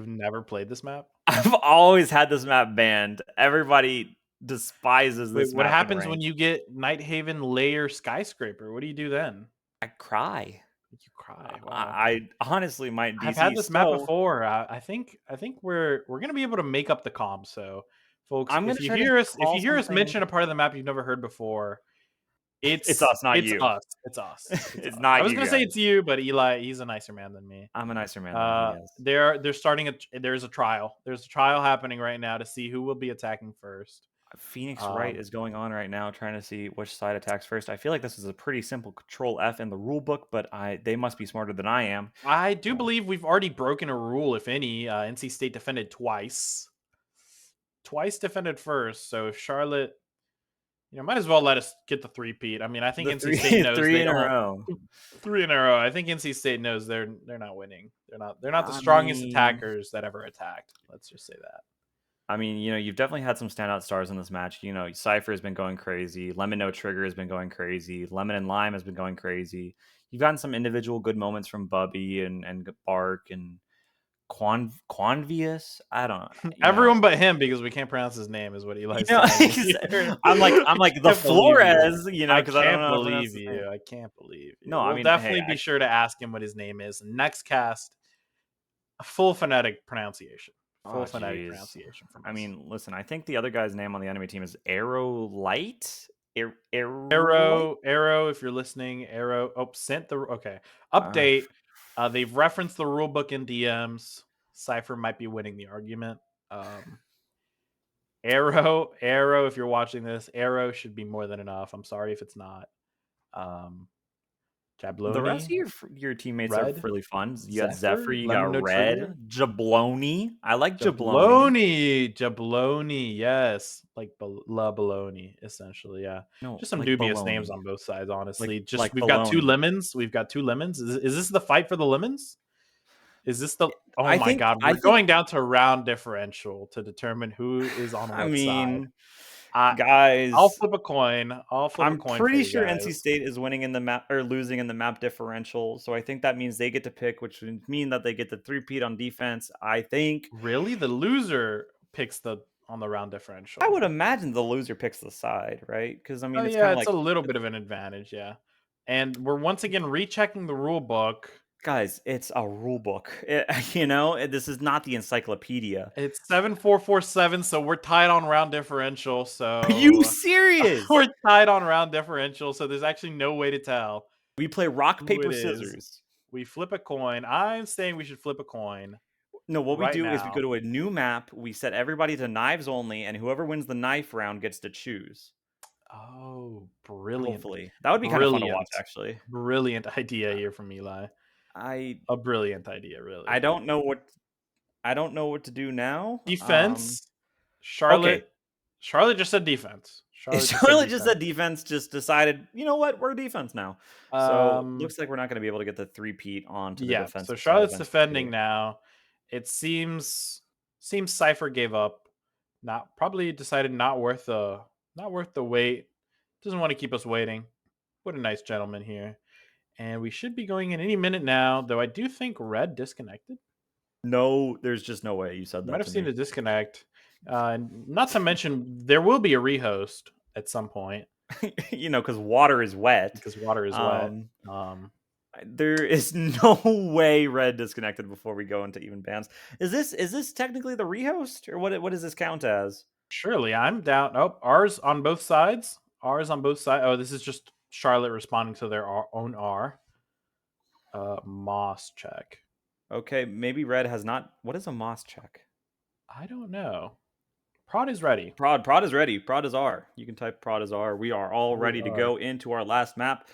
never played this map? I've always had this map banned. Everybody despises Wait, this what map. happens when you get Nighthaven Layer Skyscraper? What do you do then? I cry. You cry. Wow. I honestly might DC. I've had this map before. I think we're gonna be able to make up the comp. So, folks, if you hear us mention a part of the map you've never heard before, it's us, not it's you. Us. It's us. It's us. not. I was you gonna guys. say it's you, but Eli, he's a nicer man than me. I'm a nicer man than he is. They're starting there's a trial. There's a trial happening right now to see who will be attacking first. Phoenix Wright is going on right now, trying to see which side attacks first. I feel like this is a pretty simple Control F in the rule book, but they must be smarter than I am. I do believe we've already broken a rule, if any. NC State defended twice. Twice defended first. So if Charlotte, might as well let us get the three-peat. I mean, I think NC State knows three in a row. 3 in a row. I think NC State knows they're not winning. They're not the strongest attackers that ever attacked. Let's just say that. I mean, you've definitely had some standout stars in this match. Cypher has been going crazy. Lemon No Trigger has been going crazy. Lemon and Lime has been going crazy. You've gotten some individual good moments from Bubby and Bark and Quanvius. I don't know. Everyone but him, because we can't pronounce his name, is what Eli's saying. I'm like the Flores, because I don't believe you. I can't believe you. No, we'll definitely be sure to ask him what his name is. Next cast, a full phonetic pronunciation. Full phonetic pronunciation from us. I mean, listen, I think the other guy's name on the enemy team is Arrow Light. Arrow, if you're listening, Arrow. Oh, sent the okay. Update. They've referenced the rule book in DMs. Cypher might be winning the argument. Arrow, if you're watching this, Arrow should be more than enough. I'm sorry if it's not. Jabloni, the rest of your teammates Red, are really fun. You got Zephyr, Zephyr, you Lemon got No Red, Trigger. Jabloni. I like Jabloni. Jabloni, yes, like La Baloney, essentially, yeah. No, just some like dubious baloney. names on both sides, honestly. Like got two baloney. lemons. We've got two lemons. Is this the fight for the lemons? Is this the? Oh I my think- God, I we're think- going down to round differential to determine who is on what I mean, side. guys, I'll flip a coin. I'm for pretty you sure guys. NC State is winning in the map or losing in the map differential. So I think that means they get to pick, which would mean that they get the three-peat on defense. I think. Really, the loser picks on the round differential. I would imagine the loser picks the side, right? Because I mean, it's kind of it's a little bit of an advantage, yeah. And we're once again rechecking the rule book. Guys, it's a rule book. This is not the encyclopedia. It's 7-4-4-7, so we're tied on round differential. So Are you serious? We're tied on round differential, so there's actually no way to tell. We play rock, paper, it is. scissors. We flip a coin. I'm saying we should flip a coin. No, what we right do is now. we go to a new map. We set everybody to knives only, and whoever wins the knife round gets to choose. Oh, brilliant! Hopefully, that would be kind of fun to watch. Actually, brilliant idea here from Eli. A brilliant idea, really. I don't know what to do now. Defense. Charlotte. Okay. Charlotte just said defense. Charlotte just said defense. Just decided, you know what? We're defense now. So looks like we're not going to be able to get the three-peat onto the defense. So Charlotte's defending now. It seems Cypher gave up. Probably decided not worth the wait. Doesn't want to keep us waiting. What a nice gentleman here. And we should be going in any minute now, though I do think Red disconnected. No, there's just no way you said that. Might have seen the disconnect. Not to mention, there will be a rehost at some point. Because water is wet. There is no way Red disconnected before we go into even bans. Is this technically the rehost, or what does this count as? Surely, I'm down. Oh, ours on both sides. Oh, this is just Charlotte responding to their own R. Moss check. Okay, maybe red has not. What is a moss check? I don't know. Prod is ready. Prod is ready. Prod is R. You can type prod is R. We are all ready to go into our last map.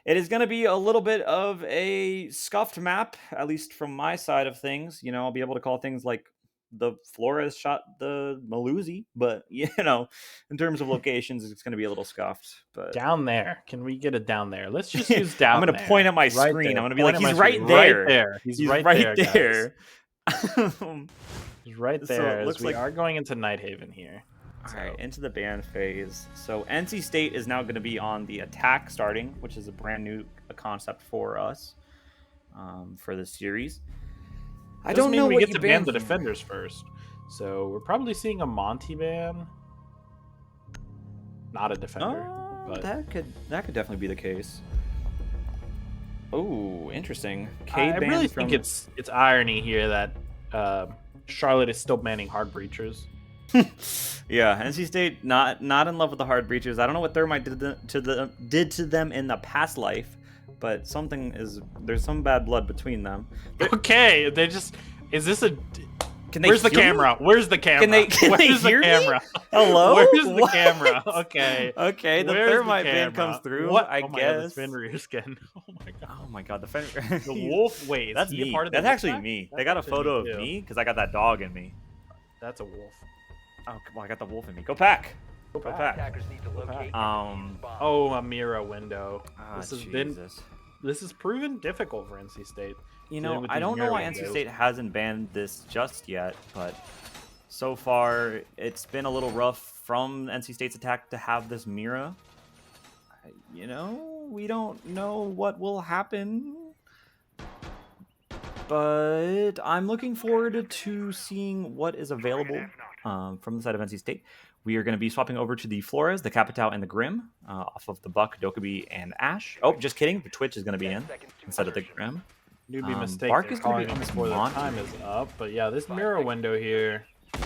It is going to be a little bit of a scuffed map, at least from my side of things. You know, I'll be able to call things like the Flores shot the Malusi, but you know, in terms of locations, it's going to be a little scuffed. But Down there. Can we get it down there? Let's just use down I'm going to point at my screen. I'm going to be like, he's right there. Right there. He's right there. He's right So there. it looks We like- are going into Nighthaven here. All right, into the ban phase. So NC State is now going to be on the attack starting, which is a brand new concept for us for the series. I don't know we what get you to ban the here. defenders first. So we're probably seeing a Monty ban. Not a defender. But That could definitely be the case. Oh, interesting. I Cade really banned think from- it's irony here that Charlotte is still banning hard breachers. Yeah, NC State not in love with the hard breachers. I don't know what Thermite did to them in the past life, but there's some bad blood between them. Okay, they just is this a Can they Where's the hear me? camera? Where's the camera? Can they Where's hear the me? camera? Hello? Where's the What? camera? Okay. Okay, the Where's Thermite ban camera? comes through. What? I Oh my God, the guess. Fenrir skin. Oh my god. Oh my god, the Fenrir. The wolf. Wait, is That's he a me. part of the That's wolf actually pack? me. They That's got a actually photo of too. me because I got that dog in me. That's a wolf. Oh, well, I got the wolf in me. Go pack. Go pack. Attackers need to locate and Um, defuse bombs. Oh, a Mira window. Ah, This has Jesus. This has proven difficult for NC State. You dealing know, with I these don't know mirror why NC windows. State hasn't banned this just yet, but so far it's been a little rough from NC State's attack to have this Mira. You know, we don't know what will happen, but I'm looking forward to seeing what is available from the side of NC State. We are going to be swapping over to the Flores, the Capital, and the Grim off of the Buck, Dokkaebi, and Ash. Oh, just kidding. The Twitch is going to be in instead of the Grim. You'd be mistaken. Bark They're is gonna be calling on it this before the Monty. time is up, but yeah, this mirror window here is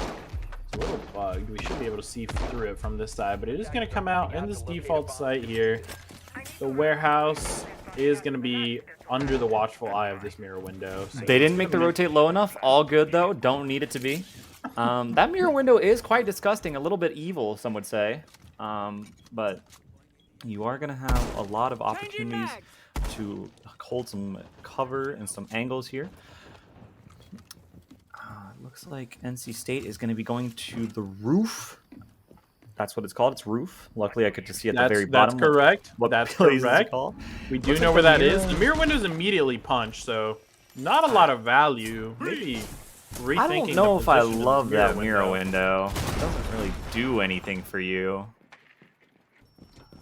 a little bugged. We should be able to see through it from this side, but it is going to come out in this default site here. The warehouse is going to be under the watchful eye of this mirror window. So They it's didn't make the gonna be- rotate low enough. All good though. Don't need it to be. That mirror window is quite disgusting. A little bit evil, some would say. But you are going to have a lot of opportunities to hold some cover and some angles here. Looks like NC State is going to be going to the roof. That's what it's called. It's roof. Luckily, I get to see at the very bottom. That's correct. What That's place is it correct. called? We do Looks know like where the that is. mirror- The mirror window is immediately punched, so not a lot of value. Maybe rethinking. I don't know the if I position of this love that mirror window. It doesn't really do anything for you.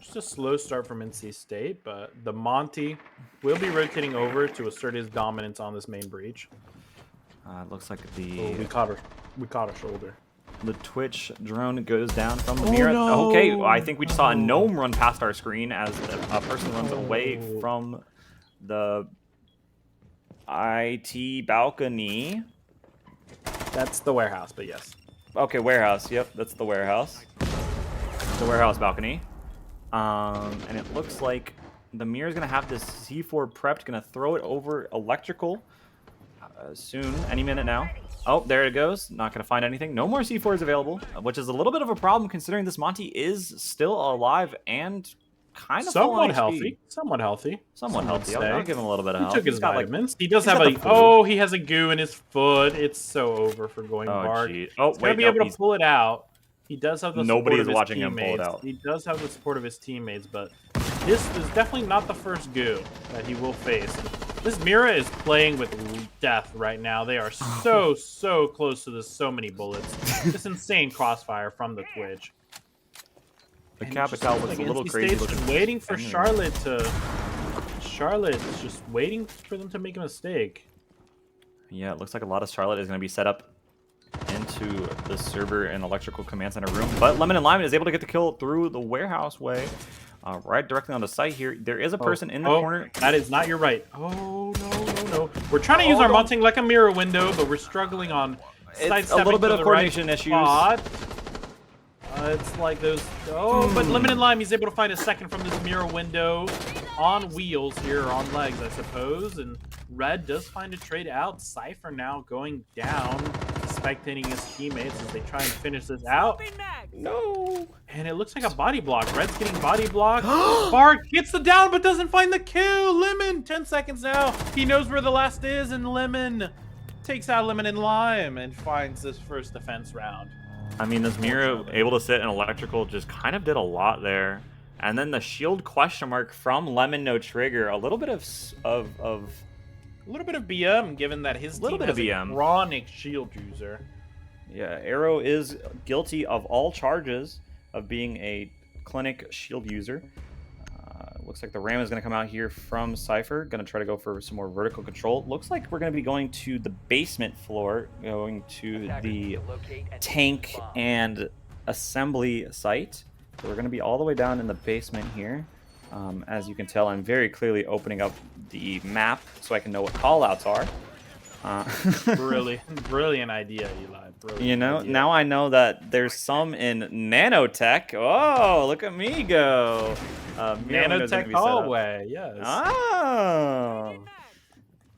Just a slow start from NC State, but the Monty will be rotating over to assert his dominance on this main breach. It looks like Oh, the we caught her shoulder. Twitch drone goes down from the Oh, mirror. no. Okay, I think we just saw a gnome run past our screen as a person runs away Oh. from the IT balcony. That's the warehouse, but yes. Okay, warehouse. Yep, that's the warehouse. The warehouse balcony. And it looks like the mirror's gonna have this C4 prepped, gonna throw it over electrical soon, any minute now. Oh, there it goes. Not gonna find anything. No more C4s available, which is a little bit of a problem considering this Monty is still alive and kind of full on Somewhat HP. healthy. Somewhat healthy. Somewhat Some would healthy. I'll say. give him a little bit of He health. took his He's got, like, vitamins. He does he's have got a. the flu. Oh, he has a goo in his foot. It's so over for going Oh, bark. geez. Oh, He's gonna wait, be no, able to he's- pull it out. He does have the Nobody support is of his watching him pull it teammates. out. He does have the support of his teammates, but this is definitely not the first goo that he will face. This Mira is playing with death right now. They are so close to this. So many bullets. This insane crossfire from the Twitch. The And it just Capital looks looks like a little NC crazy State's looking. waiting for anyway. Charlotte to. Charlotte's just waiting for them to make a mistake. Yeah, it looks like a lot of Charlotte is going to be set up into the server and electrical command center room. But Lemon and Lyman is able to get the kill through the warehouse way. Right directly on the site here. There is a person in the corner. That is not your right. Oh, no. We're trying to use our mounting like a mirror window, but we're struggling on It's sidestepping a little bit to of the coordination right issues. spot. It's like those. Oh, but Lemon and Lime, he's able to find a second from this mirror window. on wheels here, or on legs, I suppose. And Red does find a trade out. Cypher now going down, spectating his teammates as they try and finish this out. No. And it looks like a body block. Red's getting body blocked. Bark gets the down, but doesn't find the kill. Lemon, 10 seconds now. He knows where the last is, and Lemon takes out Lemon and Lime and finds this first defense round. I mean, this Mira able to sit in electrical just kind of did a lot there. And then the shield question mark from Lemon No Trigger, a little bit of A little bit of BM, given that his team has a chronic shield user. Yeah, Arrow is guilty of all charges of being a clinic shield user. Looks like the Ram is going to come out here from Cypher. Going to try to go for some more vertical control. Looks like we're going to be going to the basement floor, going to the tank and assembly site. So we're going to be all the way down in the basement here. As you can tell, I'm very clearly opening up the map so I can know what callouts are. Brilliant idea, Eli. Brilliant you know, idea. now I know that there's some in nanotech. Oh, look at me go. Nanotech hallway, yes. Oh.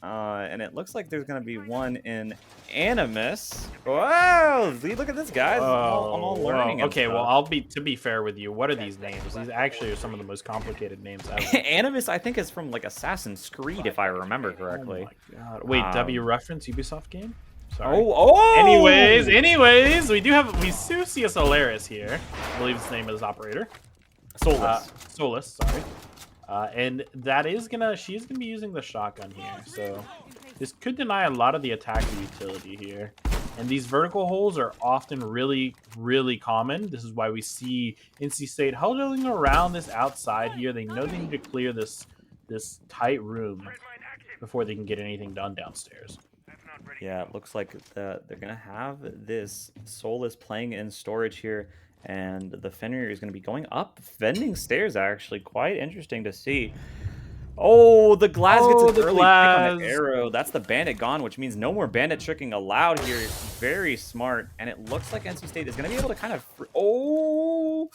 And it looks like there's going to be one in Animus. Whoa, look at this, guys. I'm all learning. Okay, well, to be fair with you, what are these names? These actually are some of the most complicated names ever. Animus, I think, is from like Assassin's Creed, if I remember correctly. Oh my God. Wait, W reference Ubisoft game? Sorry. Oh! Anyways, we do see a Solaris here. I believe his name is Operator. Solus, sorry. And she's gonna be using the shotgun here, so this could deny a lot of the attacker utility here. And these vertical holes are often really, really common. This is why we see NC State huddling around this outside here. They know they need to clear this tight room before they can get anything done downstairs. Yeah, it looks like they're gonna have this Solus playing in storage here. And the Fenrir is going to be going up vending stairs, actually. Quite interesting to see. Oh, the Glass gets an early pick on the Arrow. That's the Bandit gone, which means no more Bandit tricking allowed here. Very smart. And it looks like NC State is going to be able to kind of... Oh!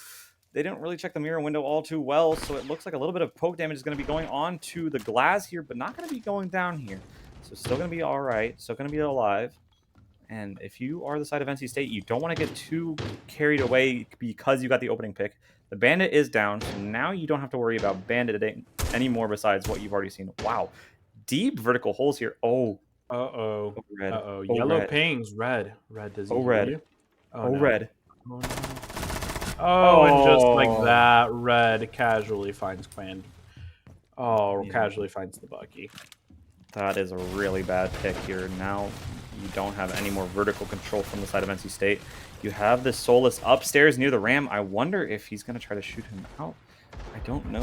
They didn't really check the mirror window all too well, so it looks like a little bit of poke damage is going to be going on to the Glass here, but not going to be going down here. So still going to be all right. Still going to be alive. And if you are the side of NC State, you don't want to get too carried away because you got the opening pick. The Bandit is down, so now you don't have to worry about Bandit anymore besides what you've already seen. Wow. Deep vertical holes here. Oh. Uh-oh. Oh, red. Uh-oh. Oh, Yellow red. Pings. Red. Red does he Oh, red. you? Oh, no. red. Oh, no. Oh, and just like that, Red casually finds casually finds the Bucky. That is a really bad pick here. Now you don't have any more vertical control from the side of NC State. You have this Solus upstairs near the Ram. I wonder if he's going to try to shoot him out. I don't know.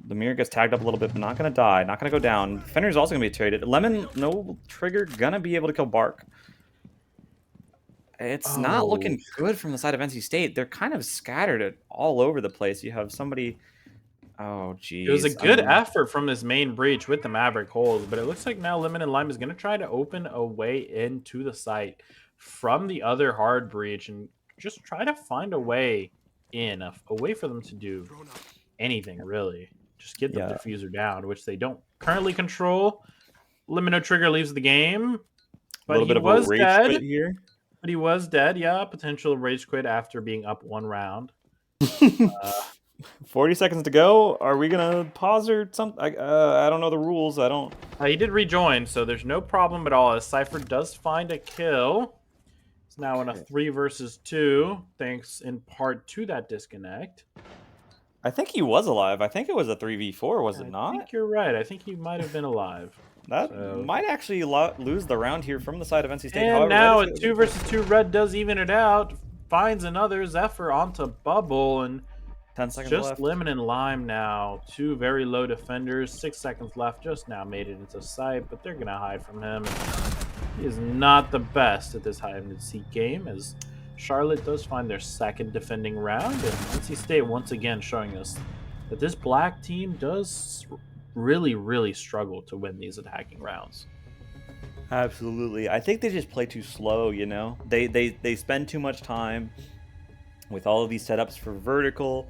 The mirror gets tagged up a little bit, but not going to die. Not going to go down. Fenrir's also going to be traded. Lemon, no trigger, going to be able to kill Bark. It's not looking good from the side of NC State. They're kind of scattered all over the place. You have somebody... Oh, geez. It was a good effort from this main breach with the Maverick holes, but it looks like now Lemon and Lime is going to try to open a way into the site from the other hard breach and just try to find a way in, a way for them to do anything, really. Just get the diffuser down, which they don't currently control. Lemon No Trigger leaves the game, but he was dead. Here. But he was dead, yeah. Potential rage quit after being up one round. 40 seconds to go. Are we gonna pause or something? I don't know the rules. I don't. He did rejoin, so there's no problem at all. As Cypher does find a kill, it's now in a 3 versus 2, thanks in part to that disconnect. I think he was alive. I think it was a 3v4, was it not? I think you're right. I think he might have been alive. That might actually lose the round here from the side of NC State. And however, now at 2 versus 2, Red does even it out. Finds another Zephyr onto Bubble, and 10 seconds just left. Lemon and Lime now. 2 very low defenders. 6 seconds left. Just now made it into sight, but they're going to hide from him. He is not the best at this hide-and-seek game, as Charlotte does find their second defending round. And NC State once again showing us that this black team does really, really struggle to win these attacking rounds. Absolutely. I think they just play too slow, you know? They spend too much time with all of these setups for vertical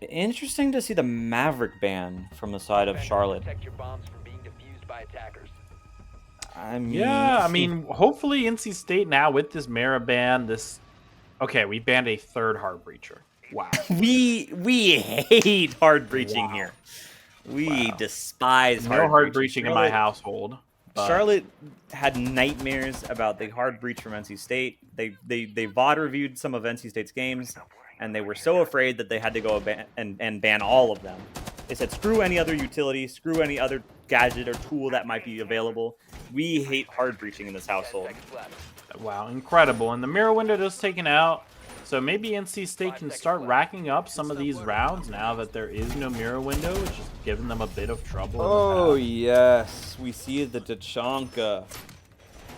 Interesting to see the Maverick ban from the side of Charlotte. Protect your bombs from being defused by attackers. I mean, Yeah, I mean, hopefully NC State now with this Mara ban, this... Okay, we banned a third hard breacher. Wow. we hate hard breaching Wow. here. We Wow. despise No hard breaching. breaching in my household. But Charlotte had nightmares about the hard breach from NC State. They VOD reviewed some of NC State's games, and they were so afraid that they had to go and ban all of them. They said, screw any other utility, screw any other gadget or tool that might be available. We hate hard breaching in this 10 household. seconds left. wow, incredible. And the mirror window is taken out. So maybe NC State can start racking up some of these rounds now that there is no mirror window, which is giving them a bit of trouble. Oh, yes. We see the Tachanka.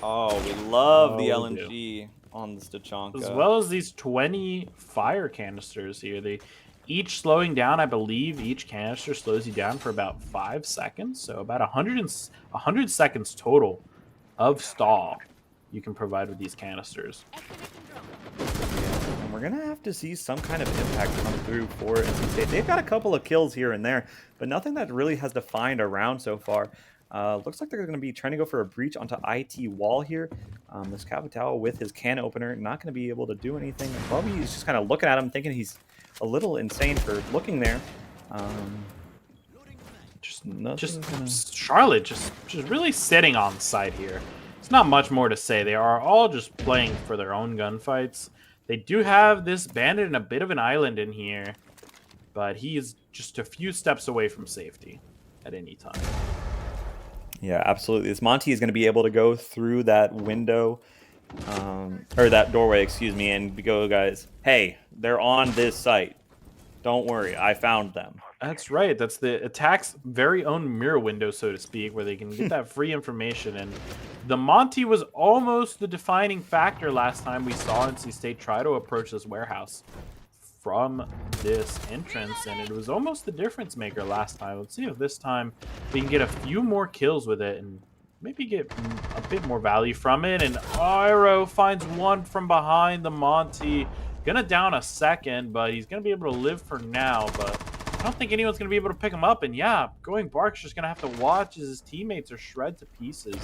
Oh, we love the Oh, we LNG on this Tachanka. As well as these 20 fire canisters here. They each slowing down, I believe each canister slows you down for about 5 seconds. So about 100 seconds total of stall you can provide with these canisters. And we're going to have to see some kind of impact come through for NC State. They've got a couple of kills here and there, but nothing that really has defined a round so far. Looks like they're going to be trying to go for a breach onto IT wall here. This Capitao with his can opener, not going to be able to do anything. Bobby is just kind of looking at him, thinking he's a little insane for looking there. Charlotte just really sitting on site here. It's not much more to say. They are all just playing for their own gunfights. They do have this bandit and a bit of an island in here, but he is just a few steps away from safety at any time. Yeah, absolutely. This Monty is going to be able to go through that window, or that doorway, excuse me, and go, guys, hey, they're on this site. Don't worry, I found them. That's right. That's the attack's very own mirror window, so to speak, where they can get that free information. And the Monty was almost the defining factor last time we saw NC State try to approach this warehouse from this entrance, and it was almost the difference maker last time. Let's see if this time we can get a few more kills with it and maybe get a bit more value from it. And Arrow finds one from behind the Monty. Gonna down a second, but he's gonna be able to live for now. But I don't think anyone's gonna be able to pick him up. And yeah, Going Bark's just gonna have to watch as his teammates are shred to pieces.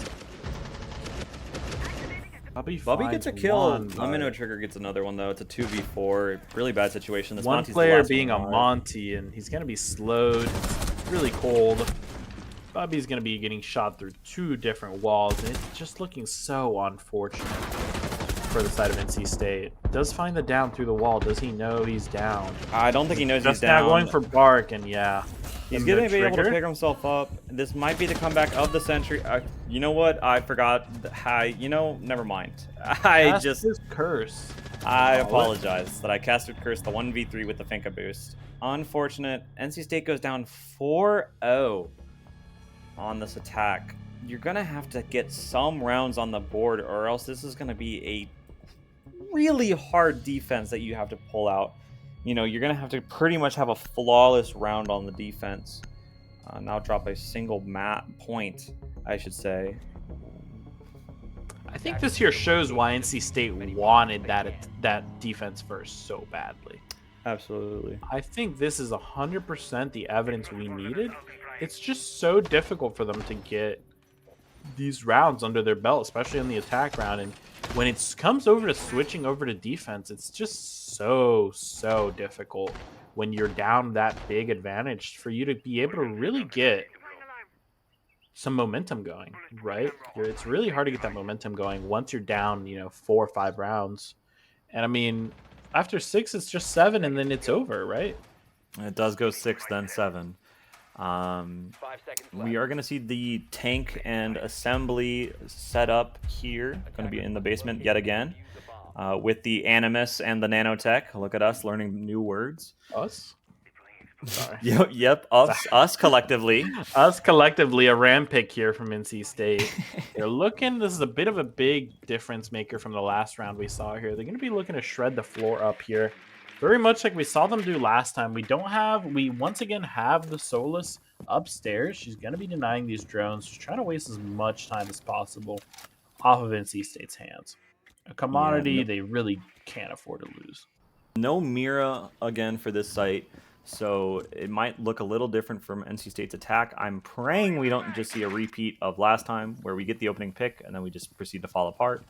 Bobby gets a kill. Lemon Trigger gets another one, though. It's a 2v4. Really bad situation. This One Monty's player being a Monty, and he's going to be slowed. It's really cold. Bobby's going to be getting shot through 2 different walls, and it's just looking so unfortunate for the side of NC State. Does find the down through the wall. Does he know he's down? I don't think he knows he's Just down. now going for Bark, and yeah. He's going to be able to pick himself up. This might be the comeback of the century. You know what? I forgot. Never mind. That's his curse. I apologize that I casted Curse the 1v3 with the Finka boost. Unfortunate. NC State goes down 4-0 on this attack. You're going to have to get some rounds on the board, or else this is going to be a really hard defense that you have to pull out. You know, you're going to have to pretty much have a flawless round on the defense. Now drop a single point, I should say. I think this here shows why NC State wanted that defense first so badly. Absolutely. I think this is 100% the evidence we needed. It's just so difficult for them to get these rounds under their belt, especially on the attack round. And when it comes over to switching over to defense, it's just so difficult when you're down that big advantage for you to be able to really get some momentum going, right? It's really hard to get that momentum going once you're down, 4 or 5 rounds. And I mean, after 6, it's just 7, and then it's over, right? It does go 6, then 7. 5 seconds left. We are going to see the tank and assembly set up here. Going to be in the basement yet again with the Animus and the Nanotech. Look at us learning new words. Us? Sorry. Yep, us collectively. Us collectively, a ram pick here from NC State. They're looking, this is a bit of a big difference maker from the last round we saw here. They're going to be looking to shred the floor up here. Very much like we saw them do last time. We once again have the Solus upstairs. She's going to be denying these drones. She's trying to waste as much time as possible off of NC State's hands. A commodity they really can't afford to lose. No Mira again for this site. So it might look a little different from NC State's attack. I'm praying we don't just see a repeat of last time where we get the opening pick and then we just proceed to fall apart.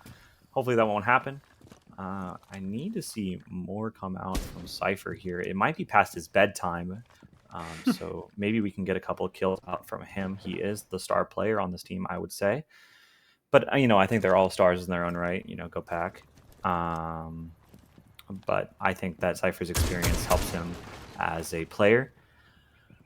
Hopefully that won't happen. I need to see more come out from Cypher here. It might be past his bedtime. So maybe we can get a couple of kills out from him. He is the star player on this team, I would say. But, I think they're all stars in their own right. Go Pack. But I think that Cypher's experience helps him as a player.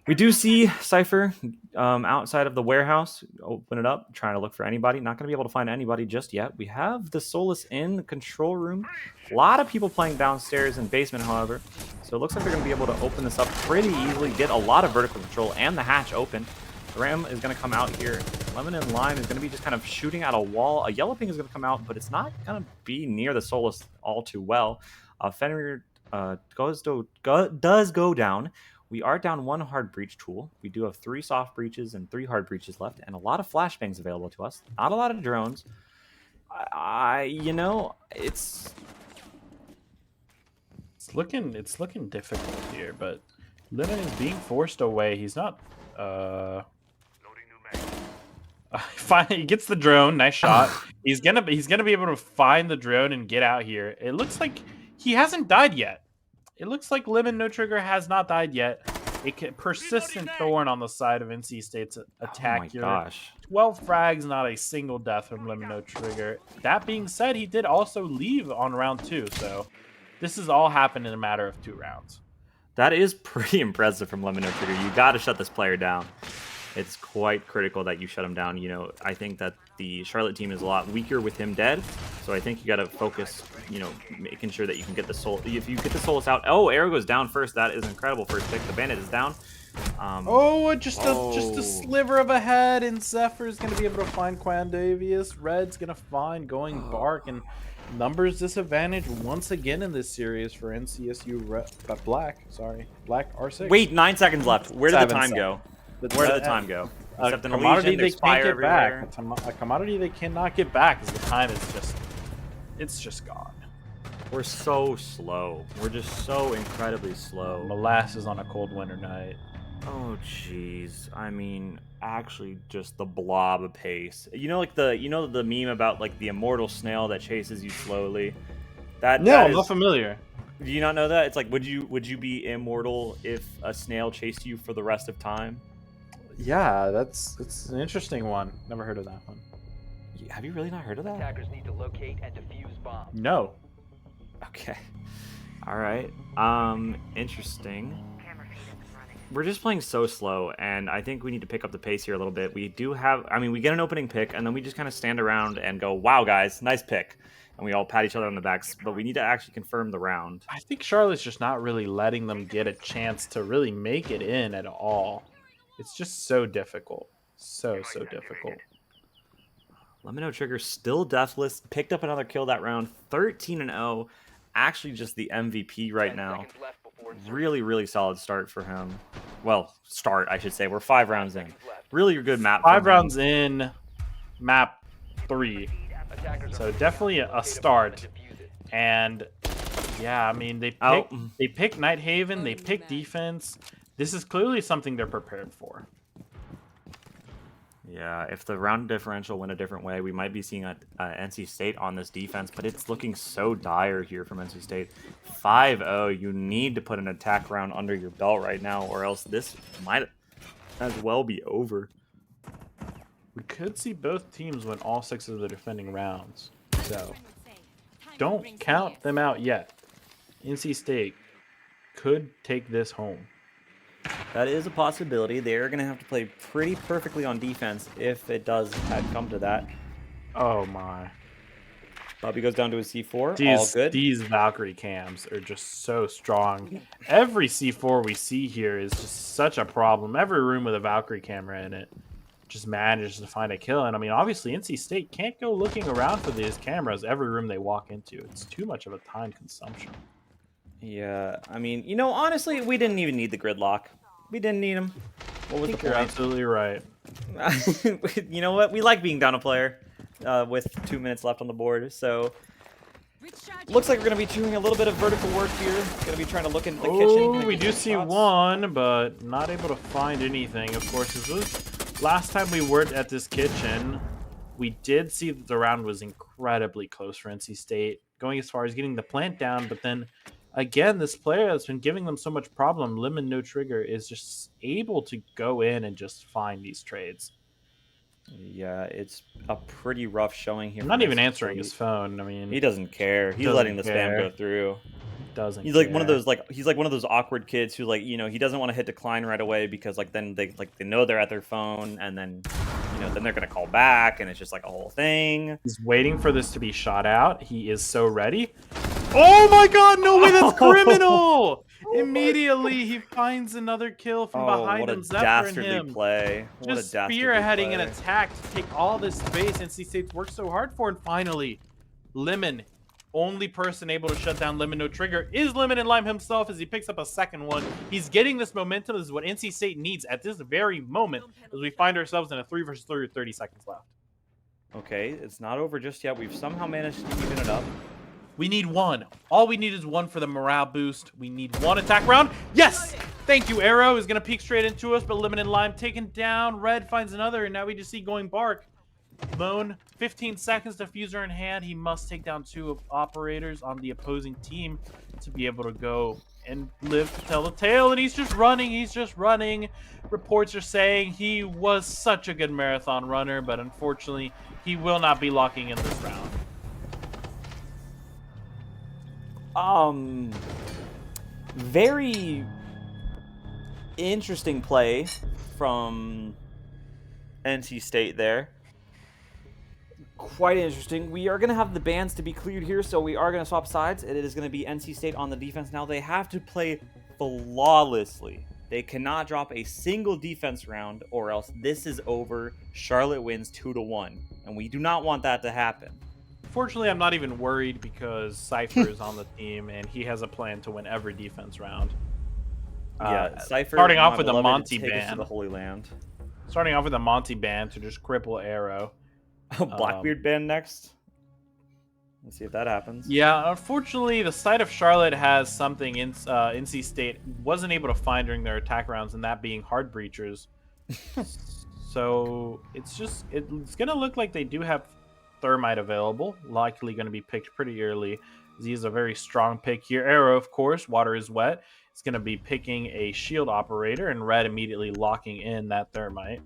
We do see Cypher outside of the warehouse. Open it up, trying to look for anybody. Not going to be able to find anybody just yet. We have the Solus in the control room. A lot of people playing downstairs and basement, however. So it looks like they're going to be able to open this up pretty easily, get a lot of vertical control, and the hatch open. The Ram is going to come out here. Lemon and Lime is going to be just kind of shooting at a wall. A Yellow Ping is going to come out, but it's not going to be near the Solus all too well. Fenrir does go down. We are down 1 hard breach tool. We do have 3 soft breaches and 3 hard breaches left, and a lot of flashbangs available to us. Not a lot of drones. It's looking difficult here, but Lemon is being forced away. He's not. Finally, he gets the drone. Nice shot. He's gonna be able to find the drone and get out here. It looks like he hasn't died yet. It looks like Lemon No Trigger has not died yet. Persistent thorn on the side of NC State's attack here. Oh my gosh. 12 frags, not a single death from Lemon No Trigger. That being said, he did also leave on round 2, so this has all happened in a matter of 2 rounds. That is pretty impressive from Lemon No Trigger. You got to shut this player down. It's quite critical that you shut him down. I think that the Charlotte team is a lot weaker with him dead. So I think you got to focus, making sure that you can get the soul. If you get the Solus out. Oh, Arrow goes down first. That is incredible first pick. The Bandit is down. Just a sliver of a head, and Zephyr's going to be able to find Quandavius. Red's going to find Going Bark, and numbers disadvantage once again in this series for NCSU Black R6. Wait, 9 seconds left. Where did the 7 time seconds. go? Where did the time go? Except A an commodity illusion, they there's can't fire get everywhere. back. A commodity they cannot get back because the time is just gone. We're so slow. We're just so incredibly slow. Molasses on a cold winter night. Oh jeez. I mean, actually just the blob of pace. The meme about like the immortal snail that chases you slowly? I'm not familiar. Do you not know that? It's like would you be immortal if a snail chased you for the rest of time? Yeah, it's an interesting one. Never heard of that one. Have you really not heard of that? Attackers need to locate and defuse bombs. No. Okay. All right. Interesting. We're just playing so slow, and I think we need to pick up the pace here a little bit. We get an opening pick, and then we just kind of stand around and go, wow, guys, nice pick. And we all pat each other on the backs, but we need to actually confirm the round. I think Charlotte's just not really letting them get a chance to really make it in at all. It's just so difficult. So difficult. Lemon No Trigger still deathless. Picked up another kill that round. 13-0. Actually just the MVP right now. Really, really solid start for him. Well, I should say. We're 5 rounds in. Really good map. 5 rounds in, map 3. So definitely a start. And yeah, I mean they pick Night Haven, they pick defense. This is clearly something they're prepared for. Yeah, if the round differential went a different way, we might be seeing NC State on this defense, but it's looking so dire here from NC State. 5-0, you need to put an attack round under your belt right now, or else this might as well be over. We could see both teams win all 6 of the defending rounds, so don't count them out yet. NC State could take this home. That is a possibility. They're going to have to play pretty perfectly on defense if it does come to that. Oh my. Bobby goes down to a C4. All good. These Valkyrie cams are just so strong. Every C4 we see here is just such a problem. Every room with a Valkyrie camera in it just manages to find a kill. And I mean, obviously, NC State can't go looking around for these cameras every room they walk into. It's too much of a time consumption. Yeah, I mean, honestly, we didn't even need the gridlock. We didn't need him. What was the point? You're absolutely right. You know what? We like being down a player with 2 minutes left on the board. So Looks like we're going to be doing a little bit of vertical work here. Going to be trying to look into the kitchen. Oh, Gonna we get do some see shots. one, but not able to find anything. Of course, this was last time we were at this kitchen. We did see that the round was incredibly close for NC State, going as far as getting the plant down. But then, again, this player that's been giving them so much problem, Lemon No Trigger, is just able to go in and just find these trades. Yeah, it's a pretty rough showing here. I'm not from even NC answering State. his phone. I mean, He doesn't care. He's doesn't letting the spam care. go through. Doesn't He's like care. one of those he's like one of those awkward kids who like, he doesn't want to hit decline right away because then they know they're at their phone, and then then they're gonna call back, and it's just like a whole thing. He's waiting for this to be shot out. He is so ready. Oh my god, no way, that's criminal! Immediately, he finds another kill from behind what a him, Zephyr and dastardly him. play. What Just a dastardly spearheading play. an attack to take all this space NC State's worked so hard for, and finally, Lemon, only person able to shut down Lemon No Trigger, is Lemon and Lime himself as he picks up a second one. He's getting this momentum. This is what NC State needs at this very moment as we find ourselves in a 3 versus 3 with 30 seconds left. Okay, it's not over just yet. We've somehow managed to even it up. We need one. All we need is one for the morale boost. We need one attack round. Yes! Thank you, Arrow is going to peek straight into us, but Lemon and Lime taken down. Red finds another, and now we just see going Bark. Lone, 15 seconds, diffuser in hand. He must take down 2 operators on the opposing team to be able to go and live to tell the tale. And he's just running. He's just running. Reports are saying he was such a good marathon runner, but unfortunately, he will not be locking in this round. Very interesting play from NC State there. Quite interesting. We are going to have the bans to be cleared here, so we are going to swap sides. It is going to be NC State on the defense now. They have to play flawlessly. They cannot drop a single defense round, or else this is over. Charlotte wins 2-1, and we do not want that to happen. Fortunately, I'm not even worried because Cypher is on the team, and he has a plan to win every defense round. Yeah, Cypher starting off with a beloved, Monty take us to ban. the Holy Land. Starting off with a Monty ban to just cripple Arrow. Blackbeard ban next. Let's see if that happens. Yeah, unfortunately, the side of Charlotte has something NC State wasn't able to find during their attack rounds, and that being hard breachers. So it's going to look like they do have Thermite available, likely going to be picked pretty early. He is a very strong pick here. Arrow, of course, water is wet. It's going to be picking a shield operator, and Red immediately locking in that Thermite.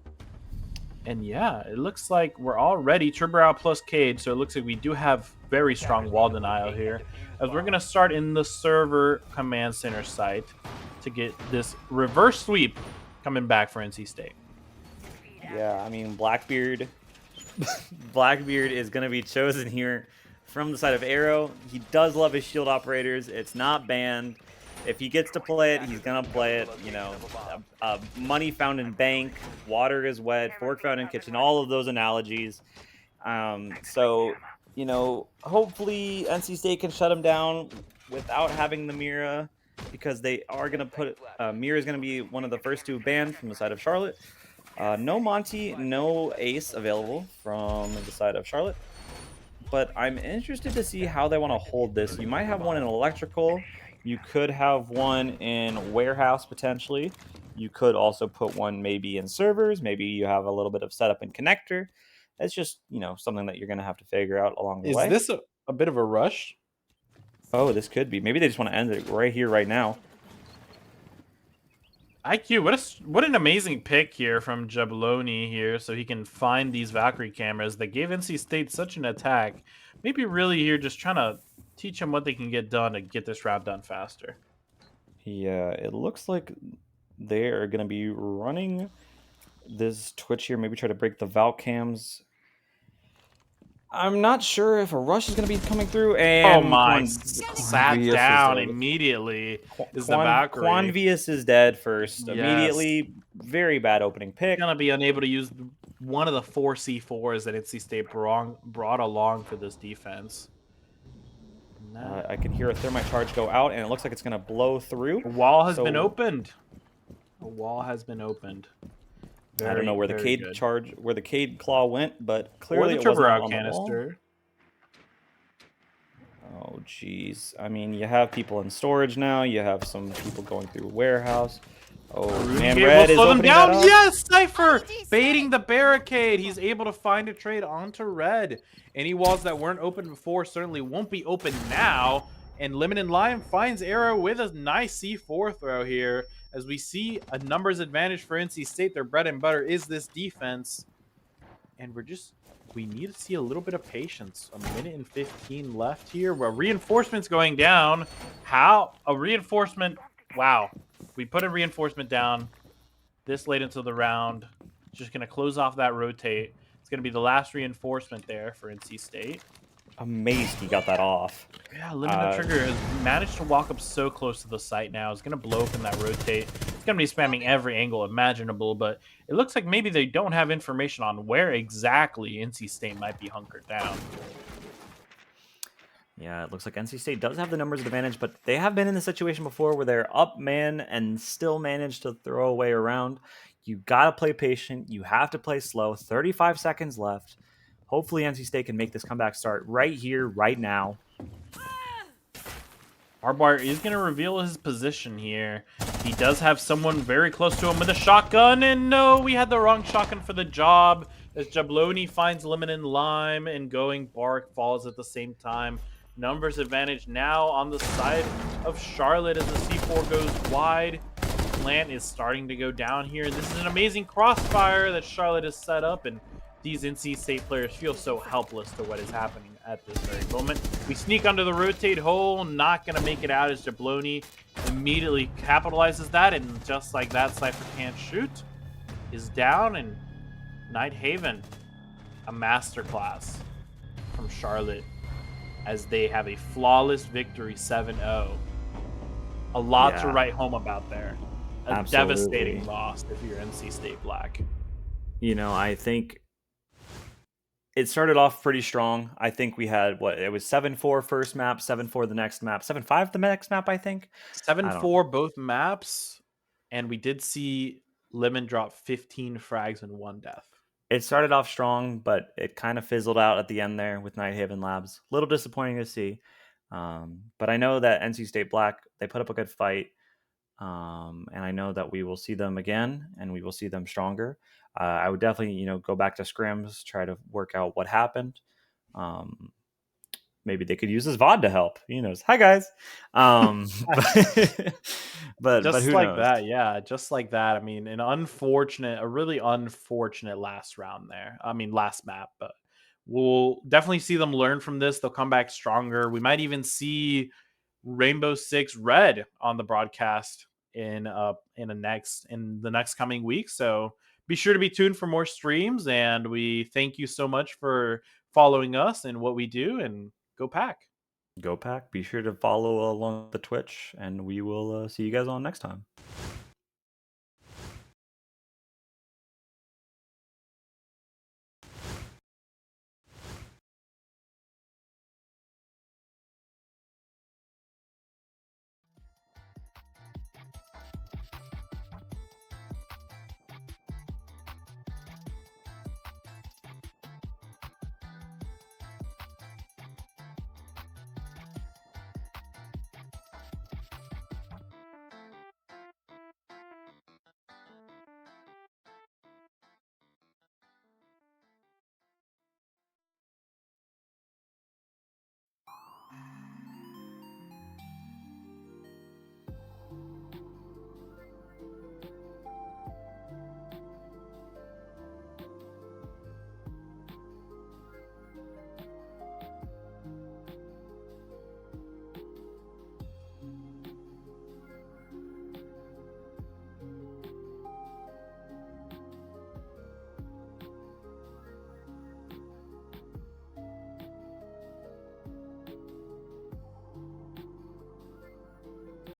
And yeah, it looks like we're all ready. Turbo plus Cade, so it looks like we do have very strong wall denial here. As we're going to start in the server command center site to get this reverse sweep coming back for NC State. Yeah, I mean, Blackbeard is going to be chosen here from the side of Arrow. He does love his shield operators. It's not banned. If he gets to play it, he's going to play it. Money found in bank, water is wet, fork found in kitchen, all of those analogies. So, hopefully NC State can shut him down without having the Mira, because they are going to put Mira is going to be one of the first 2 banned from the side of Charlotte. No Monty, no Ace available from the side of Charlotte. But I'm interested to see how they want to hold this. You might have one in electrical. You could have one in warehouse, potentially. You could also put one maybe in servers. Maybe you have a little bit of setup and connector. It's just, something that you're going to have to figure out along the way. Is this a bit of a rush? Oh, this could be. Maybe they just want to end it right here, right now. IQ, what an amazing pick here from Jabloni here, so he can find these Valkyrie cameras that gave NC State such an attack. Maybe really here just trying to teach them what they can get done to get this round done faster. Yeah, it looks like they are going to be running this Twitch here. Maybe try to break the Valk cams. I'm not sure if a rush is going to be coming through. And oh my, sat down immediately is the Valkyrie. Quanvius is dead first. Yes. Immediately, very bad opening pick. Going to be unable to use one of the 4 C4s that NC State brought along for this defense. I can hear a thermite charge go out, and it looks like it's going to blow through. A wall has been opened. A wall has been opened. I don't know where the Cade claw went, but clearly or the it wasn't turbo on canister. the Oh, geez. I mean, you have people in storage now. You have some people going through a warehouse. Oh, man, RuneGate will Red is slow them opening down. that up. Yes, Cypher baiting the barricade. He's able to find a trade onto Red. Any walls that weren't open before certainly won't be open now. And Lemon Lime finds Arrow with a nice C4 throw here. As we see a numbers advantage for NC State. Their bread and butter is this defense. And we need to see a little bit of patience. A minute and 15 left here. Well, reinforcements going down. How? A reinforcement. Wow. We put a reinforcement down this late into the round. Just going to close off that rotate. It's going to be the last reinforcement there for NC State. Amazed he got that off. Yeah, Lemon No Trigger has managed to walk up so close to the site now. It's going to blow open that rotate. It's going to be spamming every angle imaginable, but it looks like maybe they don't have information on where exactly NC State might be hunkered down. Yeah, it looks like NC State does have the numbers advantage, but they have been in the situation before where they're up man and still manage to throw away around. You got to play patient. You have to play slow. 35 seconds left. Hopefully NC State can make this comeback start right here, right now. Hardwire is going to reveal his position here. He does have someone very close to him with a shotgun, and no, we had the wrong shotgun for the job. As Jabloni finds Lemon and Lime, and Going Bark falls at the same time. Numbers advantage now on the side of Charlotte as the C4 goes wide. Plant is starting to go down here. This is an amazing crossfire that Charlotte has set up, and these NC State players feel so helpless to what is happening at this very moment. We sneak under the rotate hole, not going to make it out as Jabloni immediately capitalizes that, and just like that, Cypher can't shoot, is down, and Night Haven, a masterclass from Charlotte as they have a flawless victory 7-0. A lot to write home about there. A devastating loss if you're NC State Black. You know, I think it started off pretty strong. I think we had, it was 7-4 first map, 7-4 the next map, 7-5 the next map, I think. 7-4 both maps, and we did see Lemon drop 15 frags and 1 death. It started off strong, but it kind of fizzled out at the end there with Night Haven Labs. A little disappointing to see. But I know that NC State Black, they put up a good fight. And I know that we will see them again, and we will see them stronger. I would definitely, go back to scrims, try to work out what happened. Maybe they could use this VOD to help. Who knows? Hi guys. But just who like knows? that, yeah, just like that. I mean, a really unfortunate last round there. I mean, last map, but we'll definitely see them learn from this. They'll come back stronger. We might even see Rainbow Six Red on the broadcast in the next coming week. So be sure to be tuned for more streams, and we thank you so much for following us and what we do, and go Pack. Go Pack. Be sure to follow along the Twitch, and we will see you guys on next time.